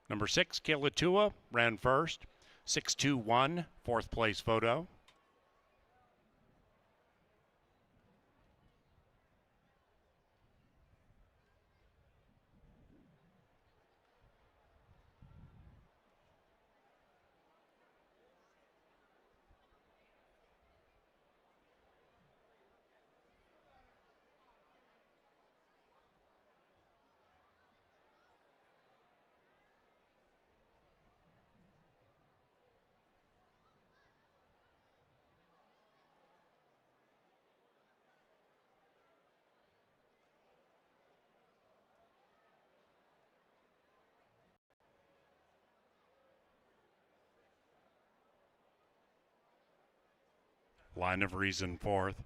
Number 6, Kalatua, ran first. 6-2-1, 4th place photo. Line of Reason 4th.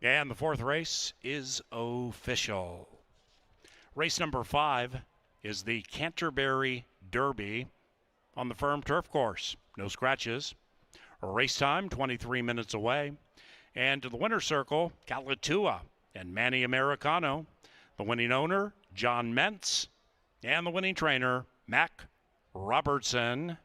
And the fourth race is official. Race number 5 is the Canterbury Derby on the firm turf course. No scratches. Race time 23 minutes away. And to the winner's circle, Calatua and Manny Americano. The winning owner, John Mentz. And the winning trainer, Mac Robertson.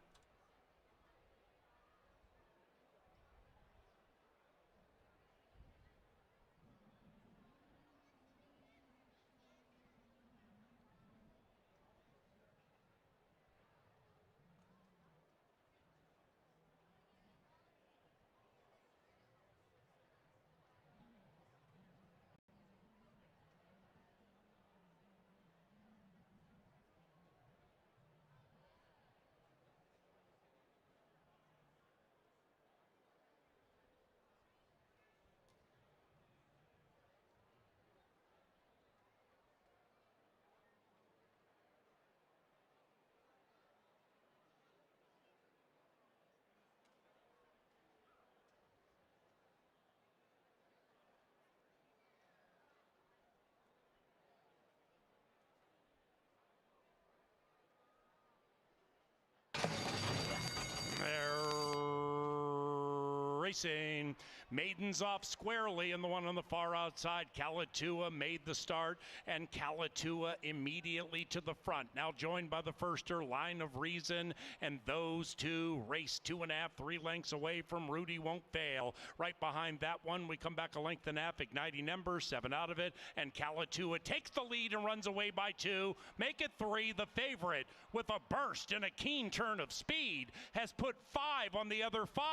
Racing. Maidens off squarely, and the one on the far outside, Calatua, made the start, and Calatua immediately to the front. Now joined by the firster, Line of Reason, and those two race 2.5, 3 lengths away from Rudy Won't Fail. Right behind that one, we come back a length and a half, Igniting Ember, 7 out of it, and Calatua takes the lead and runs away by 2. Make it 3. The favorite, with a burst and a keen turn of speed, has put 5 on the other 5.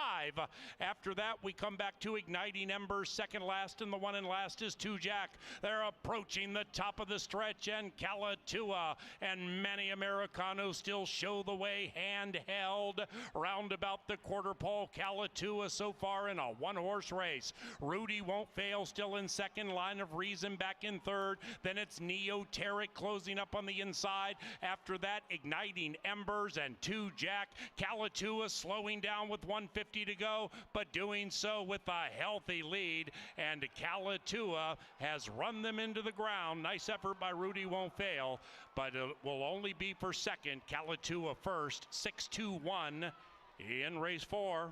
After that, we come back to Igniting Ember, second last, and the one in last is 2 Jack. They're approaching the top of the stretch, and Calatua and Manny Americano still show the way, handheld. Round about the quarter pole, Calatua so far in a 1-horse race. Rudy Won't Fail still in second, Line of Reason back in third. Then it's Neoteric closing up on the inside. After that, Igniting Embers and 2 Jack. Calatua slowing down with 150 to go, but doing so with a healthy lead, and Calatua has run them into the ground. Nice effort by Rudy Won't Fail, but it will only be for second. Calatua first, 6-2-1 in race 4.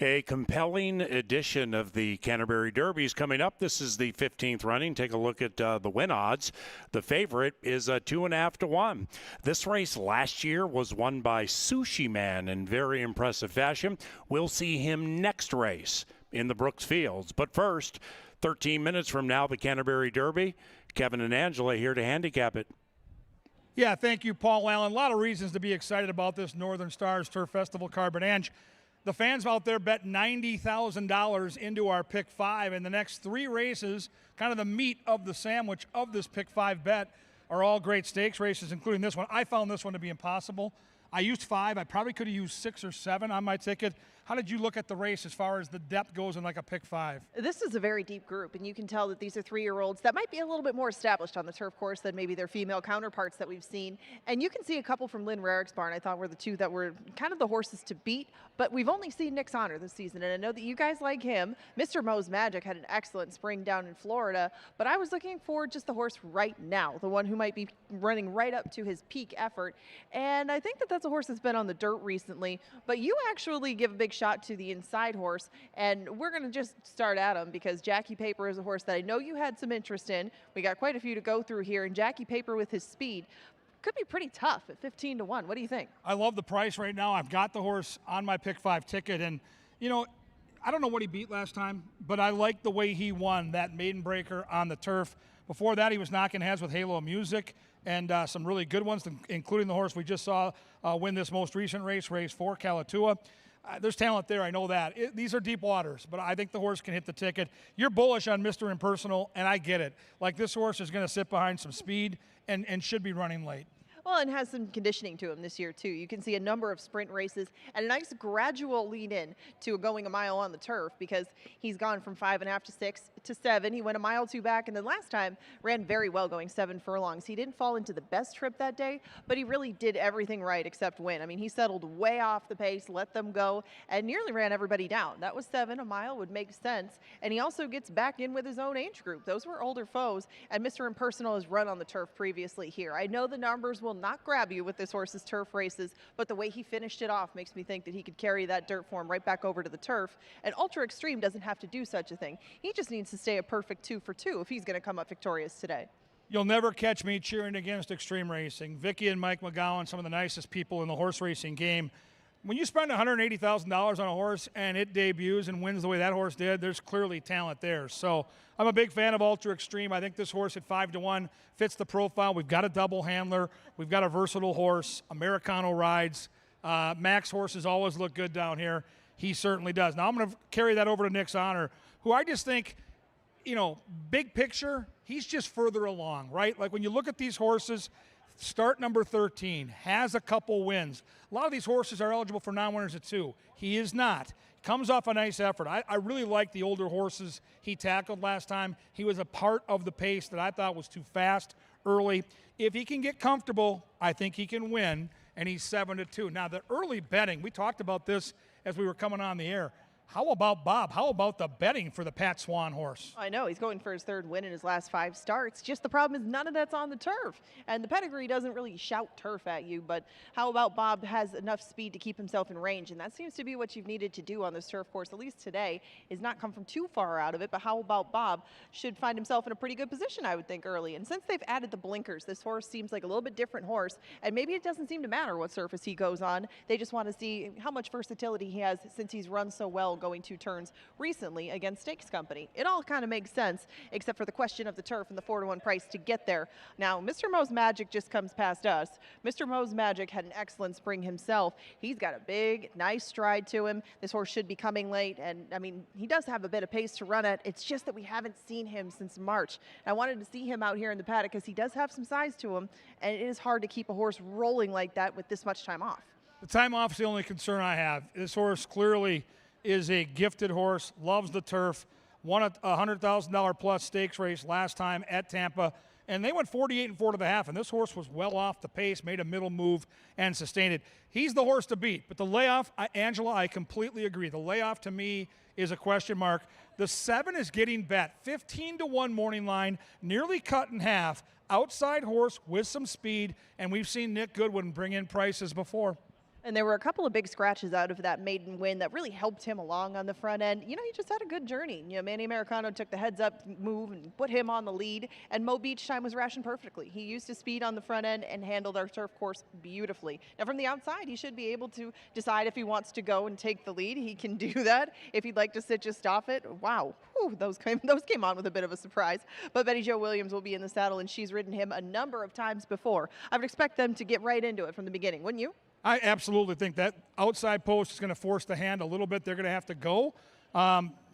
A compelling edition of the Canterbury Derby is coming up. This is the 15th running. Take a look at the win odds. The favorite is 2.5 to 1. This race last year was won by Sushi Man in very impressive fashion. We'll see him next race in the Brooks Fields. But first, 13 minutes from now, the Canterbury Derby. Kevin and Angela here to handicap it. Yeah, thank you, Paul Allen. A lot of reasons to be excited about this Northern Stars Turf Festival card. But Ange, the fans out there bet $90,000 into our Pick 5, and the next 3 races, kind of the meat of the sandwich of this Pick 5 bet, are all great stakes races, including this one. I found this one to be impossible. I used 5. I probably could have used 6 or 7 on my ticket. How did you look at the race as far as the depth goes in like a Pick 5? This is a very deep group, and you can tell that these are 3-year-olds that might be a little bit more established on the turf course than maybe their female counterparts that we've seen. And you can see a couple from Lynn Rarick's barn, I thought were the 2 that were kind of the horses to beat, but we've only seen Nick's Honor this season, and I know that you guys like him. Mr. Mo's Magic had an excellent spring down in Florida, but I was looking for just the horse right now, the one who might be running right up to his peak effort. And I think that that's a horse that's been on the dirt recently, but you actually give a big shot to the inside horse, and we're going to just start at him because Jackie Paper is a horse that I know you had some interest in. We got quite a few to go through here, and Jackie Paper with his speed could be pretty tough at 15 to 1. What do you think? I love the price right now. I've got the horse on my Pick 5 ticket, and you know, I don't know what he beat last time, but I like the way he won that maiden breaker on the turf. Before that, he was knocking heads with Halo Music and some really good ones, including the horse we just saw win this most recent race, race 4, Calatua. There's talent there, I know that. These are deep waters, but I think the horse can hit the ticket. You're bullish on Mr. Impersonal, and I get it. Like, this horse is going to sit behind some speed and should be running late. Well, and has some conditioning to him this year, too. You can see a number of sprint races and a nice gradual lead in to going a mile on the turf because he's gone from 5.5 to 6 to 7. He went a mile 2 back, and then last time ran very well going 7 furlongs. He didn't fall into the best trip that day, but he really did everything right except win. I mean, he settled way off the pace, let them go, and nearly ran everybody down. That was 7. A mile would make sense, and he also gets back in with his own age group. Those were older foes, and Mr. Impersonal has run on the turf previously here. I know the numbers will not grab you with this horse's turf races, but the way he finished it off makes me think that he could carry that dirt form right back over to the turf. And Ultra Extreme doesn't have to do such a thing. He just needs to stay a perfect 2 for 2 if he's going to come up victorious today. You'll never catch me cheering against extreme racing. Vicky and Mike McGowan, some of the nicest people in the horse racing game. When you spend $180,000 on a horse and it debuts and wins the way that horse did, there's clearly talent there. So I'm a big fan of Ultra Extreme. I think this horse at 5 to 1 fits the profile. We've got a double handler. We've got a versatile horse. Americano rides. Max horses always look good down here. He certainly does. Now I'm going to carry that over to Nick's Honor, who I just think, you know, big picture, he's just further along, right? Like when you look at these horses, start number 13, has a couple wins. A lot of these horses are eligible for non-winners at 2. He is not. Comes off a nice effort. I really like the older horses he tackled last time. He was a part of the pace that I thought was too fast early. If he can get comfortable, I think he can win, and he's 7 to 2. Now, the early betting, we talked about this as we were coming on the air. How about Bob? How about the betting for the Pat Swan horse? I know, he's going for his 3rd win in his last 5 starts. Just the problem is none of that's on the turf. And the pedigree doesn't really shout turf at you, but how about Bob has enough speed to keep himself in range? And that seems to be what you've needed to do on this turf course, at least today, is not come from too far out of it. But how about Bob should find himself in a pretty good position, I would think, early. And since they've added the blinkers, this horse seems like a little bit different horse. And maybe it doesn't seem to matter what surface he goes on. They just want to see how much versatility he has since he's run so well going 2 turns recently against Stakes Company. It all kind of makes sense, except for the question of the turf and the 4 to 1 price to get there. Now, Mr. Mo's Magic just comes past us. Mr. Mo's Magic had an excellent spring himself. He's got a big, nice stride to him. This horse should be coming late, and I mean, he does have a bit of pace to run at. It's just that we haven't seen him since March. I wanted to see him out here in the paddock because he does have some size to him, and it is hard to keep a horse rolling like that with this much time off. The time off is the only concern I have. This horse clearly is a gifted horse, loves the turf, won a $100,000 plus stakes race last time at Tampa, and they went 48 and 4 to the half, and this horse was well off the pace, made a middle move, and sustained it. He's the horse to beat, but the layoff, Angela, I completely agree. The layoff to me is a question mark. The 7 is getting bet. 15 to 1 morning line, nearly cut in half, outside horse with some speed, and we've seen Nick Goodwin bring in prices before. And there were a couple of big scratches out of that maiden win that really helped him along on the front end. You know, he just had a good journey. You know, Manny Americano took the heads up move and put him on the lead, and Mo Beach time was rationed perfectly. He used his speed on the front end and handled our turf course beautifully. Now from the outside, he should be able to decide if he wants to go and take the lead. He can do that. If he'd like to sit just off it, wow, whew, those came on with a bit of a surprise. But Betty Jo Williams will be in the saddle, and she's ridden him a number of times before. I would expect them to get right into it from the beginning, wouldn't you? I absolutely think that outside post is going to force the hand a little bit. They're going to have to go.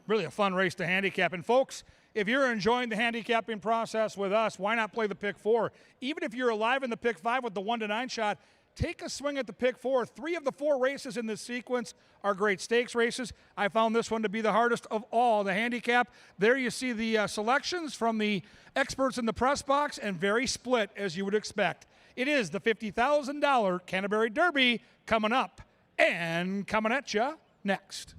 Really a fun race to handicap. And folks, if you're enjoying the handicapping process with us, why not play the pick four? Even if you're alive in the pick five with the 1-9 shot, take a swing at the pick four. 3 of the 4 races in this sequence are great stakes races. I found this one to be the hardest of all. The handicap, there you see the selections from the experts in the press box, and very split as you would expect. It is the $50,000 Canterbury Derby coming up and coming at you next.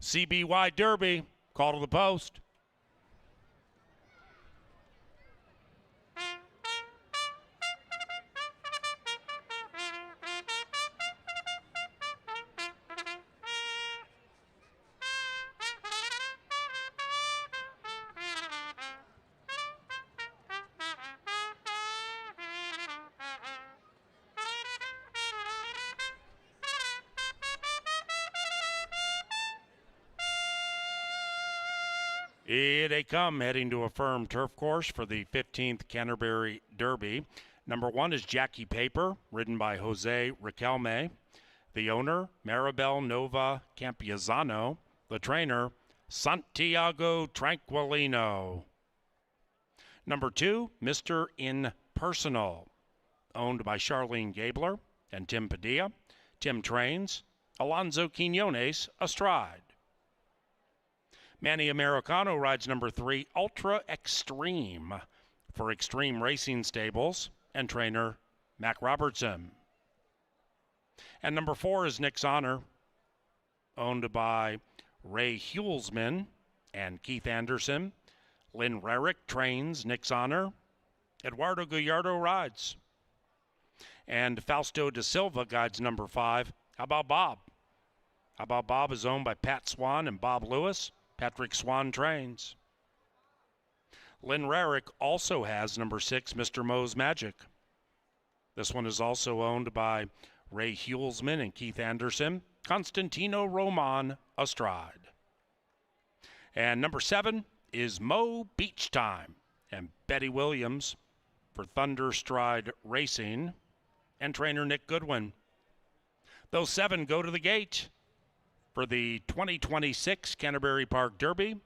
CBY Derby, call to the post. Here they come, heading to a firm turf course for the 15th Canterbury Derby. Number 1 is Jackie Paper, ridden by Jose Riquelme. The owner, Maribel Nova Campiazano. The trainer, Santiago Tranquilino. Number 2, Mr. Impersonal, owned by Charlene Gabler and Tim Padilla. Tim trains, Alonso Quinones astride. Manny Americano rides number 3, Ultra Extreme, for Extreme Racing Stables and trainer Mac Robertson. And number 4 is Nick's Honor, owned by Ray Hulsman and Keith Anderson. Lynn Rarick trains Nick's Honor. Eduardo Gallardo rides. And Fausto da Silva guides number 5, How About Bob? How About Bob is owned by Pat Swan and Bob Lewis. Patrick Swan trains. Lynn Rarick also has number 6, Mr. Mo's Magic. This one is also owned by Ray Hulsman and Keith Anderson. Constantino Roman astride. And number 7 is Mo Beach Time and Betty Williams for Thunderstride Racing and trainer Nick Goodwin. Those 7 go to the gate for the 2026 Canterbury Park Derby.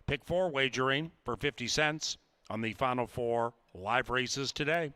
Pick 4 wagering for 50 cents on the final 4 live races today.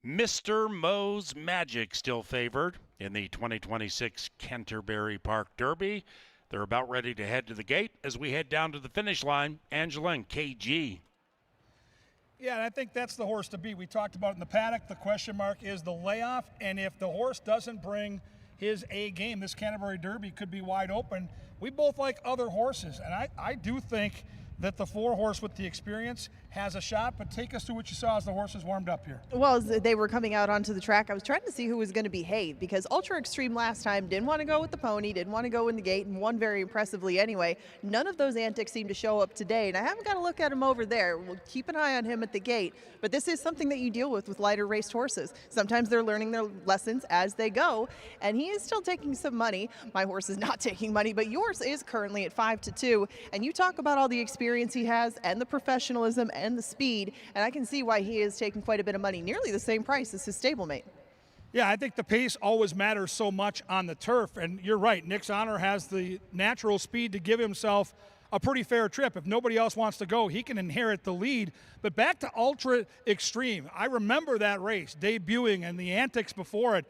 Mr. Mo's Magic still favored in the 2026 Canterbury Park Derby. They're about ready to head to the gate as we head down to the finish line. Angela and KG. Yeah, and I think that's the horse to beat. We talked about it in the paddock. The question mark is the layoff, and if the horse doesn't bring his A game, this Canterbury Derby could be wide open. We both like other horses, and I do think that the 4-horse with the experience has a shot, but take us through what you saw as the horses warmed up here. Well, as they were coming out onto the track, I was trying to see who was going to behave because Ultra Extreme last time didn't want to go with the pony, didn't want to go in the gate, and won very impressively anyway. None of those antics seem to show up today, and I haven't got to look at him over there. We'll keep an eye on him at the gate, but this is something that you deal with lighter raced horses. Sometimes they're learning their lessons as they go, and he is still taking some money. My horse is not taking money, but yours is currently at 5-2, and you talk about all the experience he has and the professionalism and the speed, and I can see why he is taking quite a bit of money, nearly the same price as his stablemate. Yeah, I think the pace always matters so much on the turf, and you're right. Nick's Honor has the natural speed to give himself a pretty fair trip. If nobody else wants to go, he can inherit the lead. But back to Ultra Extreme, I remember that race debuting and the antics before it.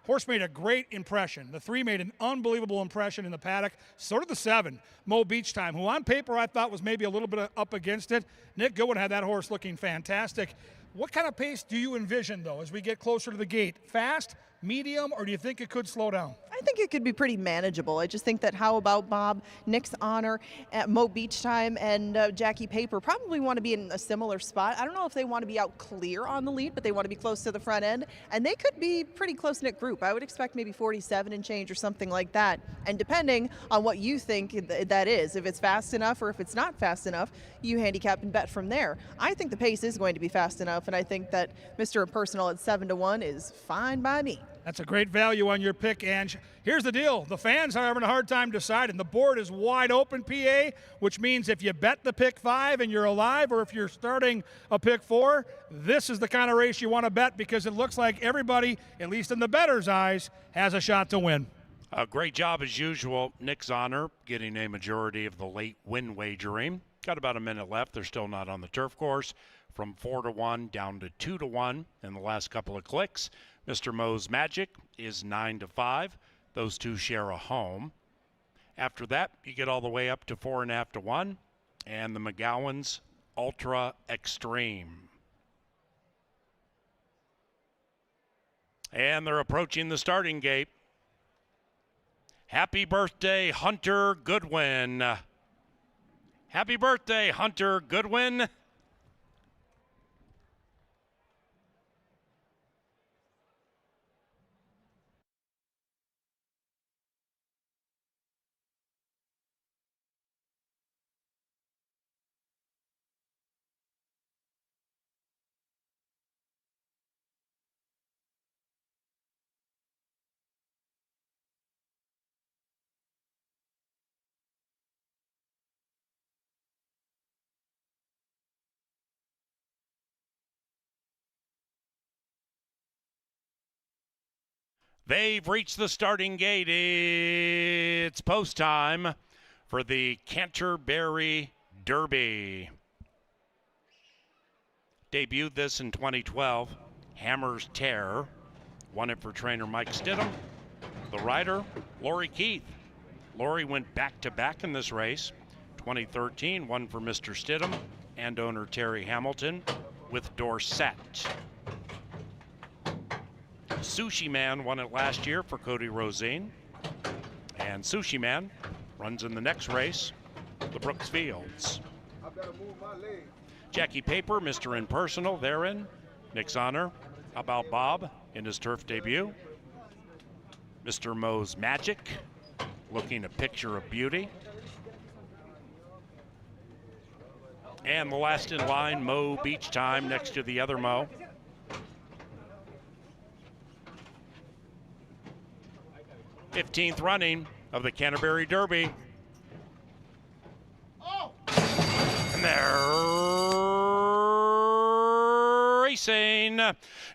Horse made a great impression. The 3 made an unbelievable impression in the paddock. So did the 7, Mo Beach Time, who on paper I thought was maybe a little bit up against it. Nick Goodwin had that horse looking fantastic. What kind of pace do you envision, though, as we get closer to the gate? Fast, medium, or do you think it could slow down? I think it could be pretty manageable. I just think that How About Bob, Nick's Honor, Mo Beach Time, and Jackie Paper probably want to be in a similar spot. I don't know if they want to be out clear on the lead, but they want to be close to the front end, and they could be pretty close-knit group. I would expect maybe 47 and change or something like that, and depending on what you think that is, if it's fast enough or if it's not fast enough, you handicap and bet from there. I think the pace is going to be fast enough, and I think that Mr. Impersonal at 7-1 is fine by me. That's a great value on your pick, Ange. Here's the deal. The fans are having a hard time deciding. The board is wide open, PA, which means if you bet the pick 5 and you're alive, or if you're starting a pick 4, this is the kind of race you want to bet because it looks like everybody, at least in the bettor's eyes, has a shot to win. A great job as usual. Nick's Honor getting a majority of the late win wagering. Got about a minute left. They're still not on the turf course. From 4-1 down to 2-1 in the last couple of clicks. Mr. Mo's Magic is 9-5. Those two share a home. After that, you get all the way up to 4.5-1, and the McGowan's Ultra Extreme. And they're approaching the starting gate. Happy birthday, Hunter Goodwin. Happy birthday, Hunter Goodwin. They've reached the starting gate. It's post time for the Canterbury Derby. Debuted this in 2012. Hammer's Terror. Won it for trainer Mike Stidham. The rider, Lori Keith. Lori went back-to-back in this race. 2013, won for Mr. Stidham and owner Terry Hamilton with Dorset. Sushi Man won it last year for Cody Rosine. And Sushi Man runs in the next race, the Brooks Fields. Jackie Paper, Mr. Impersonal, therein. Nick's Honor, How About Bob in his turf debut. Mr. Mo's Magic, looking a picture of beauty. And the last in line, Mo Beach Time next to the other Mo. '15th running of the Canterbury Derby. And they're racing.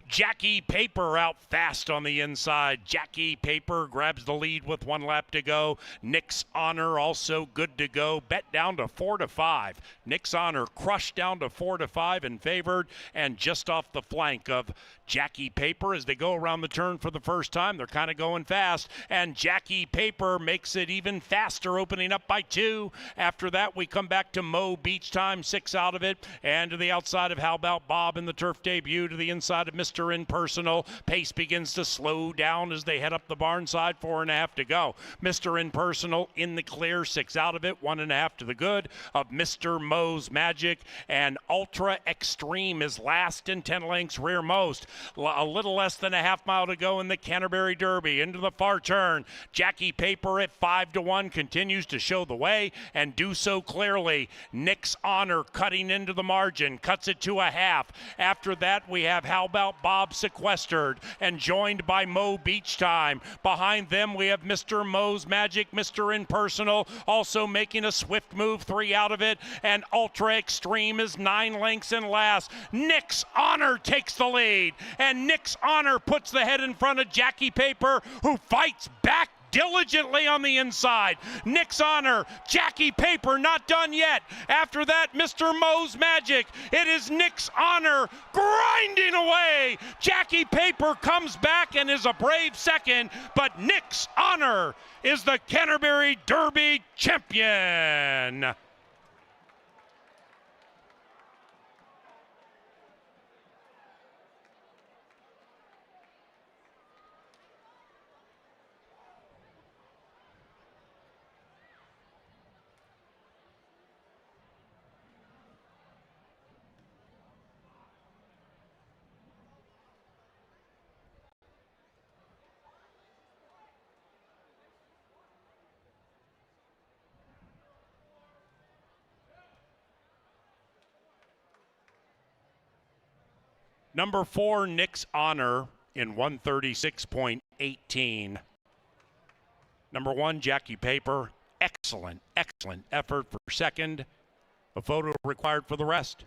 Jackie Paper out fast on the inside. Jackie Paper grabs the lead with 1 lap to go. Nick's Honor also good to go. Bet down to 4-5. Nick's Honor crushed down to 4-5 and favored, and just off the flank of Jackie Paper as they go around the turn for the first time. They're kind of going fast, and Jackie Paper makes it even faster, opening up by 2. After that, we come back to Mo Beach Time, 6 out of it, and to the outside of How About Bob in the turf debut, to the inside of Mr. Impersonal. Pace begins to slow down as they head up the barn side, 4.5 to go. Mr. Impersonal in the clear, 6 out of it, 1.5 to the good of Mr. Mo's Magic, and Ultra Extreme is last and 10 lengths rearmost. A little less than a half mile to go in the Canterbury Derby. Into the far turn, Jackie Paper at 5-1 continues to show the way and do so clearly. Nick's Honor cutting into the margin, cuts it to a half. After that, we have How About Bob sequestered and joined by Mo Beach Time. Behind them, we have Mr. Mo's Magic, Mr. Impersonal also making a swift move, 3 out of it, and Ultra Extreme is 9 lengths in last. Nick's Honor takes the lead, and Nick's Honor puts the head in front of Jackie Paper, who fights back diligently on the inside. Nick's Honor, Jackie Paper not done yet. After that, Mr. Mo's Magic. It is Nick's Honor grinding away. Jackie Paper comes back and is a brave second, but Nick's Honor is the Canterbury Derby champion. Number 4, Nick's Honor in 136.18. Number 1, Jackie Paper. Excellent effort for second. A photo required for the rest.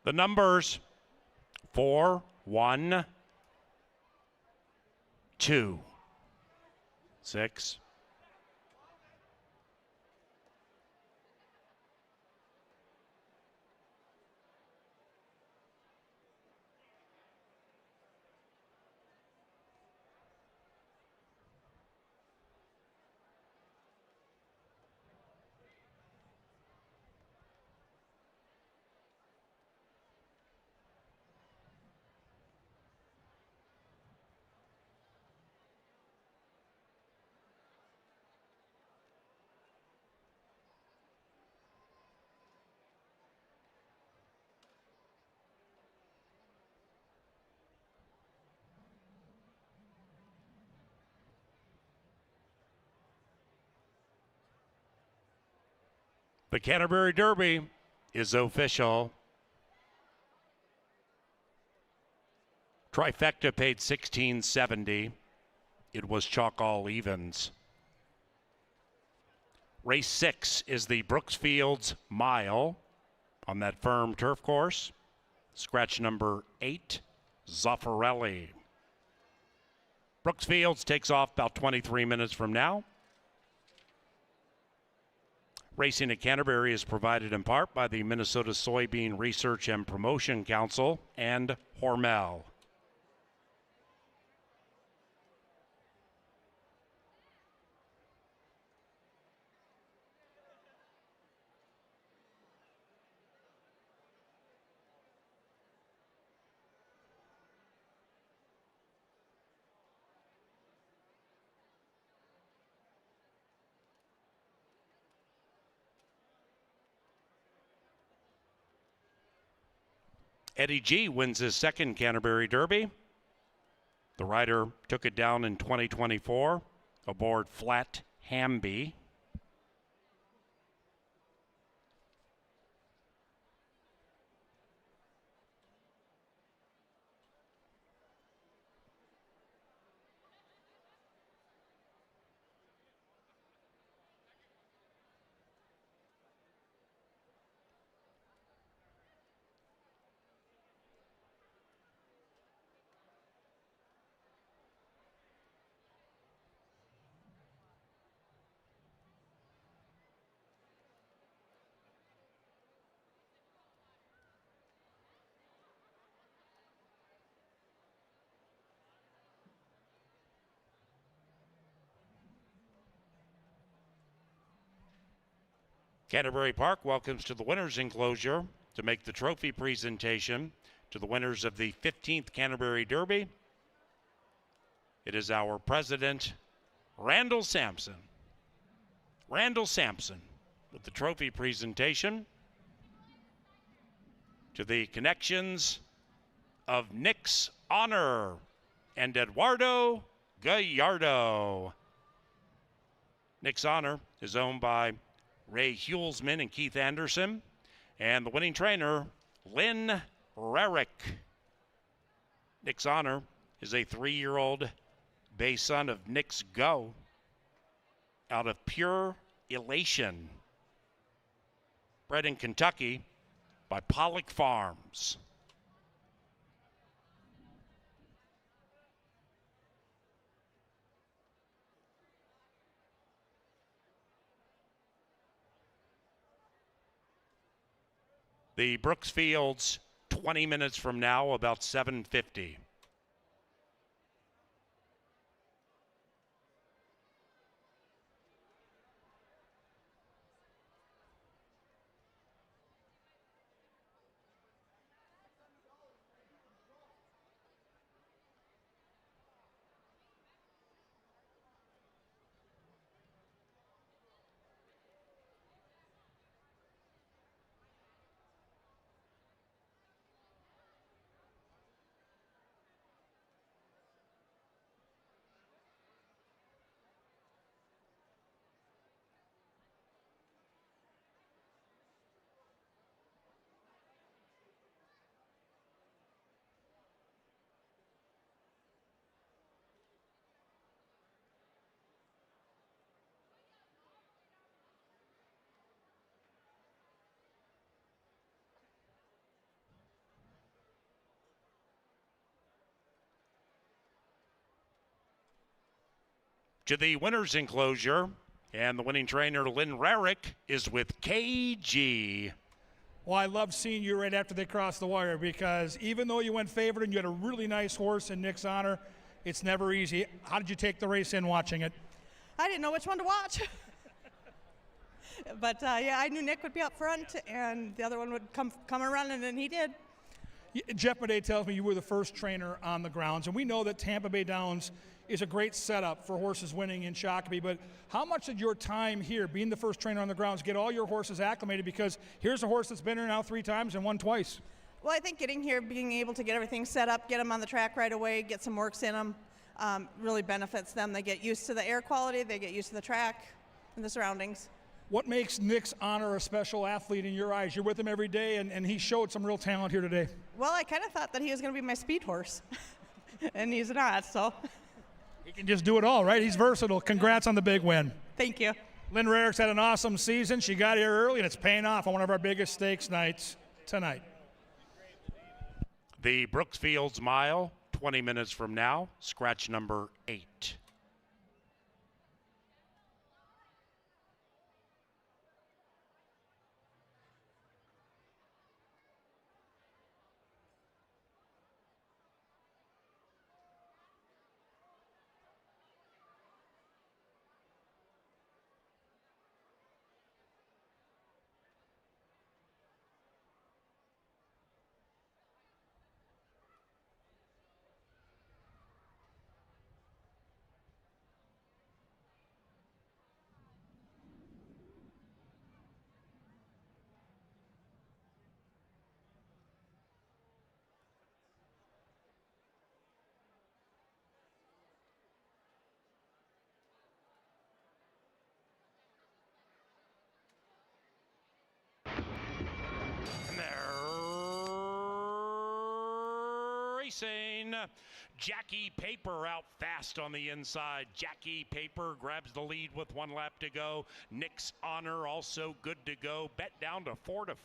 The numbers 4, 1, 2, 6, The Canterbury Derby is official. Trifecta paid $16.70. It was chalk all evens. Race 6 is the Brooksfields Mile on that firm turf course. Scratch number 8, Zaffarelli. Brooksfields takes off about 23 minutes from now. Racing at Canterbury is provided in part by the Minnesota Soybean Research and Promotion Council and Hormel. Eddie G wins his second Canterbury Derby. The rider took it down in 2024 aboard Flat Hamby. Canterbury Park welcomes to the winners enclosure to make the trophy presentation to the winners of the 15th Canterbury Derby. It is our president, Randall Sampson. Randall Sampson with the trophy presentation to the connections of Nick's Honor and Eduardo Gallardo. Nick's Honor is owned by Ray Hulsman and Keith Anderson, and the winning trainer, Lynn Rarick. Nick's Honor is a 3-year-old bay son of Nick's Go out of Pure Elation, bred in Kentucky by Pollock Farms. The Brooks Fields 20 minutes from now, about 7:50. To the winner's enclosure, and the winning trainer, Lynn Rarick, is with KG. Well, I love seeing you right after they crossed the wire, because even though you went favored and you had a really nice horse in Nick's Honor, it's never easy. How did you take the race in watching it? I didn't know which one to watch. But yeah, I knew Nick would be up front and the other one would come around, and then he did. Jeff Bidet tells me you were the first trainer on the grounds, and we know that Tampa Bay Downs is a great setup for horses winning in Shakopee, but how much did your time here, being the first trainer on the grounds, get all your horses acclimated? Because here's a horse that's been here now 3 times and won twice. Well, I think getting here, being able to get everything set up, get them on the track right away, get some works in them, really benefits them. They get used to the air quality, they get used to the track and the surroundings. What makes Nick's Honor a special athlete in your eyes? You're with him every day, and he showed some real talent here today. Well, I kind of thought that he was going to be my speed horse, and he's not, so. He can just do it all, right? He's versatile. Congrats on the big win. Thank you. Lynn Rarick's had an awesome season. She got here early, and it's paying off on one of our biggest stakes nights tonight. The Brooks Fields Mile, 20 minutes from now, scratch number 8. Racing. Jackie Paper out fast on the inside. Jackie Paper grabs the lead with 1 lap to go. Nick's Honor also good to go. Bet down to 4-5.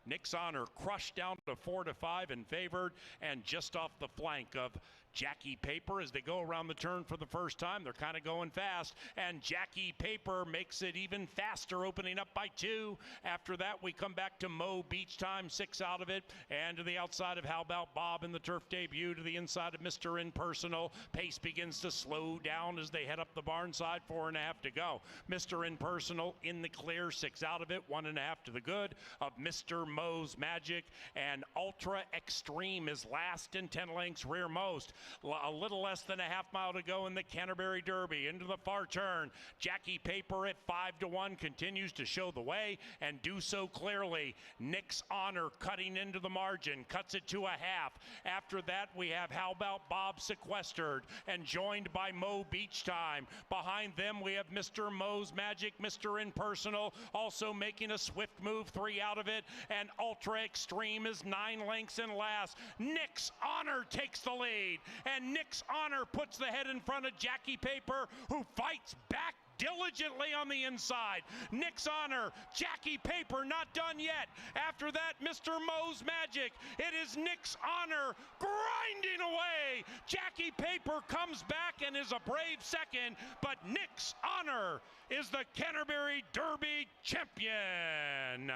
Nick's Honor crushed down to 4-5 and favored, and just off the flank of Jackie Paper as they go around the turn for the first time. They're kind of going fast, and Jackie Paper makes it even faster, opening up by 2. After that, we come back to Mo Beach Time, 6 out of it, and to the outside of How About Bob in the turf turf debut to the inside of Mr. Impersonal. Pace begins to slow down as they head up the barn side. 4.5 to go. Mr. Impersonal in the clear, 6 out of it, 1.5 to the good of Mr. Moe's Magic, and Ultra Extreme is last and 10 lengths rearmost. A little less than a half mile to go in the Canterbury Derby. Into the far turn, Jackie Paper at 5 to 1 continues to show the way and do so clearly. Nick's Honor cutting into the margin, cuts it to a half. After that, we have How About Bob Sequestered and joined by Mo Beach Time. Behind them, we have Mr. Moe's Magic, Mr. Impersonal, also making a swift move, 3 out of it, and Ultra Extreme is 9 lengths in last. Nick's Honor takes the lead, and Nick's Honor puts the head in front of Jackie Paper, who fights back diligently on the inside. Nick's Honor, Jackie Paper not done yet. After that, Mr. Moe's Magic. It is Nick's Honor grinding away. Jackie Paper comes back and is a brave second, but Nick's Honor is the Canterbury Derby champion.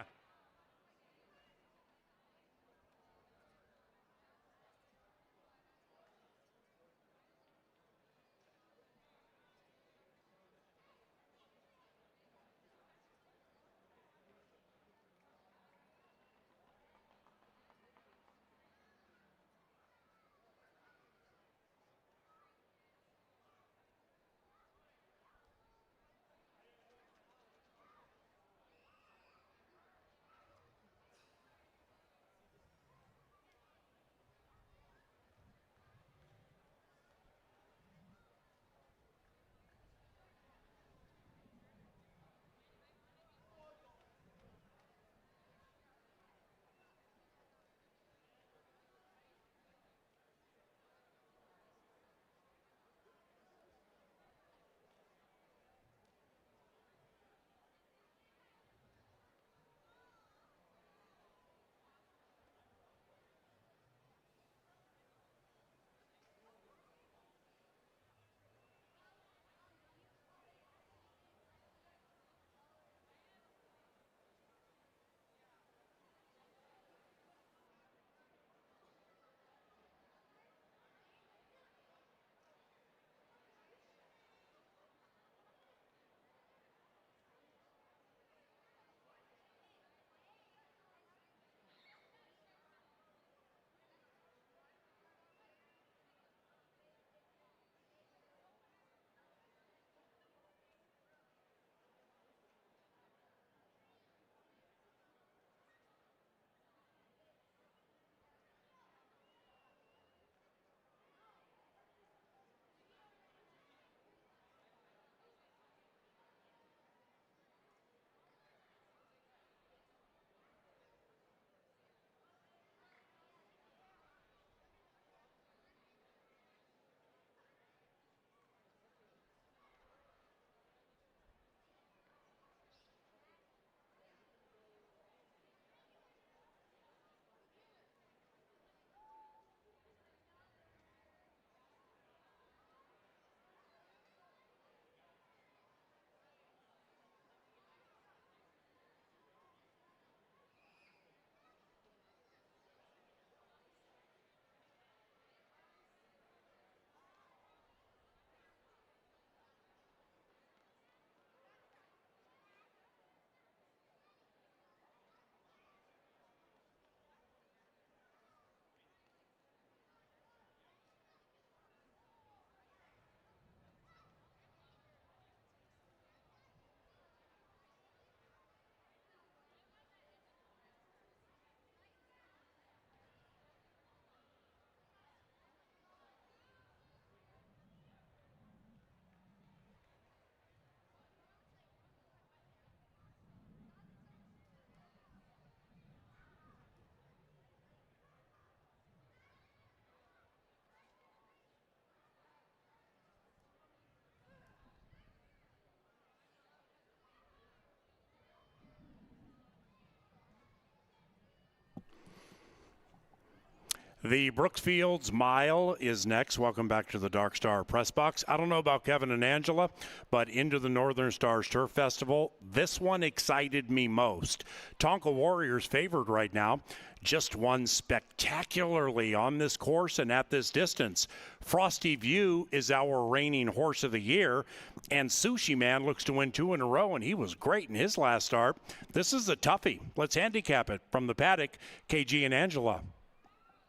The Brooksfields Mile is next. Welcome back to the Dark Star Press Box. I don't know about Kevin and Angela, but into the Northern Stars Turf Festival, this one excited me most. Tonka Warriors favored right now. Just won spectacularly on this course and at this distance. Frosty View is our reigning horse of the year, and Sushi Man looks to win 2 in a row, and he was great in his last start. This is a toughie. Let's handicap it from the paddock. KG and Angela.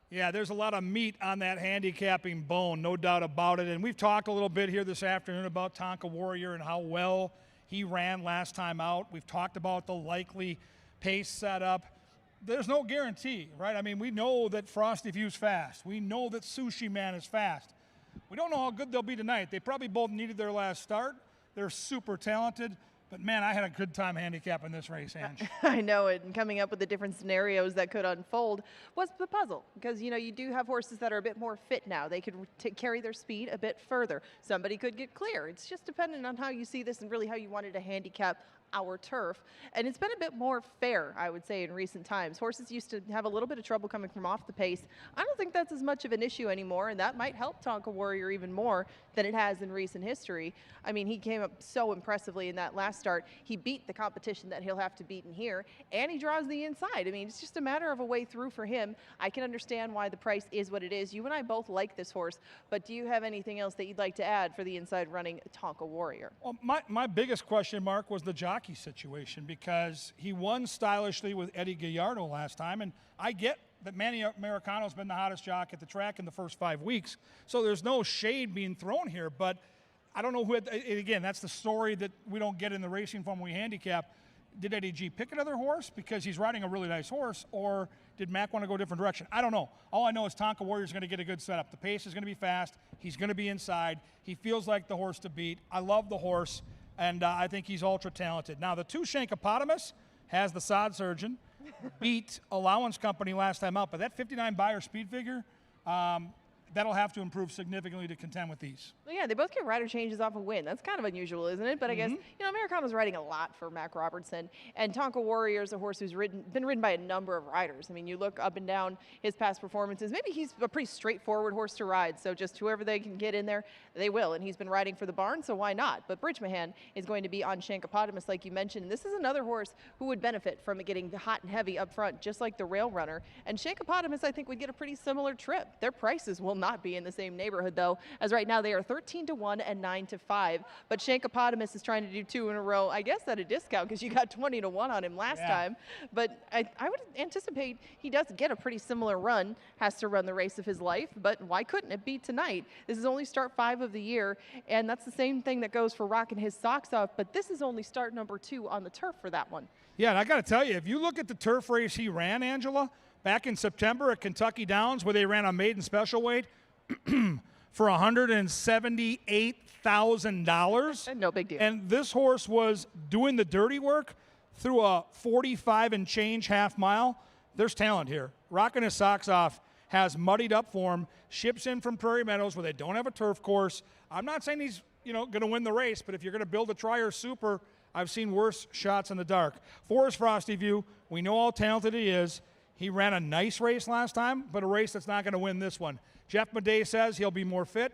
Yeah, there's a lot of meat on that handicapping bone, no doubt about it. And we've talked a little bit here this afternoon about Tonka Warrior and how well he ran last time out. We've talked about the likely pace setup. There's no guarantee, right? I mean, we know that Frosty View's fast. We know that Sushi Man is fast. We don't know how good they'll be tonight. They probably both needed their last start. They're super talented. But, man, I had a good time handicapping this race, Ange. I know it, and coming up with the different scenarios that could unfold was the puzzle. Because, you know, you do have horses that are a bit more fit now. They could carry their speed a bit further. Somebody could get clear. It's just dependent on how you see this and really how you wanted to handicap our turf. And it's been a bit more fair, I would say, in recent times. Horses used to have a little bit of trouble coming from off the pace. I don't think that's as much of an issue anymore, and that might help Tonka Warrior even more than it has in recent history. I mean, he came up so impressively in that last start. He beat the competition that he'll have to beat in here, and he draws the inside. I mean, it's just a matter of a way through for him. I can understand why the price is what it is. You and I both like this horse, but do you have anything else that you'd like to add for the inside running Tonka Warrior? Well, my biggest question mark was the jockey situation, because he won stylishly with Eddie Gallardo last time, and I get that Manny Americano's been the hottest jock at the track in the first 5 weeks, so there's no shade being thrown here, but I don't know who, again, that's the story that we don't get in the racing form we handicap. Did Eddie G pick another horse because he's riding a really nice horse, or did Mac want to go a different direction? I don't know. All I know is Tonka Warrior's going to get a good setup. The pace is going to be fast. He's going to be inside. He feels like the horse to beat. I love the horse, and I think he's ultra talented. Now, the 2 Shankopotamus has the sod surgeon, beat Allowance Company last time out, but that 59 Beyer speed figure, that'll have to improve significantly to contend with these. Well, yeah, they both get rider changes off a win. That's kind of unusual, isn't it? But I guess, you know, Americano's riding a lot for Mac Robertson, and Tonka Warrior is a horse who's been ridden by a number of riders. I mean, you look up and down his past performances. Maybe he's a pretty straightforward horse to ride, so just whoever they can get in there, they will. And he's been riding for the barn, so why not? But Bridgemahan is going to be on Shankopotamus, like you mentioned. And this is another horse who would benefit from it getting hot and heavy up front, just like the Rail Runner. And Shankopotamus, I think, would get a pretty similar trip. Their prices will not be in the same neighborhood, though, as right now they are 13-1 and 9-5. But Shankopotamus is trying to do 2 in a row, I guess at a discount, because you got 20-1 on him last time. But I would anticipate he does get a pretty similar run, has to run the race of his life, but why couldn't it be tonight? This is only start 5 of the year, and that's the same thing that goes for rocking his socks off, but this is only start number 2 on the turf for that one. Yeah, and I got to tell you, if you look at the turf race he ran, Angela, back in September at Kentucky Downs, where they ran a maiden special weight, for $178,000. No big deal. And this horse was doing the dirty work through a 45 and change half mile. There's talent here. Rocking his socks off, has muddied up form, ships in from Prairie Meadows where they don't have a turf course. I'm not saying he's, going to win the race, but if you're going to build a Trier Super, I've seen worse shots in the dark. For his Frosty View, we know how talented he is. He ran a nice race last time, but a race that's not going to win this one. Jeff Madej says he'll be more fit.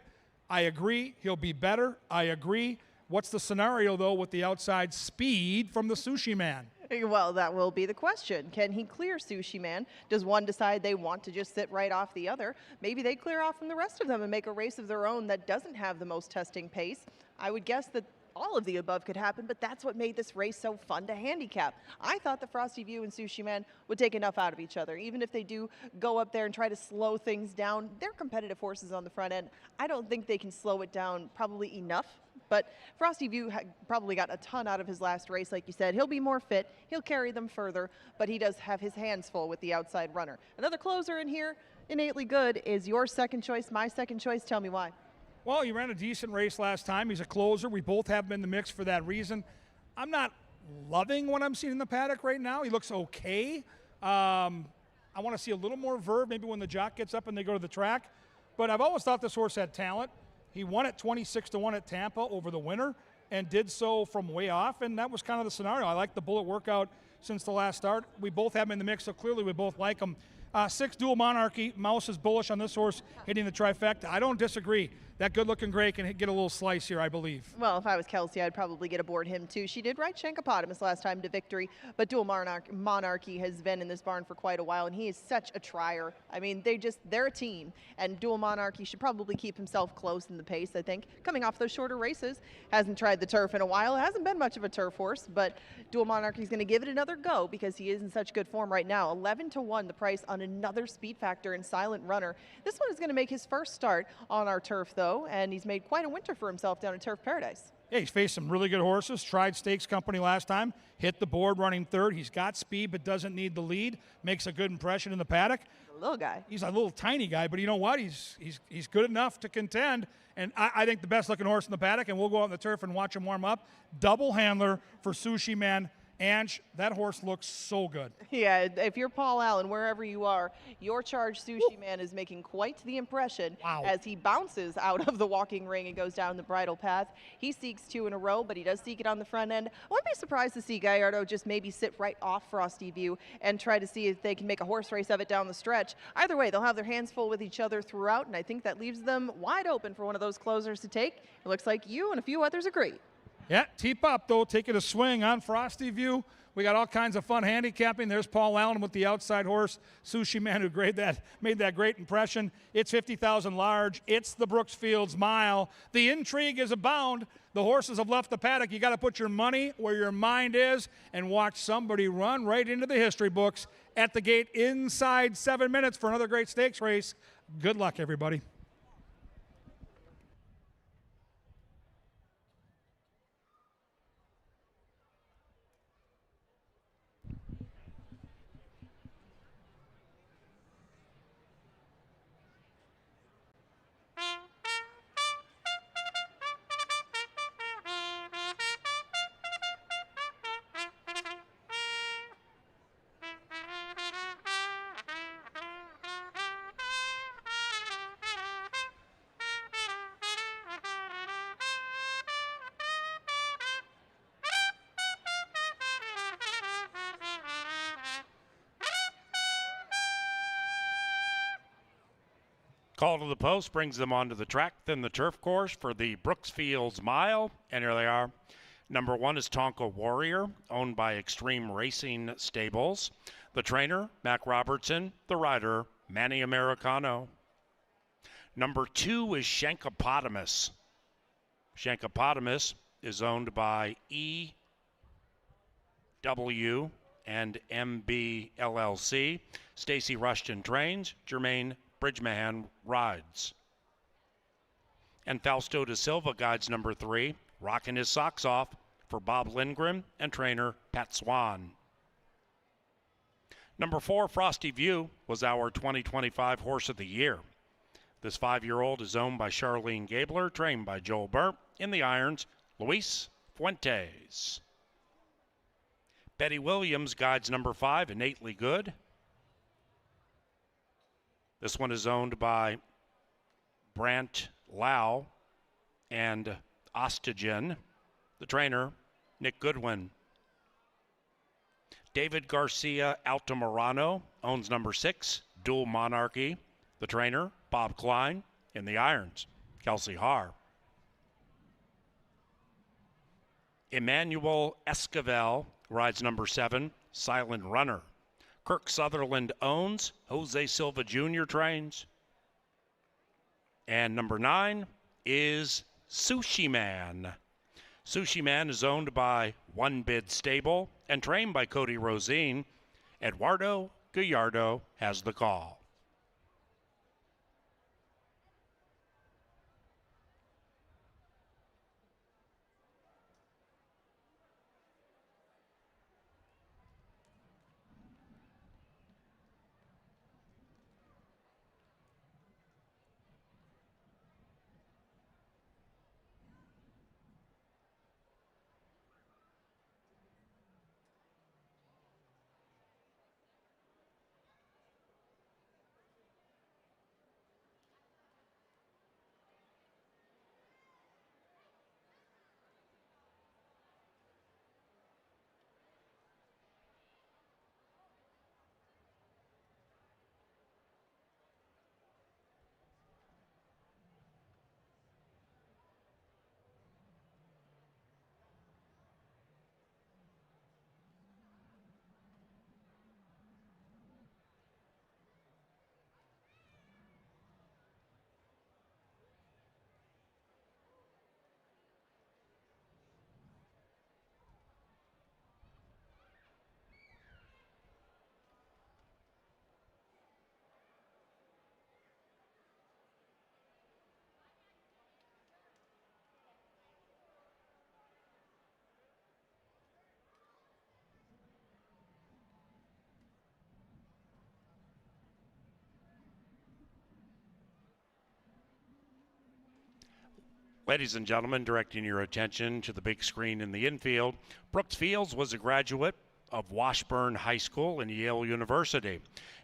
I agree. He'll be better. I agree. What's the scenario, though, with the outside speed from the Sushi Man? Well, that will be the question. Can he clear Sushi Man? Does one decide they want to just sit right off the other? Maybe they clear off from the rest of them and make a race of their own that doesn't have the most testing pace. I would guess that all of the above could happen, but that's what made this race so fun to handicap. I thought the Frosty View and Sushi Man would take enough out of each other. Even if they do go up there and try to slow things down, they're competitive horses on the front end. I don't think they can slow it down probably enough, but Frosty View probably got a ton out of his last race, like you said. He'll be more fit, he'll carry them further, but he does have his hands full with the outside runner. Another closer in here, Innately Good, is your second choice, my second choice. Tell me why. Well, he ran a decent race last time. He's a closer. We both have him in the mix for that reason. I'm not loving what I'm seeing in the paddock right now. He looks okay. I want to see a little more verve maybe when the jock gets up and they go to the track. But I've always thought this horse had talent. He won at 26-1 at Tampa over the winter and did so from way off, and that was kind of the scenario. I like the bullet workout since the last start. We both have him in the mix, so clearly we both like him. 6 Dual Monarchy. Mouse is bullish on this horse hitting the trifecta. I don't disagree. That good-looking gray can get a little slice here, I believe. Well, if I was Kelsey, I'd probably get aboard him too. She did ride Shankopotamus last time to victory, but Dual Monarchy has been in this barn for quite a while, and he is such a trier. I mean, they're a team, and Dual Monarchy should probably keep himself close in the pace, I think. Coming off those shorter races, hasn't tried the turf in a while, hasn't been much of a turf horse, but Dual Monarchy is going to give it another go because he is in such good form right now. 11-1 the price on another speed factor and Silent Runner. This one is going to make his first start on our turf, though, and he's made quite a winter for himself down at Turf Paradise. Yeah, he's faced some really good horses. Tried Stakes Company last time. Hit the board running third. He's got speed but doesn't need the lead. Makes a good impression in the paddock. A little guy. He's a little tiny guy, but you know what? He's good enough to contend. And I think the best looking horse in the paddock, and we'll go out on the turf and watch him warm up. Double handler for Sushi Man. Ange, that horse looks so good. Yeah, if you're Paul Allen, wherever you are, your charge Sushi Man is making quite the impression as he bounces out of the walking ring and goes down the bridle path. He seeks 2 in a row, but he does seek it on the front end. I wouldn't be surprised to see Gallardo just maybe sit right off Frosty View and try to see if they can make a horse race of it down the stretch. Either way, they'll have their hands full with each other throughout, and I think that leaves them wide open for one of those closers to take. It looks like you and a few others agree. Yeah, teep up, though. Taking a swing on Frosty View. We got all kinds of fun handicapping. There's Paul Allen with the outside horse, Sushi Man, who made that great impression. It's 50,000 large. It's the Brooksfields Mile. The intrigue is abound. The horses have left the paddock. You got to put your money where your mind is and watch somebody run right into the history books at the gate inside 7 minutes for another great stakes race. Good luck, everybody. Call to the post brings them onto the track, then the turf course for the Brooksfields Mile. And here they are. Number 1 is Tonka Warrior, owned by Extreme Racing Stables. The trainer, Mac Robertson. The rider, Manny Americano. Number 2 is Shankopotamus. Shankopotamus is owned by EW and MB LLC. Stacy Rushton trains. Jermaine Bridgman rides. And Fausto da Silva guides number 3, rocking his socks off for Bob Lindgren and trainer Pat Swan. Number 4, Frosty View, was our 2025 Horse of the Year. This 5-year-old is owned by Charlene Gabler, trained by Joel Burt. In the irons, Luis Fuentes. Betty Williams guides number 5, Innately Good. This one is owned by Brant Lau and Ostogen. The trainer, Nick Goodwin. David Garcia Altamirano owns number 6, Dual Monarchy. The trainer, Bob Klein. In the irons, Kelsey Haar. Emmanuel Esquivel rides number 7, Silent Runner. Kirk Sutherland owns. Jose Silva Jr. trains. And number 9 is Sushi Man. Sushi Man is owned by One Bid Stable and trained by Cody Rosine. Eduardo Gallardo has the call. Ladies and gentlemen, directing your attention to the big screen in the infield, Brooks Fields was a graduate of Washburn High School and Yale University.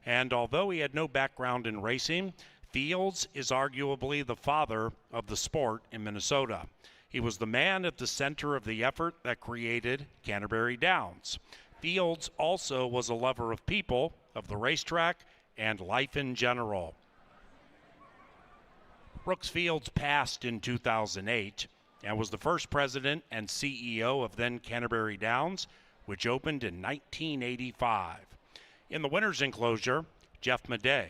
And although he had no background in racing, Fields is arguably the father of the sport in Minnesota. He was the man at the center of the effort that created Canterbury Downs. Fields also was a lover of people, of the racetrack, and life in general. Brooks Fields passed in 2008 and was the first president and CEO of then Canterbury Downs, which opened in 1985. In the winner's enclosure, Jeff Madej,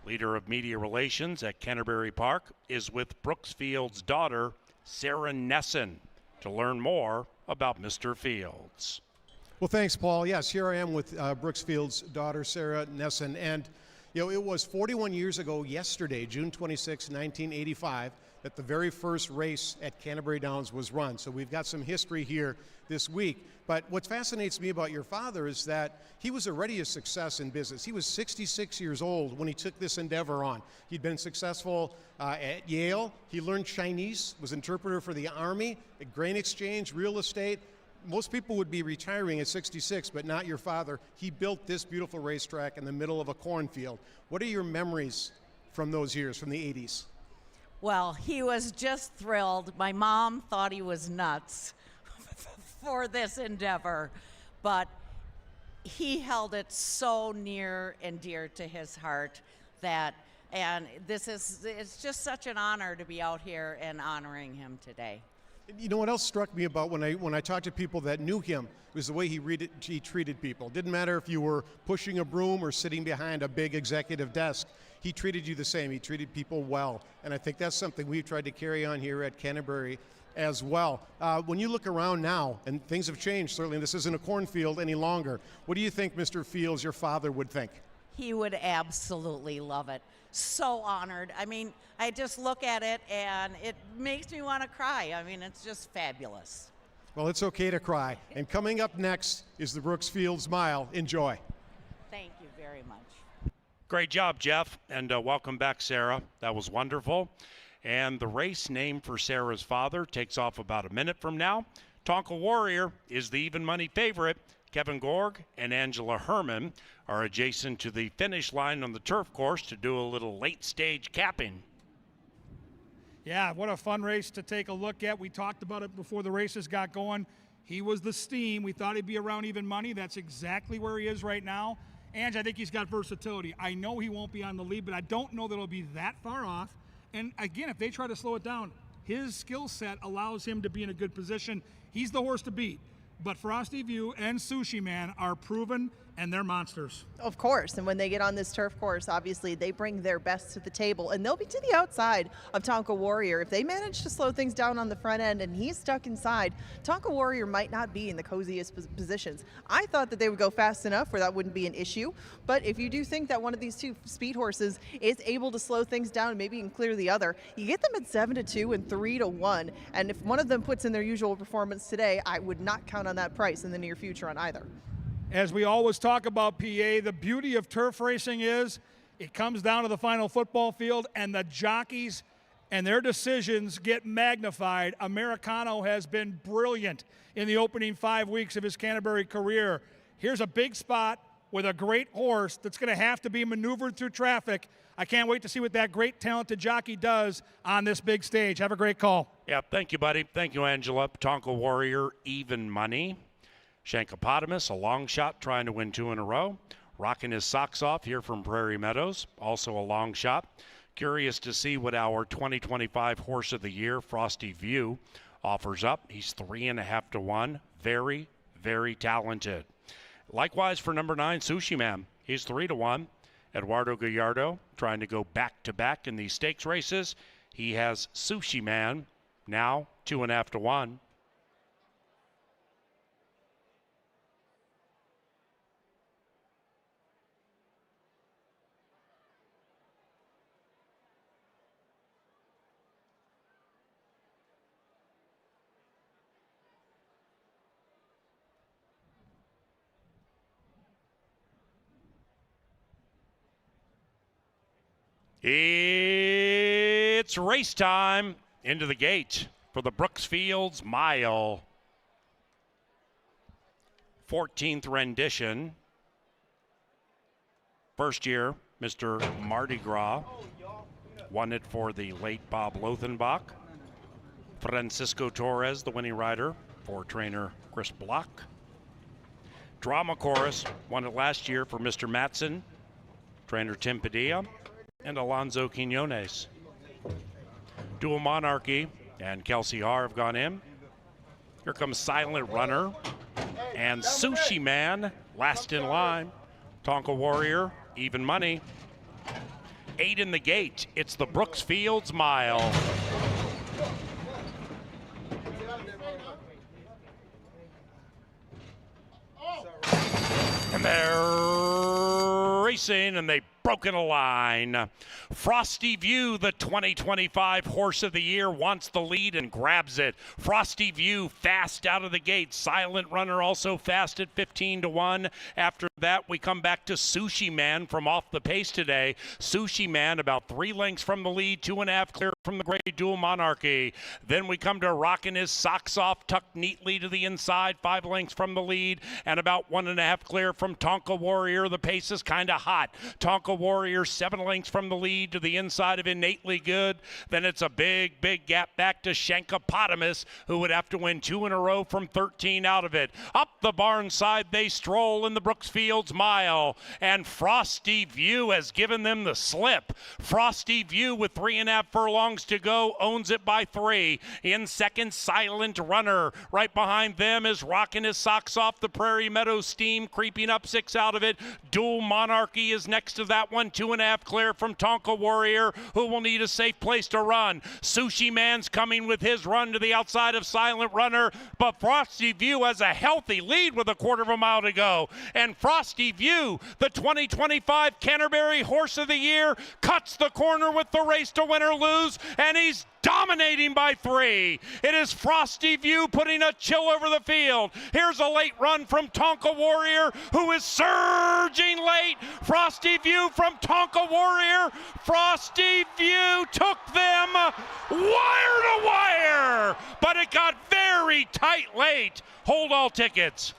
leader of media relations at Canterbury Park, is with Brooks Fields' daughter, Sarah Nesson, to learn more about Mr. Fields. Well, thanks, Paul. Yes, here I am with Brooks Fields' daughter, Sarah Nesson. And, you know, it was 41 years ago yesterday, June 26, 1985, that the very first race at Canterbury Downs was run. So we've got some history here this week. But what fascinates me about your father is that he was already a success in business. He was 66 years old when he took this endeavor on. He'd been successful at Yale. He learned Chinese, was interpreter for the Army, a grain exchange, real estate. Most people would be retiring at 66, but not your father. He built this beautiful racetrack in the middle of a cornfield. What are your memories from those years, from the 80s? Well, he was just thrilled. My mom thought he was nuts for this endeavor, but he held it so near and dear to his heart and it's just such an honor to be out here and honoring him today. You know what else struck me about when I talked to people that knew him was the way he treated people. Didn't matter if you were pushing a broom or sitting behind a big executive desk. He treated you the same. He treated people well. And I think that's something we've tried to carry on here at Canterbury as well. When you look around now, and things have changed, certainly this isn't a cornfield any longer, what do you think Mr. Fields, your father, would think? He would absolutely love it. So honored. I mean, I just look at it and it makes me want to cry. I mean, it's just fabulous. Well, it's okay to cry. And coming up next is the Brooks Fields Mile. Enjoy. Thank you very much. Great job, Jeff, and welcome back, Sarah. That was wonderful. And the race named for Sarah's father takes off about a minute from now. Tonka Warrior is the even money favorite. Kevin Gorg and Angela Herman are adjacent to the finish line on the turf course to do a little late stage capping. Yeah, what a fun race to take a look at. We talked about it before the races got going. He was the steam. We thought he'd be around even money. That's exactly where he is right now. And I think he's got versatility. I know he won't be on the lead, but I don't know that it'll be that far off. And again, if they try to slow it down, his skill set allows him to be in a good position. He's the horse to beat. But Frosty View and Sushi Man are proven, and they're monsters. Of course, and when they get on this turf course, obviously they bring their best to the table, and they'll be to the outside of Tonka Warrior. If they manage to slow things down on the front end and he's stuck inside, Tonka Warrior might not be in the coziest positions. I thought that they would go fast enough where that wouldn't be an issue, but if you do think that one of these two speed horses is able to slow things down and maybe even clear the other, you get them at 7-2 and 3-1, and if one of them puts in their usual performance today, I would not count on that price in the near future on either. As we always talk about, PA, the beauty of turf racing is it comes down to the final football field and the jockeys and their decisions get magnified. Americano has been brilliant in the opening 5 weeks of his Canterbury career. Here's a big spot with a great horse that's going to have to be maneuvered through traffic. I can't wait to see what that great talented jockey does on this big stage. Have a great call. Yeah, thank you, buddy. Thank you, Angela. Tonka Warrior, even money. Shankopotamus, a long shot, trying to win 2 in a row. Rocking his socks off here from Prairie Meadows, also a long shot. Curious to see what our 2025 Horse of the Year, Frosty View, offers up. He's 3.5-1. Very, very talented. Likewise for number 9, Sushi Man. He's 3-1. Eduardo Gallardo trying to go back-to-back in these stakes races. He has Sushi Man now 2.5-1. It's race time. into the gate for the Brooksfields Mile. 14th rendition. First year, Mr. Mardi Gras won it for the late Bob Lothenbach. Francisco Torres, the winning rider for trainer Chris Block. Drama Chorus won it last year for Mr. Matson, trainer Tim Padilla, and Alonzo Quinones. Dual Monarchy and Kelsey R have gone in. Here comes Silent Runner and Sushi Man last in line. Tonka Warrior, even money. 8 in the gate. It's the Brooksfields Mile. And they're racing, and they've broken a line. Frosty View, the 2025 Horse of the Year, wants the lead and grabs it. Frosty View fast out of the gate. Silent Runner also fast at 15-1. After that, we come back to Sushi Man from off the pace today. Sushi Man about 3 lengths from the lead, 2.5 clear from the gray Dual Monarchy. Then we come to Rockin' His Socks Off, tucked neatly to the inside, 5 lengths from the lead, and about 1.5 clear from Tonka Warrior. The pace is kind of hot. Tonka Warrior 7 lengths from the lead to the inside of Innately Good. Then it's a big gap back to Shankopotamus, who would have to win 2 in a row from 13 out of it. Up the barn side they stroll in the Brooksfields Mile, and Frosty View has given them the slip. Frosty View with 3.5 furlongs to go owns it by 3. In second, Silent Runner. Right behind them is Rockin' His Socks Off, the Prairie Meadow Steam creeping up 6 out of it. Dual Monarchy is next to that one, 2.5 clear from Tonka Warrior, who will need a safe place to run. Sushi Man's coming with his run to the outside of Silent Runner, but Frosty View has a healthy lead with a 1/4 mile to go. And Frosty View, the 2025 Canterbury Horse of the Year, cuts the corner with the race to win or lose, and he's dominating by 3. It is Frosty View putting a chill over the field. Here's a late run from Tonka Warrior, who is surging late. Frosty View from Tonka Warrior. Frosty View took them wire to wire, but it got very tight late. Hold all tickets.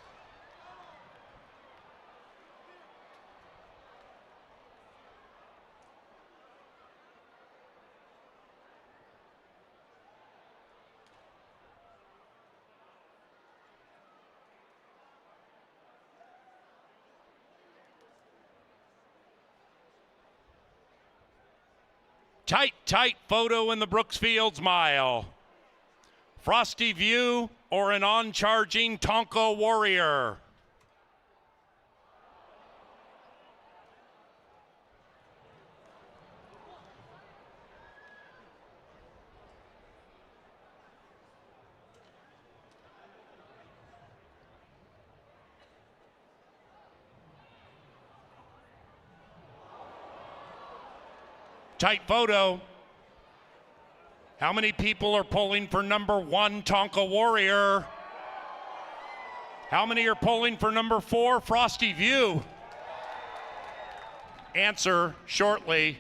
Tight photo in the Brooksfields Mile. Frosty View or an on-charging Tonka Warrior? Tight photo. How many people are pulling for number 1, Tonka Warrior? How many are pulling for number 4, Frosty View? Answer shortly.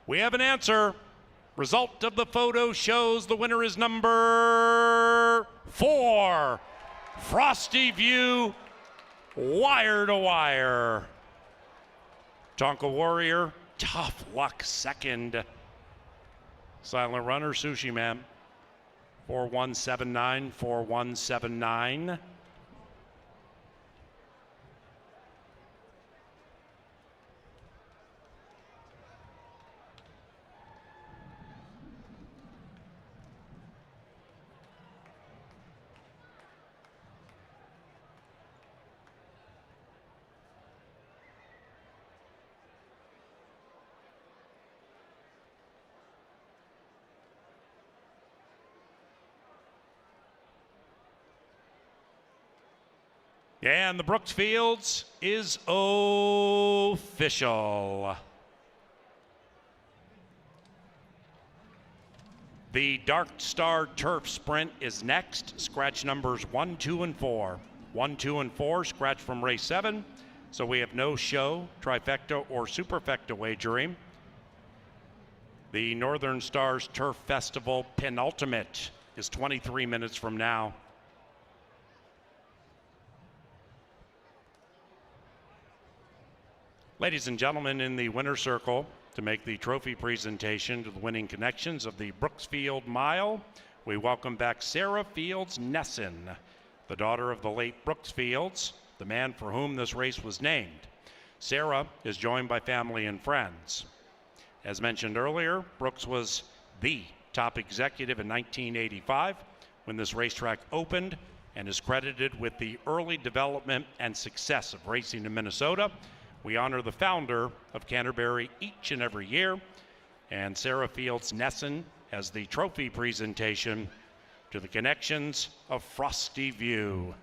We have an answer. Result of the photo shows the winner is number 4, Frosty View, wire to wire. Tonka Warrior, tough luck second. Silent Runner, Sushi Man. 4179, 4179. And the Brooks Fields is official. The Dark Star Turf Sprint is next. Scratch numbers 1, 2, and 4. 1, 2, and 4 scratch from race 7. So we have no show, trifecta, or superfecta wagering. The Northern Stars Turf Festival penultimate is 23 minutes from now. Ladies and gentlemen, in the winner's circle, to make the trophy presentation to the winning connections of the Brooksfield Mile, we welcome back Sarah Fields Nesson, the daughter of the late Brooks Fields, the man for whom this race was named. Sarah is joined by family and friends. As mentioned earlier, Brooks was the top executive in 1985 when this racetrack opened and is credited with the early development and success of racing in Minnesota. We honor the founder of Canterbury each and every year, and Sarah Fields Nesson has the trophy presentation to the connections of Frosty View.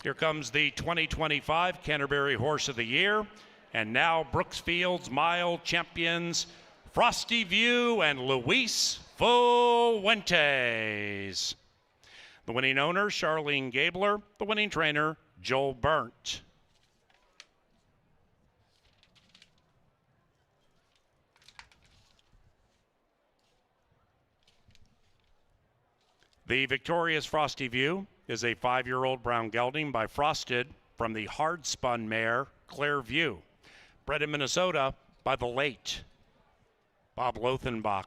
Here comes the 2025 Canterbury Horse of the Year, and now Brooksfield's Mile champions, Frosty View and Luis Fuentes. The winning owner, Charlene Gabler. The winning trainer, Joel Burnt. The victorious Frosty View is a 5-year-old brown gelding by Frosted from the hard-spun mare, Claire View, bred in Minnesota by the late Bob Lothenbach.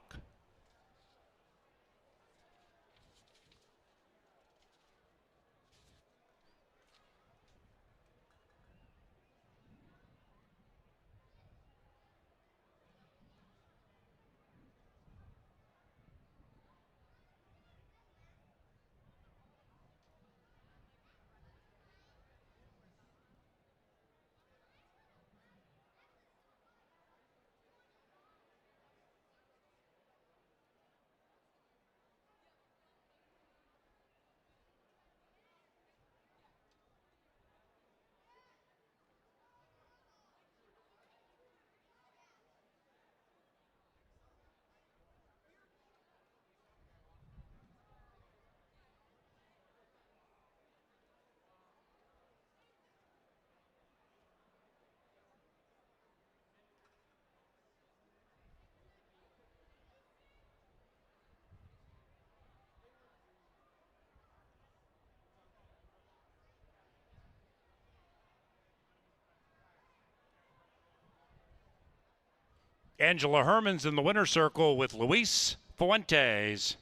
Angela Herman's in the winner's circle with Luis Fuentes.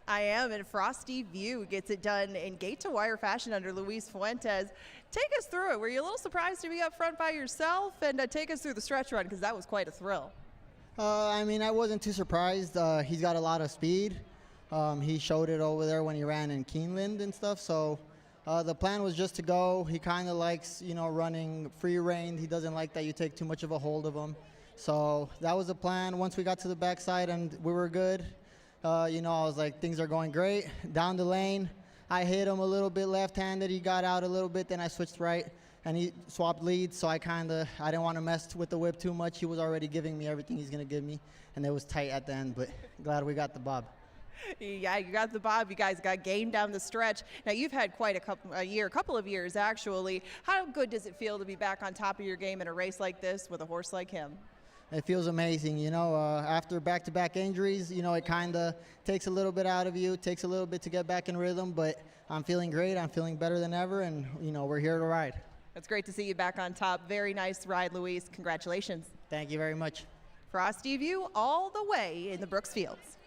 I am, and Frosty View gets it done in gate-to-wire fashion under Luis Fuentes. Take us through it. Were you a little surprised to be up front by yourself? And take us through the stretch run, because that was quite a thrill. I mean, I wasn't too surprised. He's got a lot of speed. He showed it over there when he ran in Keeneland and stuff. So the plan was just to go. He kind of likes, running free rein. He doesn't like that you take too much of a hold of him. So that was the plan. Once we got to the backside and we were good, I was like, things are going great. Down the lane, I hit him a little bit left-handed. He got out a little bit. Then I switched right, and he swapped leads. So I didn't want to mess with the whip too much. He was already giving me everything he's going to give me, and it was tight at the end. But glad we got the bob. Yeah, you got the bob. You guys got game down the stretch. Now, you've had quite a couple of years, actually. How good does it feel to be back on top of your game in a race like this with a horse like him? It feels amazing, you know. After back-to-back injuries, you know, it kind of takes a little bit out of you. It takes a little bit to get back in rhythm, but I'm feeling great. I'm feeling better than ever, and, you know, we're here to ride. It's great to see you back on top. Very nice ride, Luis. Congratulations. Thank you very much. Frosty View all the way in the Brooks Fields.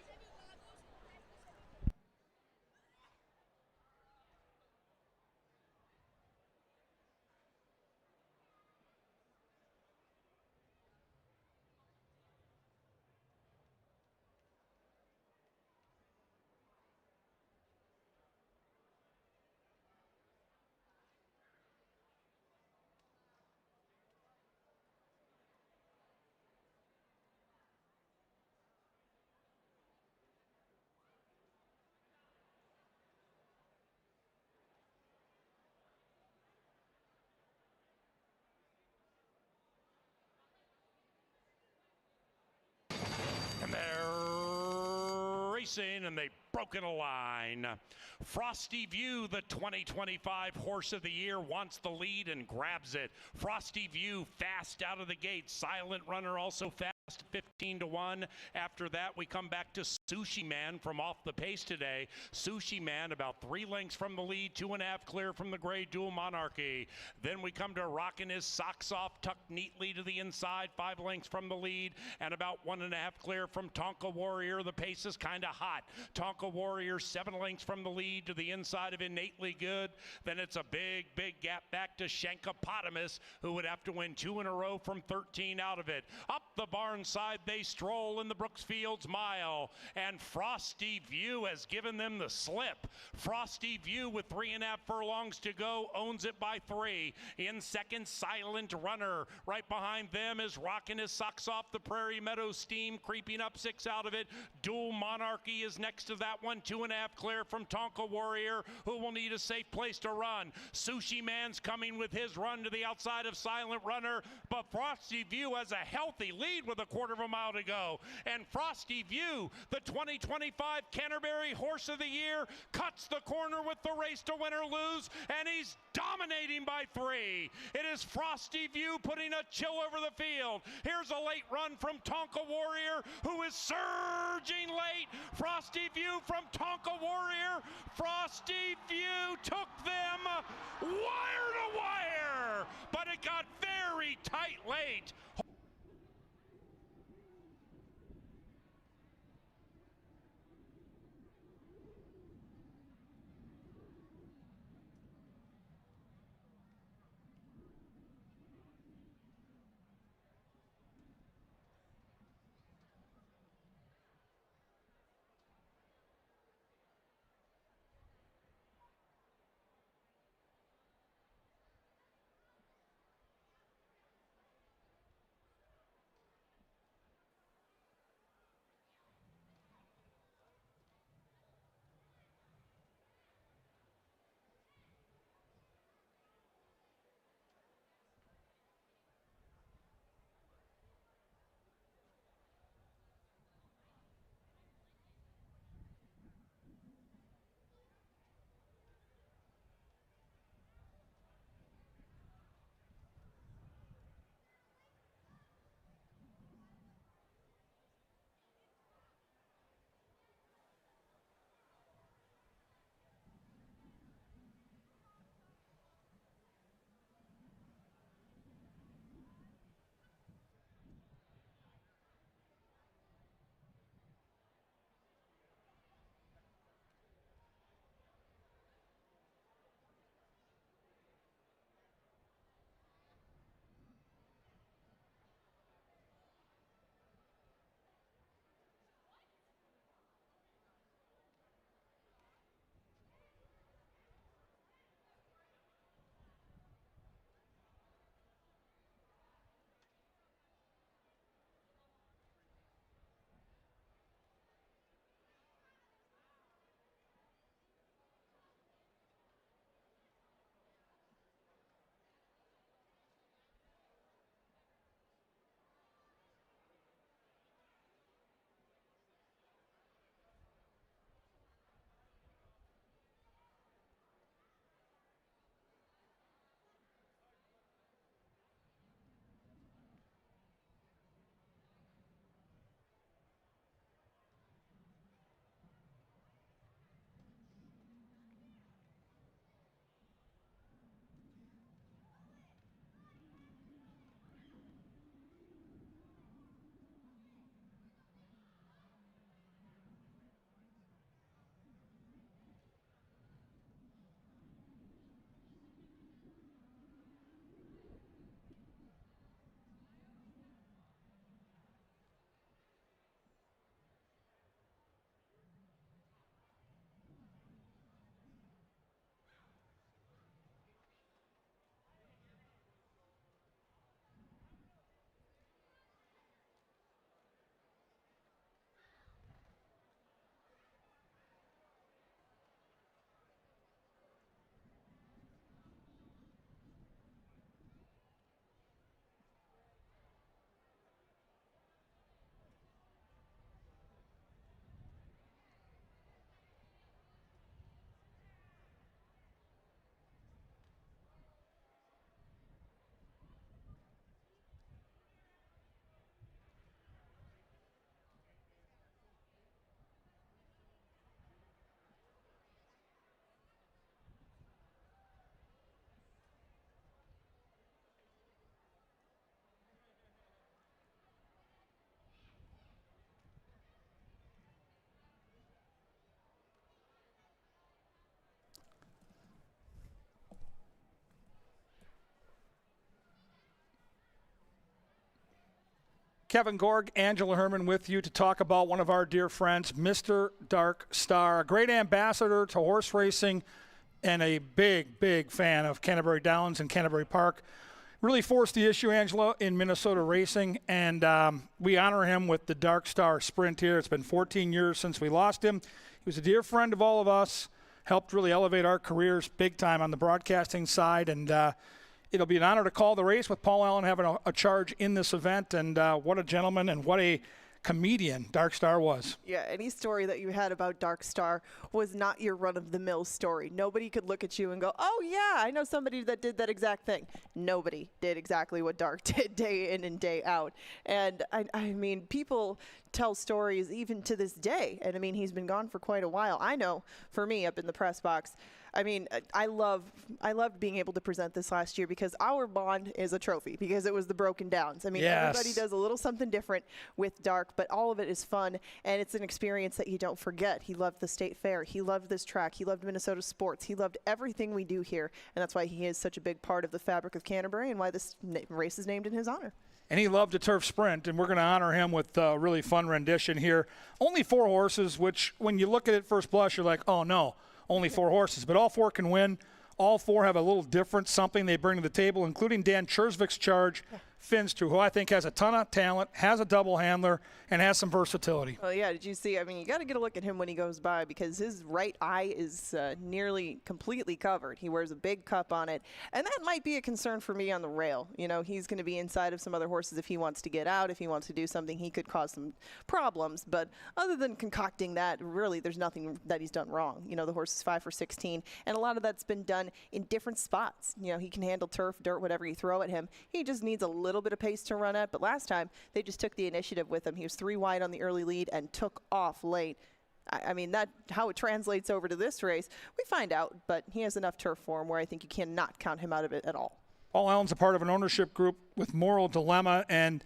And they're racing, and they've broken a line. Frosty View, the 2025 Horse of the Year, wants the lead and grabs it. Frosty View fast out of the gate. Silent Runner also fast, 15-1. After that, we come back to Sushi Man from off the pace today. Sushi Man about 3 lengths from the lead, 2.5 clear from the gray Dual Monarchy. Then we come to Rockin' His Socks Off, tucked neatly to the inside, 5 lengths from the lead, and about 1.5 clear from Tonka Warrior. The pace is kind of hot. Tonka Warrior 7 lengths from the lead to the inside of Innately Good. Then it's a big gap back to Shankopotamus, who would have to win 2 in a row from 13 out of it. Up the barn side they stroll in the Brooksfields Mile, and Frosty View has given them the slip. Frosty View with 3.5 furlongs to go owns it by 3. In second, Silent Runner. Right behind them is Rockin' His Socks Off, the Prairie Meadow Steam creeping up 6 out of it. Dual Monarchy is next to that one, 2.5 clear from Tonka Warrior, who will need a safe place to run. Sushi Man's coming with his run to the outside of Silent Runner, but Frosty View has a healthy lead with a quarter of a mile to go. And Frosty View, the 2025 Canterbury Horse of the Year, cuts the corner with the race to win or lose, and he's dominating by 3. It is Frosty View putting a chill over the field. Here's a late run from Tonka Warrior, who is surging late. Frosty View from Tonka Warrior. Frosty View took them wire to wire, but it got very tight late. Kevin Gorg, Angela Herman with you to talk about one of our dear friends, Mr. Dark Star, a great ambassador to horse racing and a big, big fan of Canterbury Downs and Canterbury Park. Really forced the issue, Angela, in Minnesota racing, and we honor him with the Dark Star Sprint here. It's been 14 years since we lost him. He was a dear friend of all of us, helped really elevate our careers big time on the broadcasting side, and it'll be an honor to call the race with Paul Allen having a charge in this event, and what a gentleman and what a comedian Dark Star was. Yeah, any story that you had about Dark Star was not your run-of-the-mill story. Nobody could look at you and go, oh, yeah, I know somebody that did that exact thing. Nobody did exactly what Dark did day in and day out. And, I mean, people tell stories even to this day. And, I mean, he's been gone for quite a while. I know, for me, up in the press box, I mean, I loved being able to present this last year because our bond is a trophy because it was the Broken Downs. I mean, everybody does a little something different with Dark, but all of it is fun, and it's an experience that you don't forget. He loved the State Fair. He loved this track. He loved Minnesota sports. He loved everything we do here, and that's why he is such a big part of the fabric of Canterbury and why this race is named in his honor. And he loved a turf sprint, and we're going to honor him with a really fun rendition here. Only 4 horses, which when you look at it first blush, you're like, oh, no. Only 4 horses, but all 4 can win. All 4 have a little different something they bring to the table, including Dan Chersvik's charge, Finster, who I think has a ton of talent, has a double handler, and has some versatility. Well, yeah, did you see? I mean, you got to get a look at him when he goes by because his right eye is nearly completely covered. He wears a big cup on it, and that might be a concern for me on the rail. You know, he's going to be inside of some other horses if he wants to get out, if he wants to do something, he could cause some problems. But other than concocting that, really, there's nothing that he's done wrong. You know, the horse is 5 for 16, and a lot of that's been done in different spots. You know, he can handle turf, dirt, whatever you throw at him. He just needs a little bit of pace to run at, but last time they just took the initiative with him. He was 3 wide on the early lead and took off late. I mean, that how it translates over to this race, we find out, but he has enough turf for him where I think you cannot count him out of it at all. Paul Allen's a part of an ownership group with Moral Dilemma, and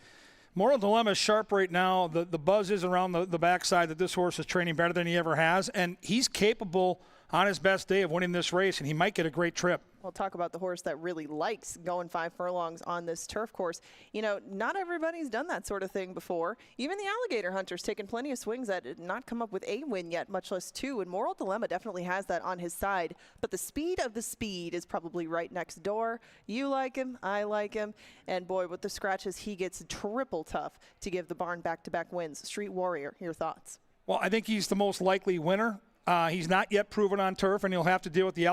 Moral Dilemma is sharp right now. The buzz is around the backside that this horse is training better than he ever has, and he's capable on his best day of winning this race, and he might get a great trip. We'll talk about the horse that really likes going 5 furlongs on this turf course. You know, not everybody's done that sort of thing before. Even the Alligator Hunter's taken plenty of swings at it, not come up with a win yet, much less 2. And Moral Dilemma definitely has that on his side. But the speed of the speed is probably right next door. You like him, I like him. And boy, with the scratches, he gets triple tough to give the barn back-to-back wins. Street Warrior, your thoughts? Well, I think he's the most likely winner. He's not yet proven on turf, and he'll have to deal with the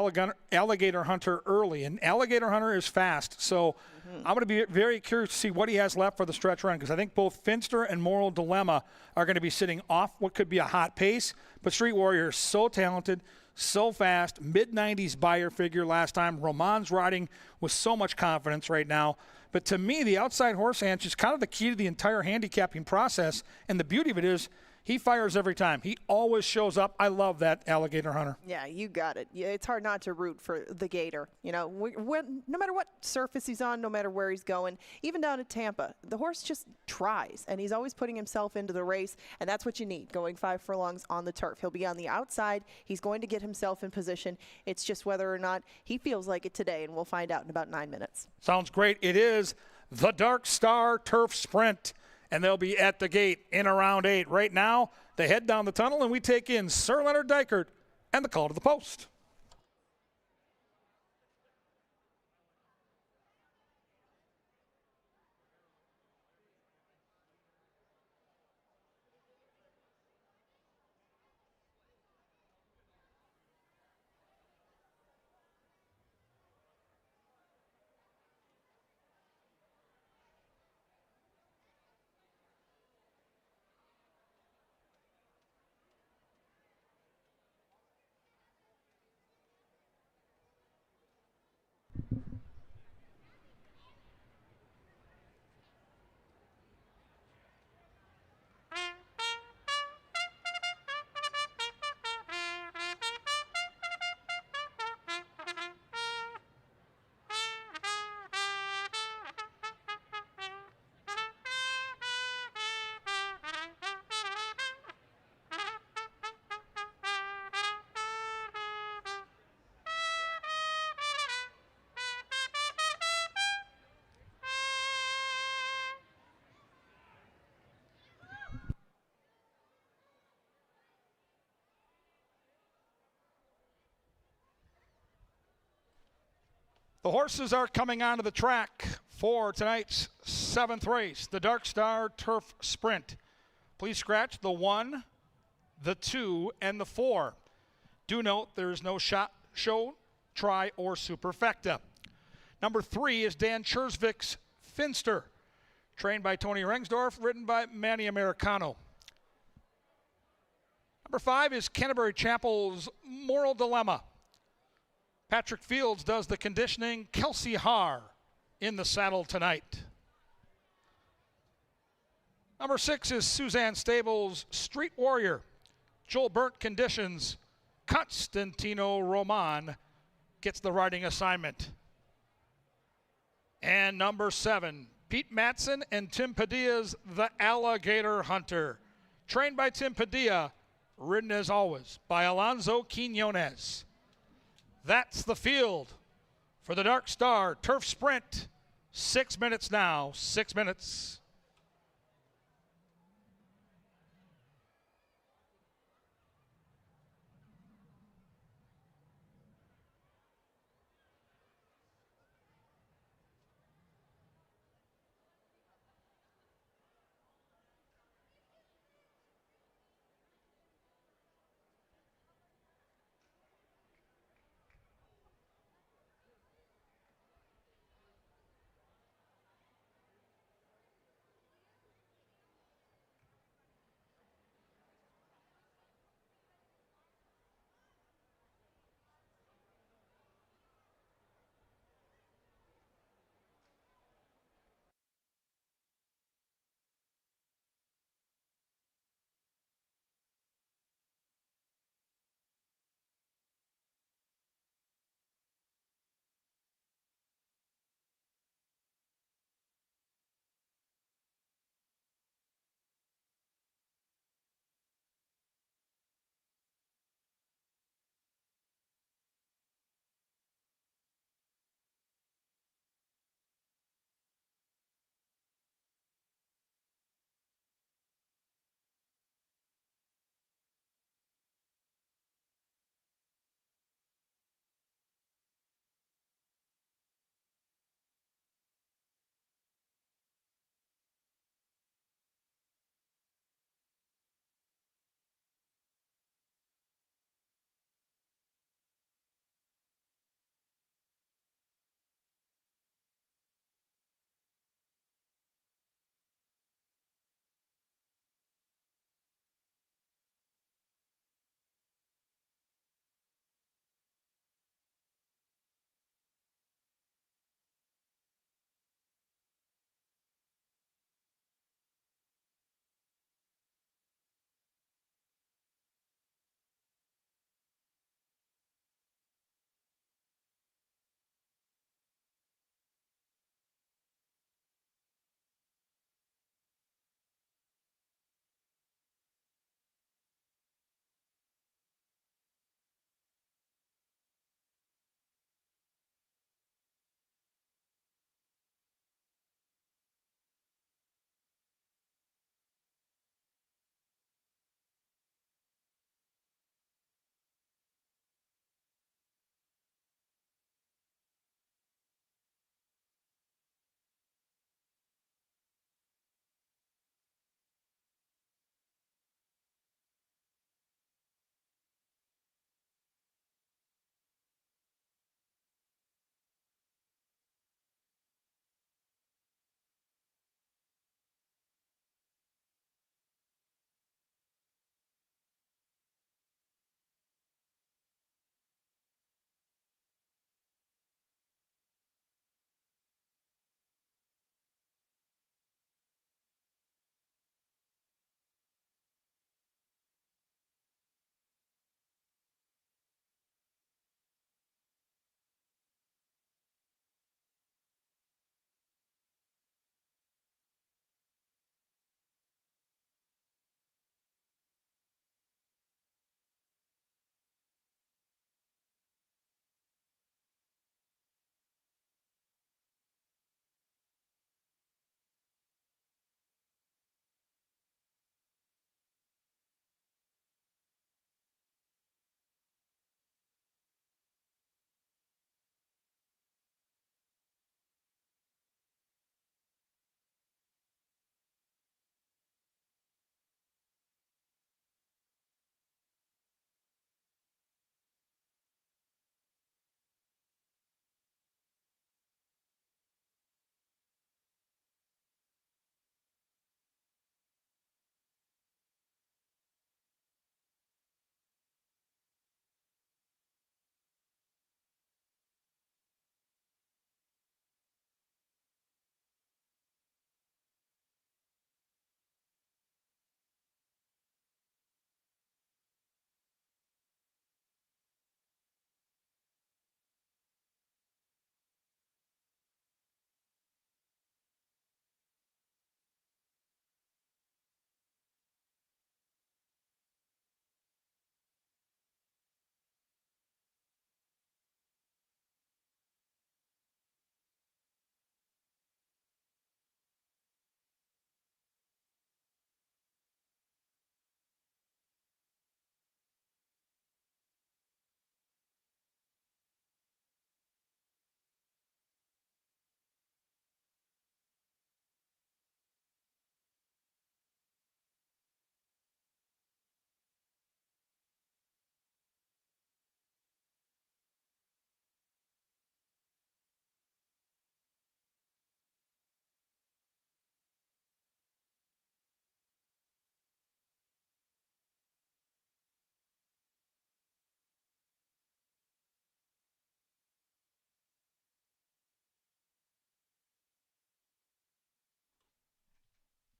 Alligator Hunter early. And Alligator Hunter is fast, so I'm going to be very curious to see what he has left for the stretch run, because I think both Finster and Moral Dilemma are going to be sitting off what could be a hot pace. But Street Warrior is so talented, so fast, mid-90s buyer figure last time. Roman's riding with so much confidence right now. But to me, the outside horse hands is kind of the key to the entire handicapping process, and the beauty of it is he fires every time. He always shows up. I love that Alligator Hunter. Yeah, you got it. Yeah, it's hard not to root for the Gator. You know, no matter what surface he's on, no matter where he's going, even down at Tampa, the horse just tries, and he's always putting himself into the race, and that's what you need, going 5 furlongs on the turf. He'll be on the outside. He's going to get himself in position. It's just whether or not he feels like it today, and we'll find out in about 9 minutes. Sounds great. It is the Dark Star Turf Sprint, and they'll be at the gate in around 8. Right now, they head down the tunnel, and we take in Sir Leonard Dykert and the call to the post. The horses are coming onto the track for tonight's 7th race, the Dark Star Turf Sprint. Please scratch the 1, the 2, and the 4. Do note there's no shot, show, try, or superfecta. Number 3 is Dan Chersvik's Finster, trained by Tony Rengsdorf, ridden by Manny Americano. Number 5 is Canterbury Chapel's Moral Dilemma. Patrick Fields does the conditioning. Kelsey Haar in the saddle tonight. Number 6 is Suzanne Stable's Street Warrior. Joel Burnt conditions. Constantino Roman gets the riding assignment. And number 7, Pete Matson and Tim Padilla's The Alligator Hunter. Trained by Tim Padilla, ridden as always by Alonzo Quinones. That's the field for the Dark Star Turf Sprint. 6 minutes now, 6 minutes.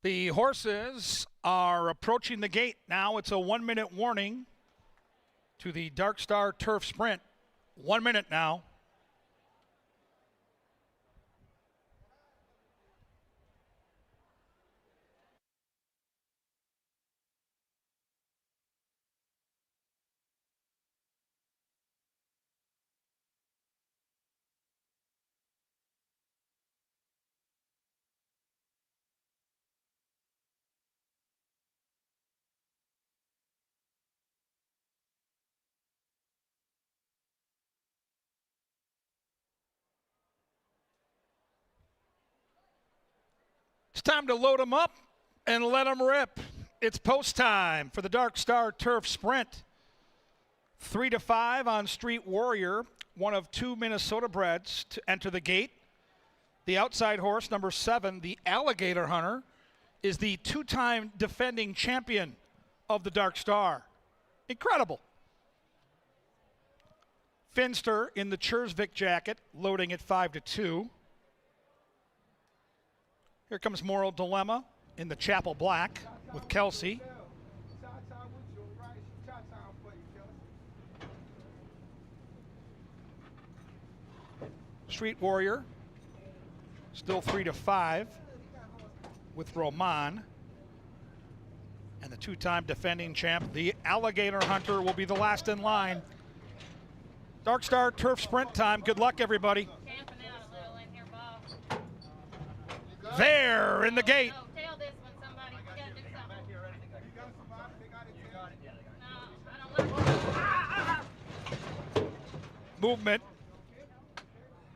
The horses are approaching the gate now. It's a 1-minute warning to the Dark Star Turf Sprint. 1 minute now. It's time to load them up and let them rip. It's post time for the Dark Star Turf Sprint. 3-5 on Street Warrior, one of 2 Minnesota breds to enter the gate. The outside horse, number 7, the Alligator Hunter, is the 2-time defending champion of the Dark Star. Incredible. Finster in the Chursvik jacket, loading at 5-2. Here comes Moral Dilemma in the Chapel Black with Kelsey. Street Warrior, still 3-5 with Roman. And the 2-time defending champ, the Alligator Hunter, will be the last in line. Dark Star Turf Sprint time. Good luck, everybody. There in the gate. Movement.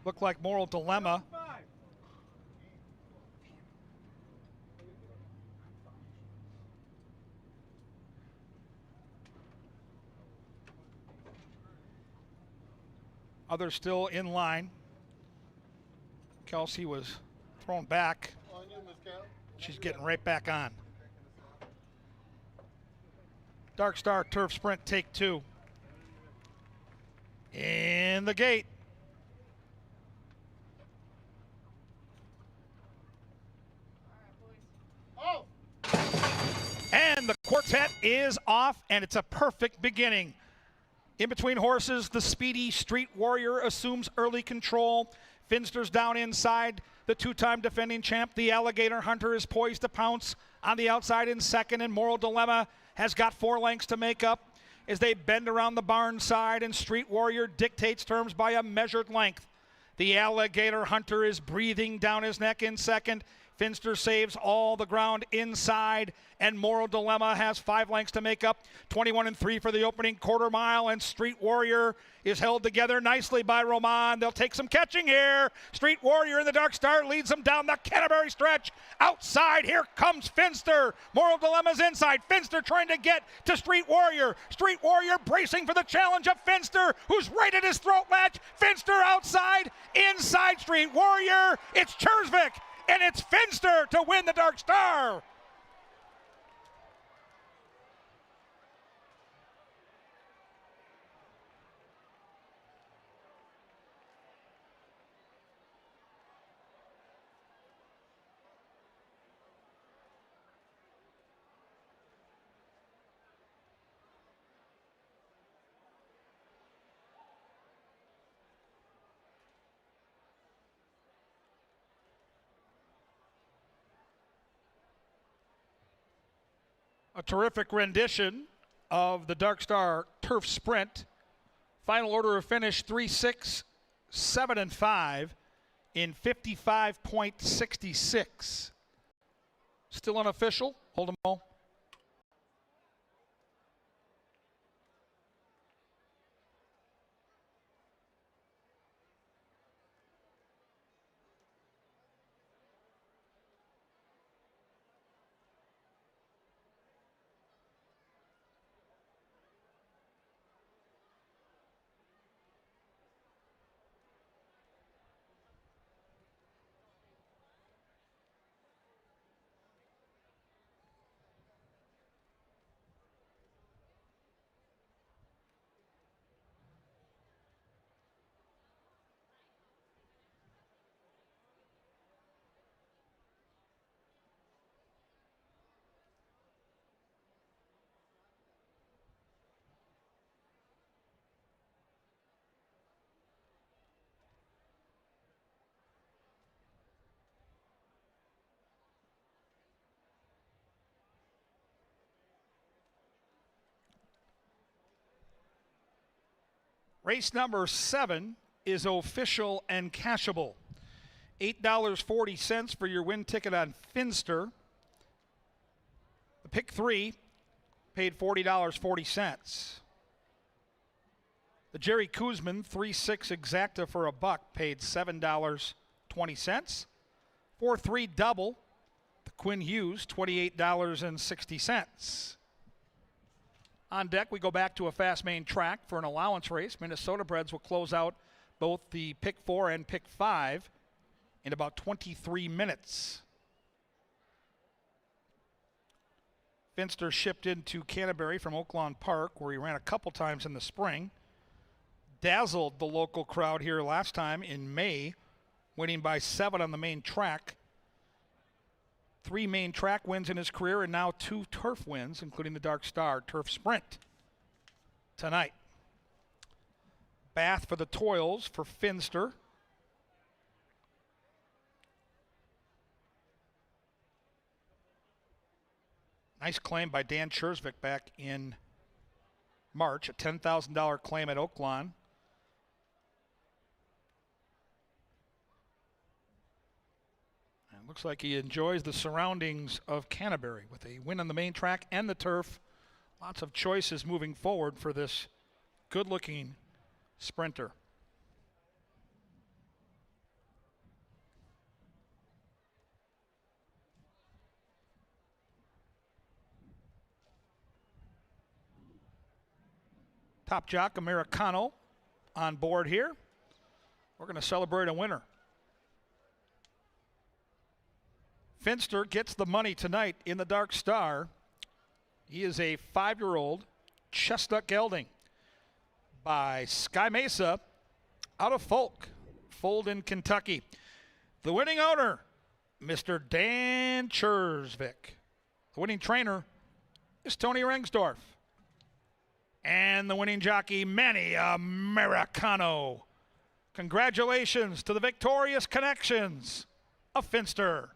Looked like Moral Dilemma. Others still in line. Kelsey was thrown back. She's getting right back on. Dark Star Turf Sprint, take 2. In the gate. And the quartet is off, and it's a perfect beginning. In between horses, the speedy Street Warrior assumes early control. Finster's down inside. The 2-time defending champ, the Alligator Hunter, is poised to pounce on the outside in second, and Moral Dilemma has got 4 lengths to make up as they bend around the barn side, and Street Warrior dictates terms by a measured length. The Alligator Hunter is breathing down his neck in second. Finster saves all the ground inside, and Moral Dilemma has 5 lengths to make up. 21-3 for the opening quarter mile, and Street Warrior is held together nicely by Roman. They'll take some catching here. Street Warrior in the Dark Star leads them down the Canterbury stretch. Outside, here comes Finster. Moral Dilemma's inside. Finster trying to get to Street Warrior. Street Warrior bracing for the challenge of Finster, who's right at his throat latch. Finster outside, inside Street Warrior. It's Chursvik. And it's Finster to win the Dark Star. A terrific rendition of the Dark Star Turf Sprint. Final order of finish 3-6, 7-5 in 55.66. Still unofficial. Hold them all. Race number 7 is official and cashable. $8.40 for your win ticket on Finster. The pick 3 paid $40.40. The Jerry Kuzman 3-6 exacta for $1 paid $7.20. 4-3 double, the Quinn Hughes, $28.60. On deck, we go back to a fast main track for an allowance race. Minnesota Breds will close out both the pick 4 and pick 5 in about 23 minutes. Finster shipped into Canterbury from Oaklawn Park, where he ran a couple times in the spring. Dazzled the local crowd here last time in May, winning by 7 on the main track. 3 main track wins in his career and now 2 turf wins, including the Dark Star Turf Sprint tonight. Bath for the toils for Finster. Nice claim by Dan Chersvik back in March, a $10,000 claim at Oaklawn. And looks like he enjoys the surroundings of Canterbury with a win on the main track and the turf. Lots of choices moving forward for this good-looking sprinter. Top Jock Americano on board here. We're going to celebrate a winner. Finster gets the money tonight in the Dark Star. He is a 5-year-old chestnut gelding by Sky Mesa out of Fold in Kentucky. The winning owner, Mr. Dan Chersvik. The winning trainer is Tony Rengsdorf. And the winning jockey, Manny Americano. Congratulations to the victorious connections of Finster.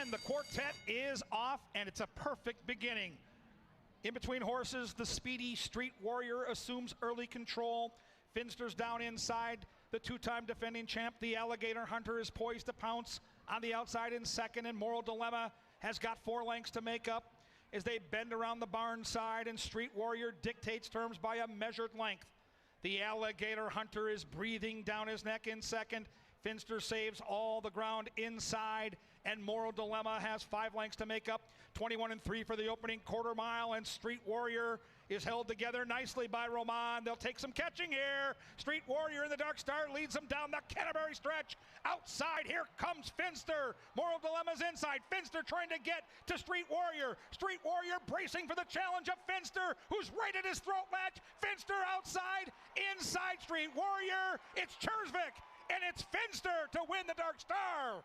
And the quartet is off, and it's a perfect beginning. In between horses, the speedy Street Warrior assumes early control. Finster's down inside. The 2-time defending champ, the Alligator Hunter, is poised to pounce on the outside in second, and Moral Dilemma has got 4 lengths to make up as they bend around the barn side, and Street Warrior dictates terms by a measured length. The Alligator Hunter is breathing down his neck in second. Finster saves all the ground inside, and Moral Dilemma has 5 lengths to make up. 21-3 for the opening quarter mile, and Street Warrior is held together nicely by Roman. They'll take some catching here. Street Warrior in the Dark Star leads them down the Canterbury stretch. Outside, here comes Finster. Moral Dilemma's inside. Finster trying to get to Street Warrior. Street Warrior bracing for the challenge of Finster, who's right at his throat latch. Finster outside, inside Street Warrior. It's Chersvik, and it's Finster to win the Dark Star.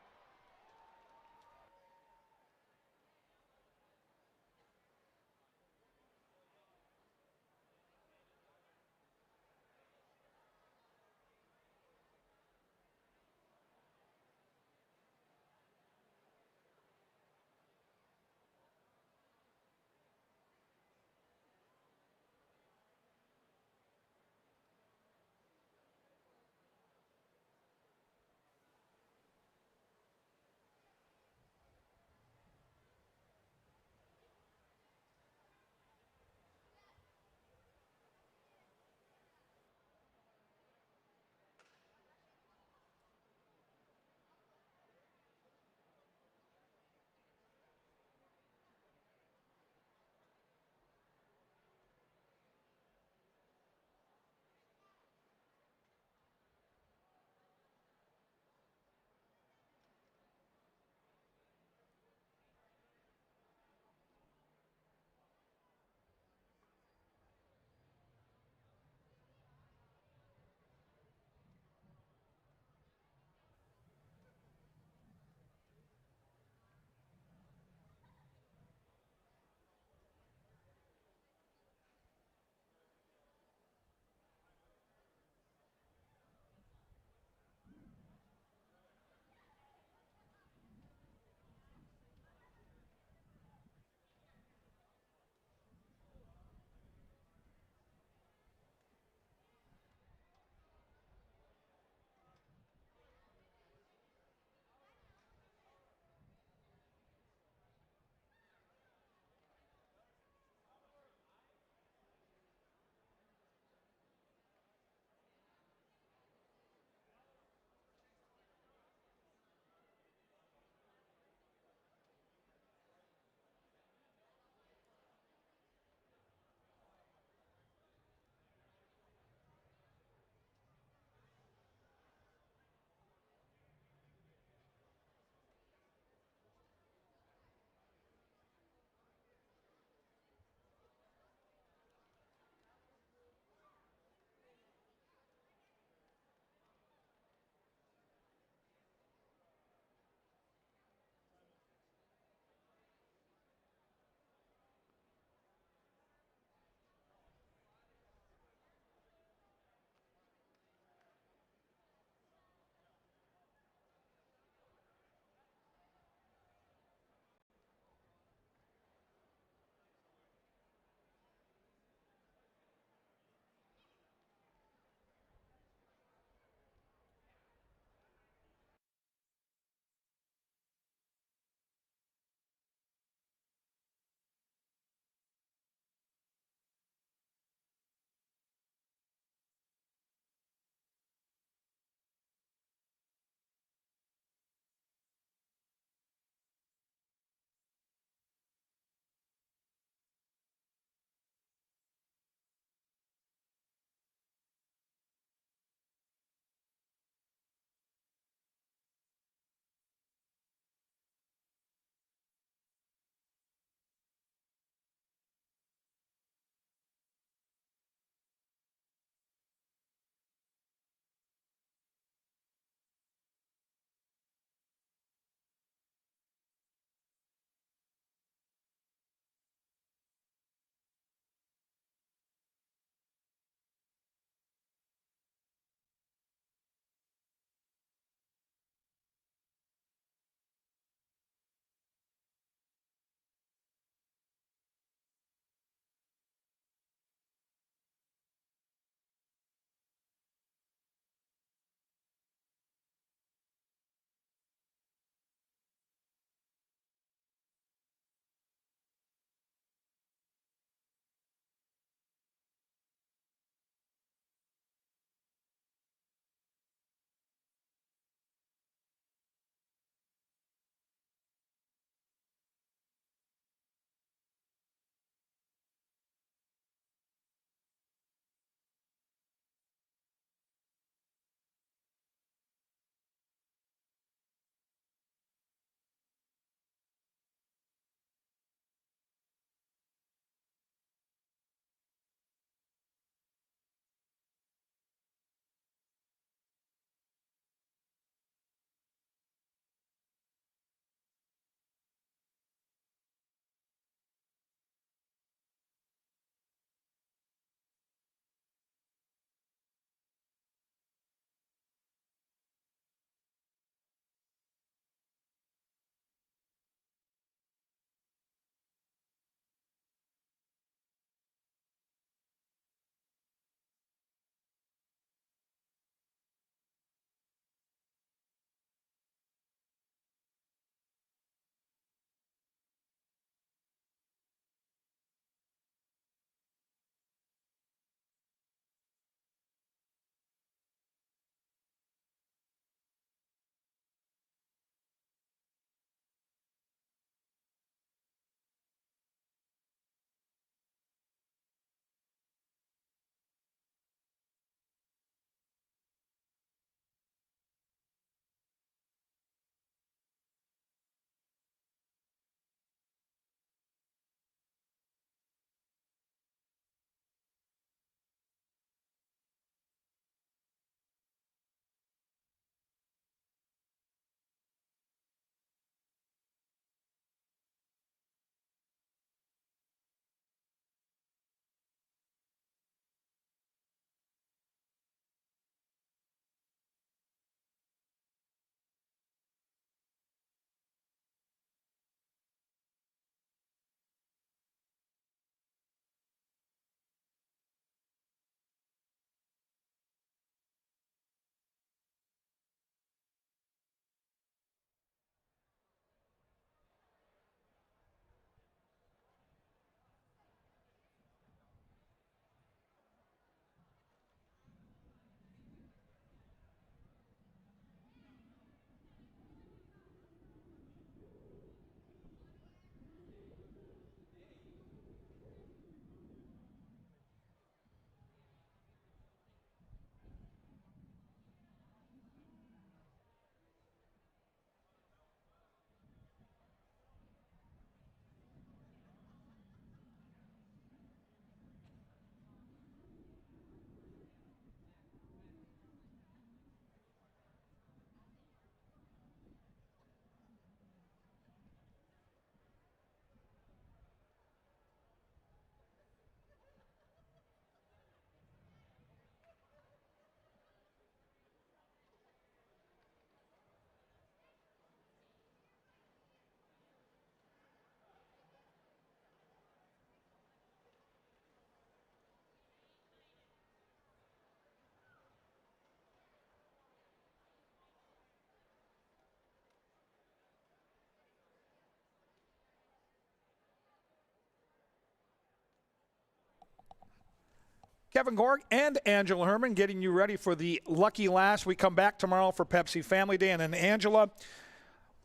Kevin Gorg and Angela Herman getting you ready for the Lucky Last. We come back tomorrow for Pepsi Family Day. And then Angela,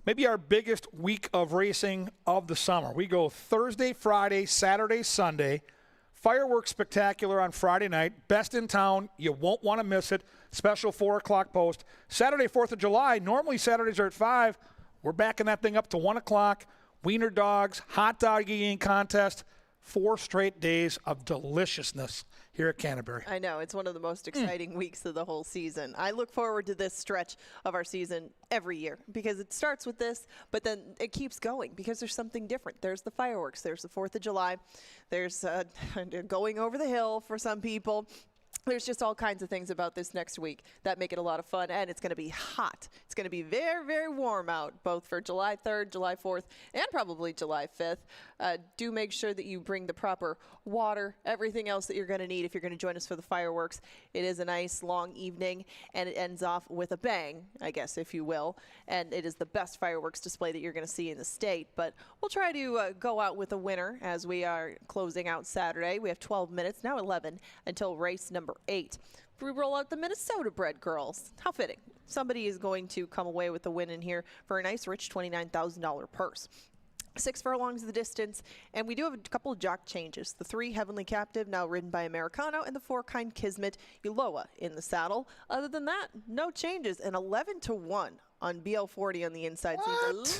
maybe our biggest week of racing of the summer. We go Thursday, Friday, Saturday, Sunday. Fireworks spectacular on Friday night. Best in town. You won't want to miss it. Special 4 o'clock post. Saturday, 4th of July. Normally Saturdays are at 5. We're backing that thing up to 1 o'clock. Wiener dogs, hot dog eating contest. 4 straight days of deliciousness here at Canterbury. I know. It's one of the most exciting weeks of the whole season. I look forward to this stretch of our season every year because it starts with this, but then it keeps going because there's something different. There's the fireworks. There's the 4th of July. There's going over the hill for some people. There's just all kinds of things about this next week that make it a lot of fun, and it's going to be hot. It's going to be very, very warm out, both for July 3rd, July 4th, and probably July 5th. Do make sure that you bring the proper water, everything else that you're going to need if you're going to join us for the fireworks. It is a nice, long evening, and it ends off with a bang, I guess, if you will, and it is the best fireworks display that you're going to see in the state. But we'll try to go out with a winner as we are closing out Saturday. We have 12 minutes, now 11, until race number 8. We roll out the Minnesota bred girls. How fitting. Somebody is going to come away with the win in here for a nice, rich $29,000 purse. 6 furlongs of the distance, and we do have a couple of jock changes. The 3 Heavenly Captive, now ridden by Americano, and the 4 Kind Kismet, Uloa in the saddle. Other than that, no changes, and 11-1 on BL40 on the inside. Seems a little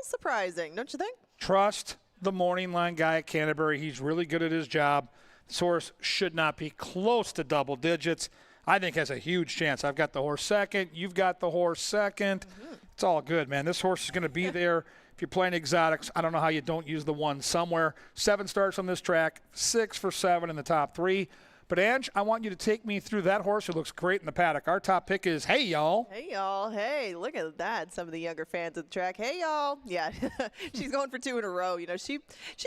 surprising, don't you think? Trust the morning line guy at Canterbury. He's really good at his job. This horse should not be close to double digits. I think has a huge chance. I've got the horse second. You've got the horse second. It's all good, man. This horse is going to be there. If you're playing exotics, I don't know how you don't use the 1 somewhere. 7 starts on this track, 6 for 7 in the top 3. But, Ange, I want you to take me through that horse who looks great in the paddock. Our top pick is Hey Y'all. Hey, y'all. Hey, look at that. Some of the younger fans of the track. Hey, y'all. Yeah, she's going for 2 in a row. You know, she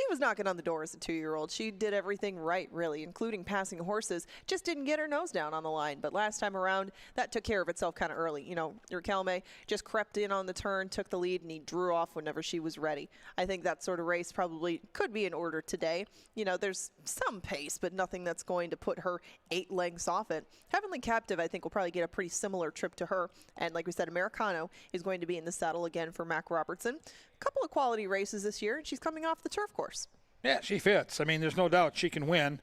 was knocking on the door as a 2-year-old. She did everything right, really, including passing horses. Just didn't get her nose down on the line. But last time around, that took care of itself kind of early. You know, Riquelme just crept in on the turn, took the lead, and he drew off whenever she was ready. I think that sort of race probably could be in order today. You know, there's some pace, but nothing that's going to put her 8 lengths off it. Heavenly Captive, I think, will probably get a pretty similar trip to her. And like we said, Americano is going to be in the saddle again for Mac Robertson. A couple of quality races this year, and she's coming off the turf course. Yeah, she fits. I mean, there's no doubt she can win.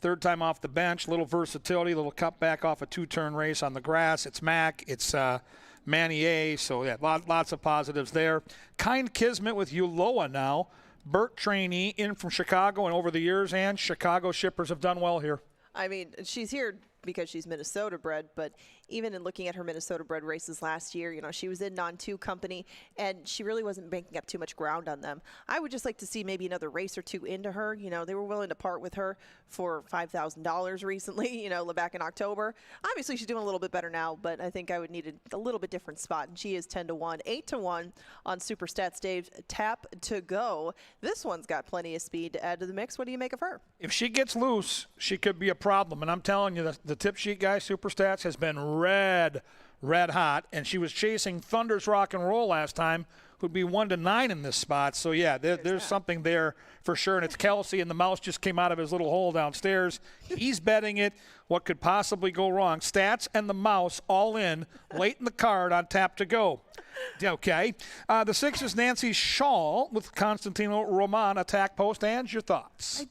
3rd time off the bench, little versatility, little cut back off a 2-turn race on the grass. It's Mac, it's Manier, so yeah, lots of positives there. Kind Kismet with Uloa now. Burt trainee in from Chicago, and over the years, and Chicago shippers have done well here. I mean, she's here because she's Minnesota bred, but even in looking at her Minnesota bred races last year, you know, she was in non-2 company, and she really wasn't banking up too much ground on them. I would just like to see maybe another race or 2 into her. You know, they were willing to part with her for $5,000 recently, you know, back in October. Obviously, she's doing a little bit better now, but I think I would need a little bit different spot, and she is 10-1, 8-1 on Super Stats Dave's Tap to Go. This one's got plenty of speed to add to the mix. What do you make of her? If she gets loose, she could be a problem, and I'm telling you, the tip sheet guy, Super Stats, has been red hot, and she was chasing Thunder's Rock and Roll last time, who'd be 1-9 in this spot. So yeah, there's something there for sure. And it's Kelsey, and the mouse just came out of his little hole downstairs. He's betting it. What could possibly go wrong? Stats and the mouse all in late in the card on Tap to Go. Okay. The 6 is Nancy Shaw with Constantino Roman attack post. And your thoughts?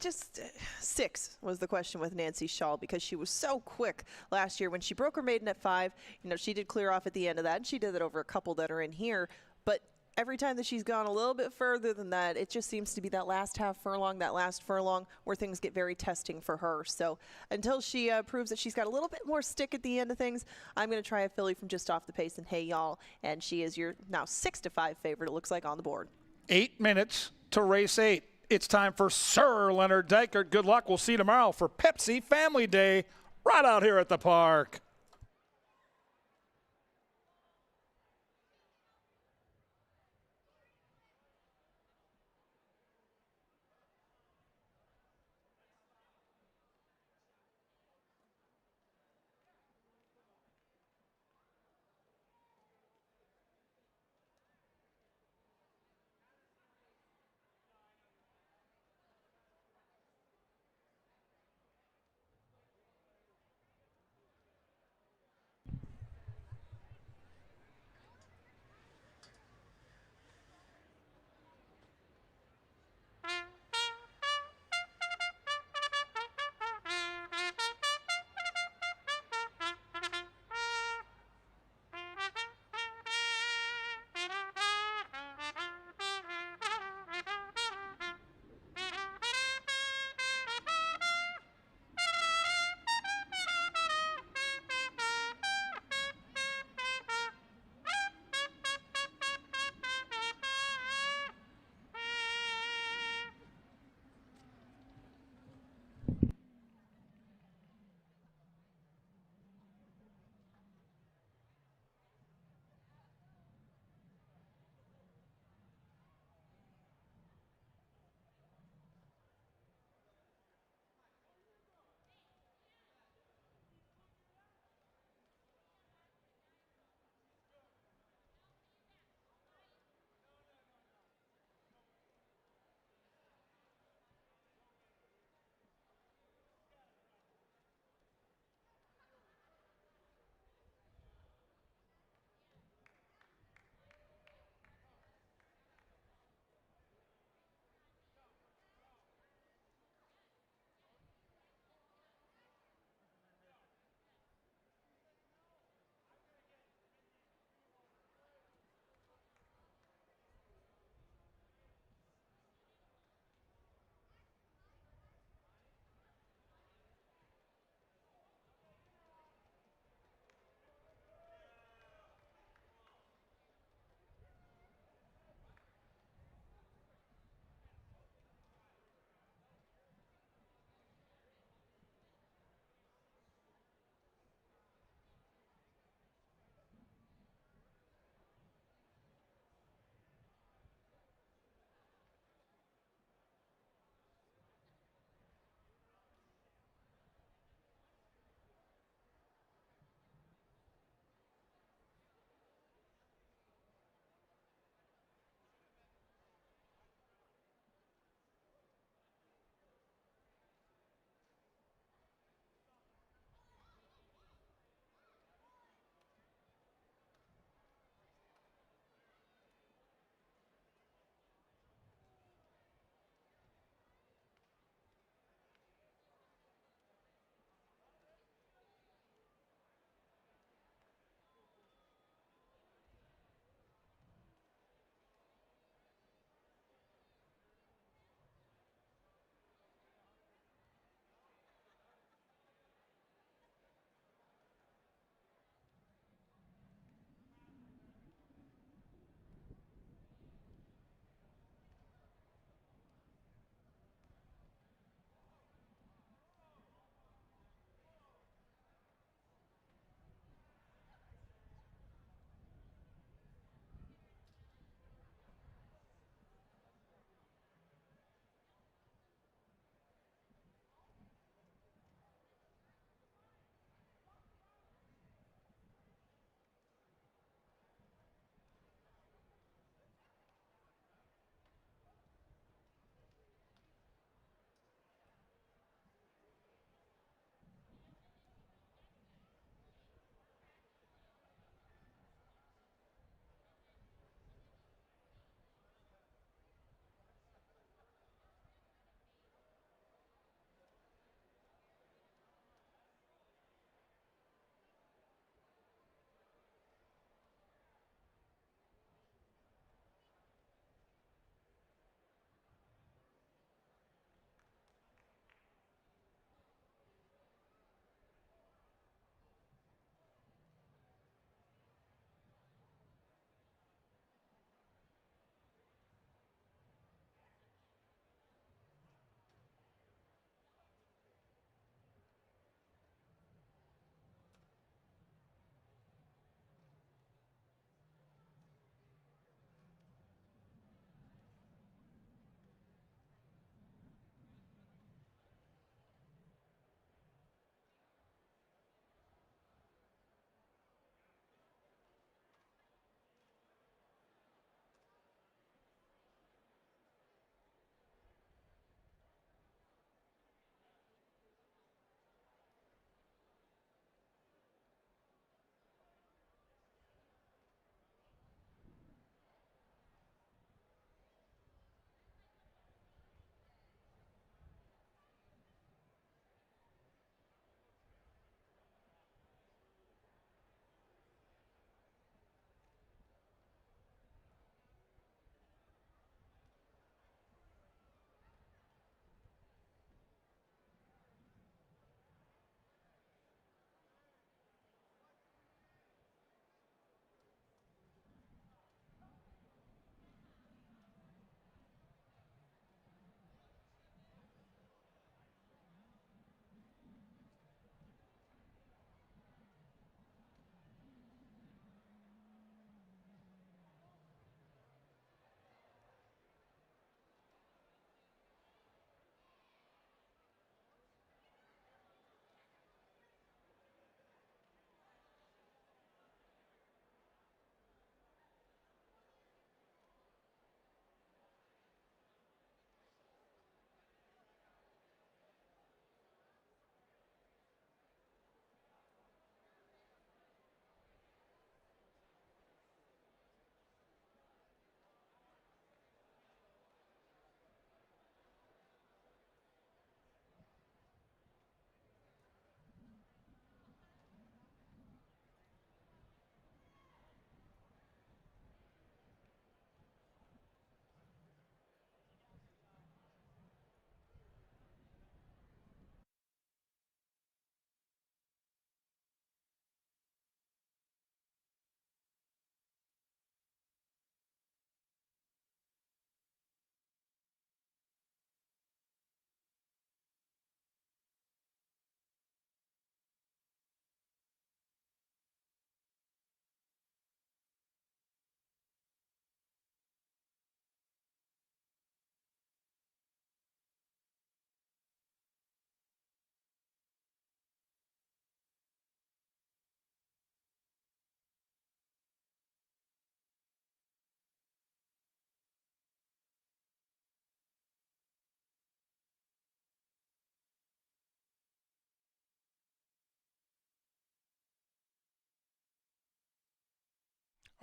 6 was the question with Nancy Shaw because she was so quick last year when she broke her maiden at 5. You know, she did clear off at the end of that, and she did that over a couple that are in here. But every time that she's gone a little bit further than that, it just seems to be that last half furlong, that last furlong where things get very testing for her. So until she proves that she's got a little bit more stick at the end of things, I'm going to try a filly from just off the pace and Hey Y'all. And she is your now 6-5 favorite, it looks like, on the board. 8 minutes to race 8. It's time for Sir Leonard Dykert. Good luck. We'll see you tomorrow for Pepsi Family Day right out here at the park.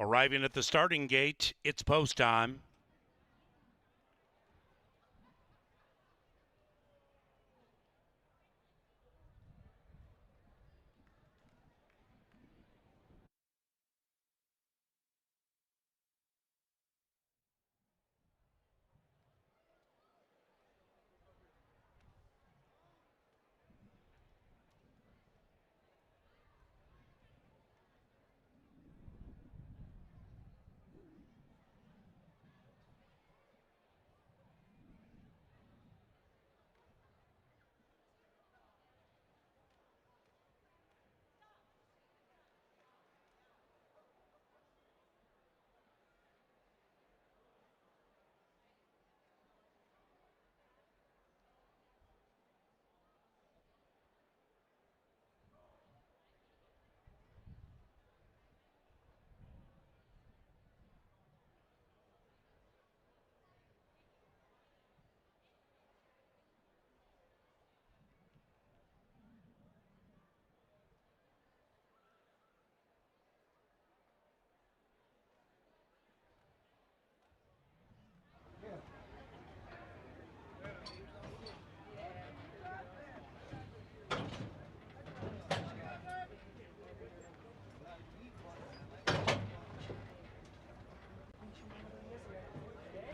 Arriving at the starting gate, it's post time.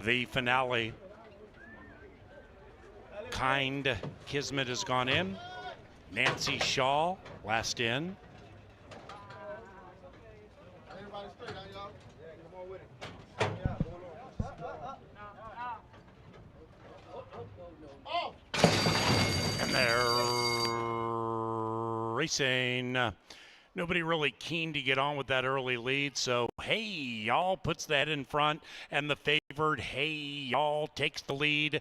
The finale. Kind Kismet has gone in. Nancy Shaw last in. And they're racing. Nobody really keen to get on with that early lead, so Hey Y'all puts that in front, and the favored Hey Y'all takes the lead.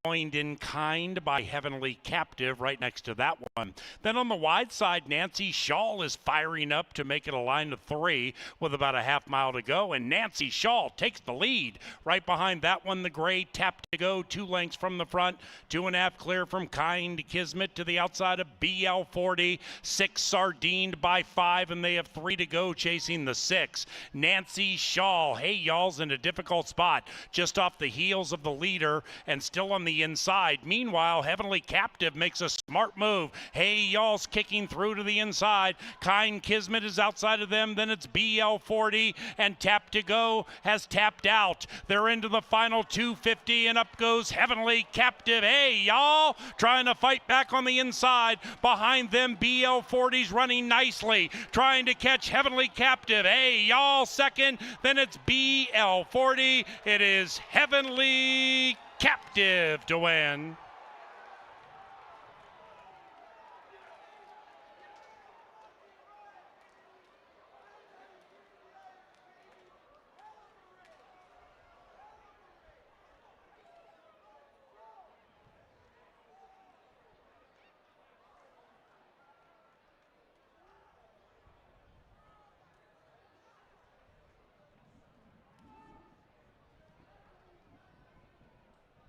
Joined in kind by Heavenly Captive right next to that one. Then on the wide side, Nancy Shaw is firing up to make it a line of 3 with about a half mile to go, and Nancy Shaw takes the lead. Right behind that one, the gray Tap to Go, 2 lengths from the front, 2.5 clear from Kind Kismet to the outside of BL40, 6 sardined by 5, and they have 3 to go chasing the 6. Nancy Shaw, Hey Y'all's in a difficult spot, just off the heels of the leader and still on the inside. Meanwhile, Heavenly Captive makes a smart move. Hey Y'all's kicking through to the inside. Kind Kismet is outside of them. Then it's BL40, and Tap to Go has tapped out. They're into the final 250, and up goes Heavenly Captive. Hey Y'all trying to fight back on the inside. Behind them, BL40's running nicely, trying to catch Heavenly Captive. Hey Y'all second. Then it's BL40. It is Heavenly Captive to win.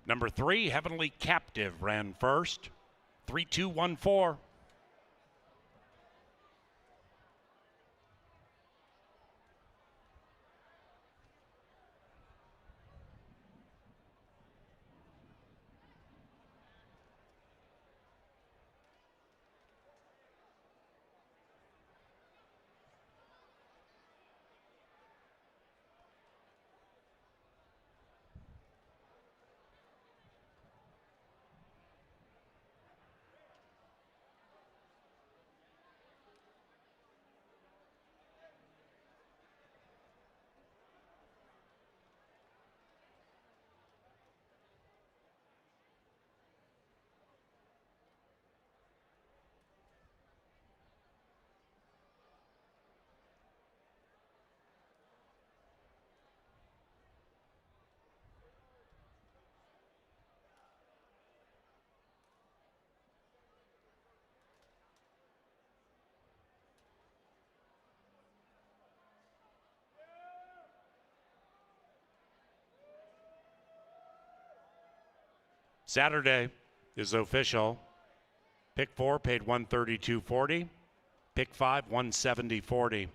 Number 3, Heavenly Captive ran first. 3-2-1-4. Saturday is official. Pick 4 paid $132.40. Pick 5, $170.40.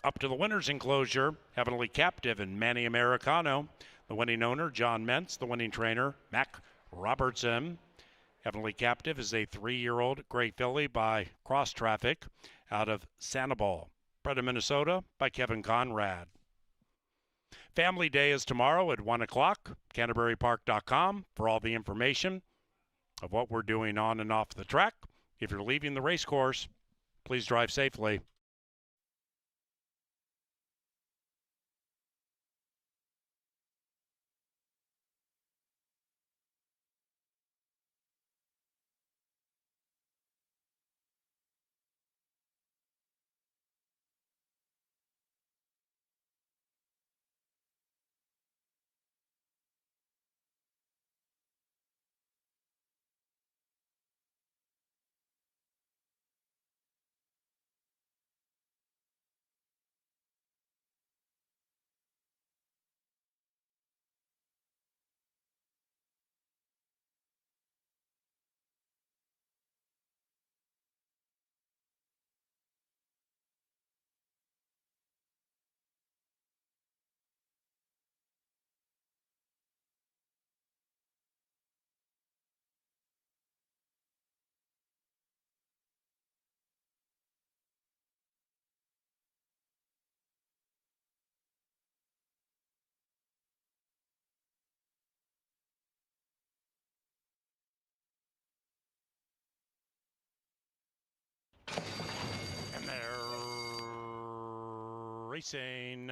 Up to the winner's enclosure, Heavenly Captive and Manny Americano. The winning owner, John Mentz. The winning trainer, Mac Robertson. Heavenly Captive is a 3-year-old gray filly by Cross Traffic out of Sanibel. Bred in Minnesota by Kevin Conrad. Family Day is tomorrow at 1 o'clock. CanterburyPark.com for all the information of what we're doing on and off the track. If you're leaving the race course, please drive safely. And they're racing.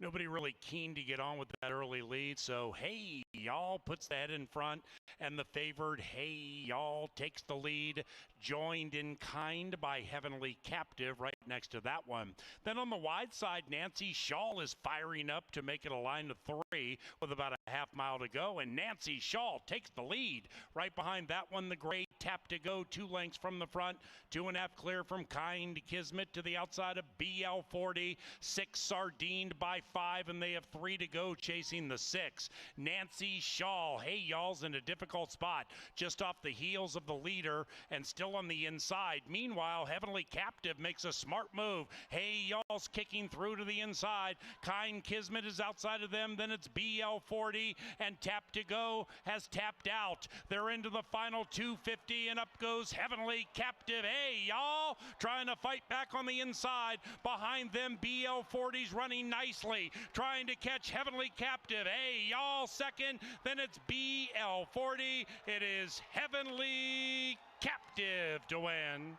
Nobody really keen to get on with that early lead, so Hey Y'all puts the head in front, and the favored Hey Y'all takes the lead, joined in kind by Heavenly Captive right next to that one. Then on the wide side, Nancy Shaw is firing up to make it a line of 3 with about a half mile to go, and Nancy Shaw takes the lead. Right behind that one, the gray Tap to Go, 2 lengths from the front, 2.5 clear from Kind Kismet to the outside of BL40, 6 sardined by 5, and they have 3 to go chasing the 6. Nancy Shaw, Hey Y'all's in a difficult spot, just off the heels of the leader and still on the inside. Meanwhile, Heavenly Captive makes a smart move. Hey Y'all's kicking through to the inside. Kind Kismet is outside of them. Then it's BL40, and Tap to Go has tapped out. They're into the final 250, and up goes Heavenly Captive. Hey Y'all trying to fight back on the inside. Behind them, BL40's running nicely, trying to catch Heavenly Captive. Hey Y'all second, then it's BL40. It is Heavenly Captive to win.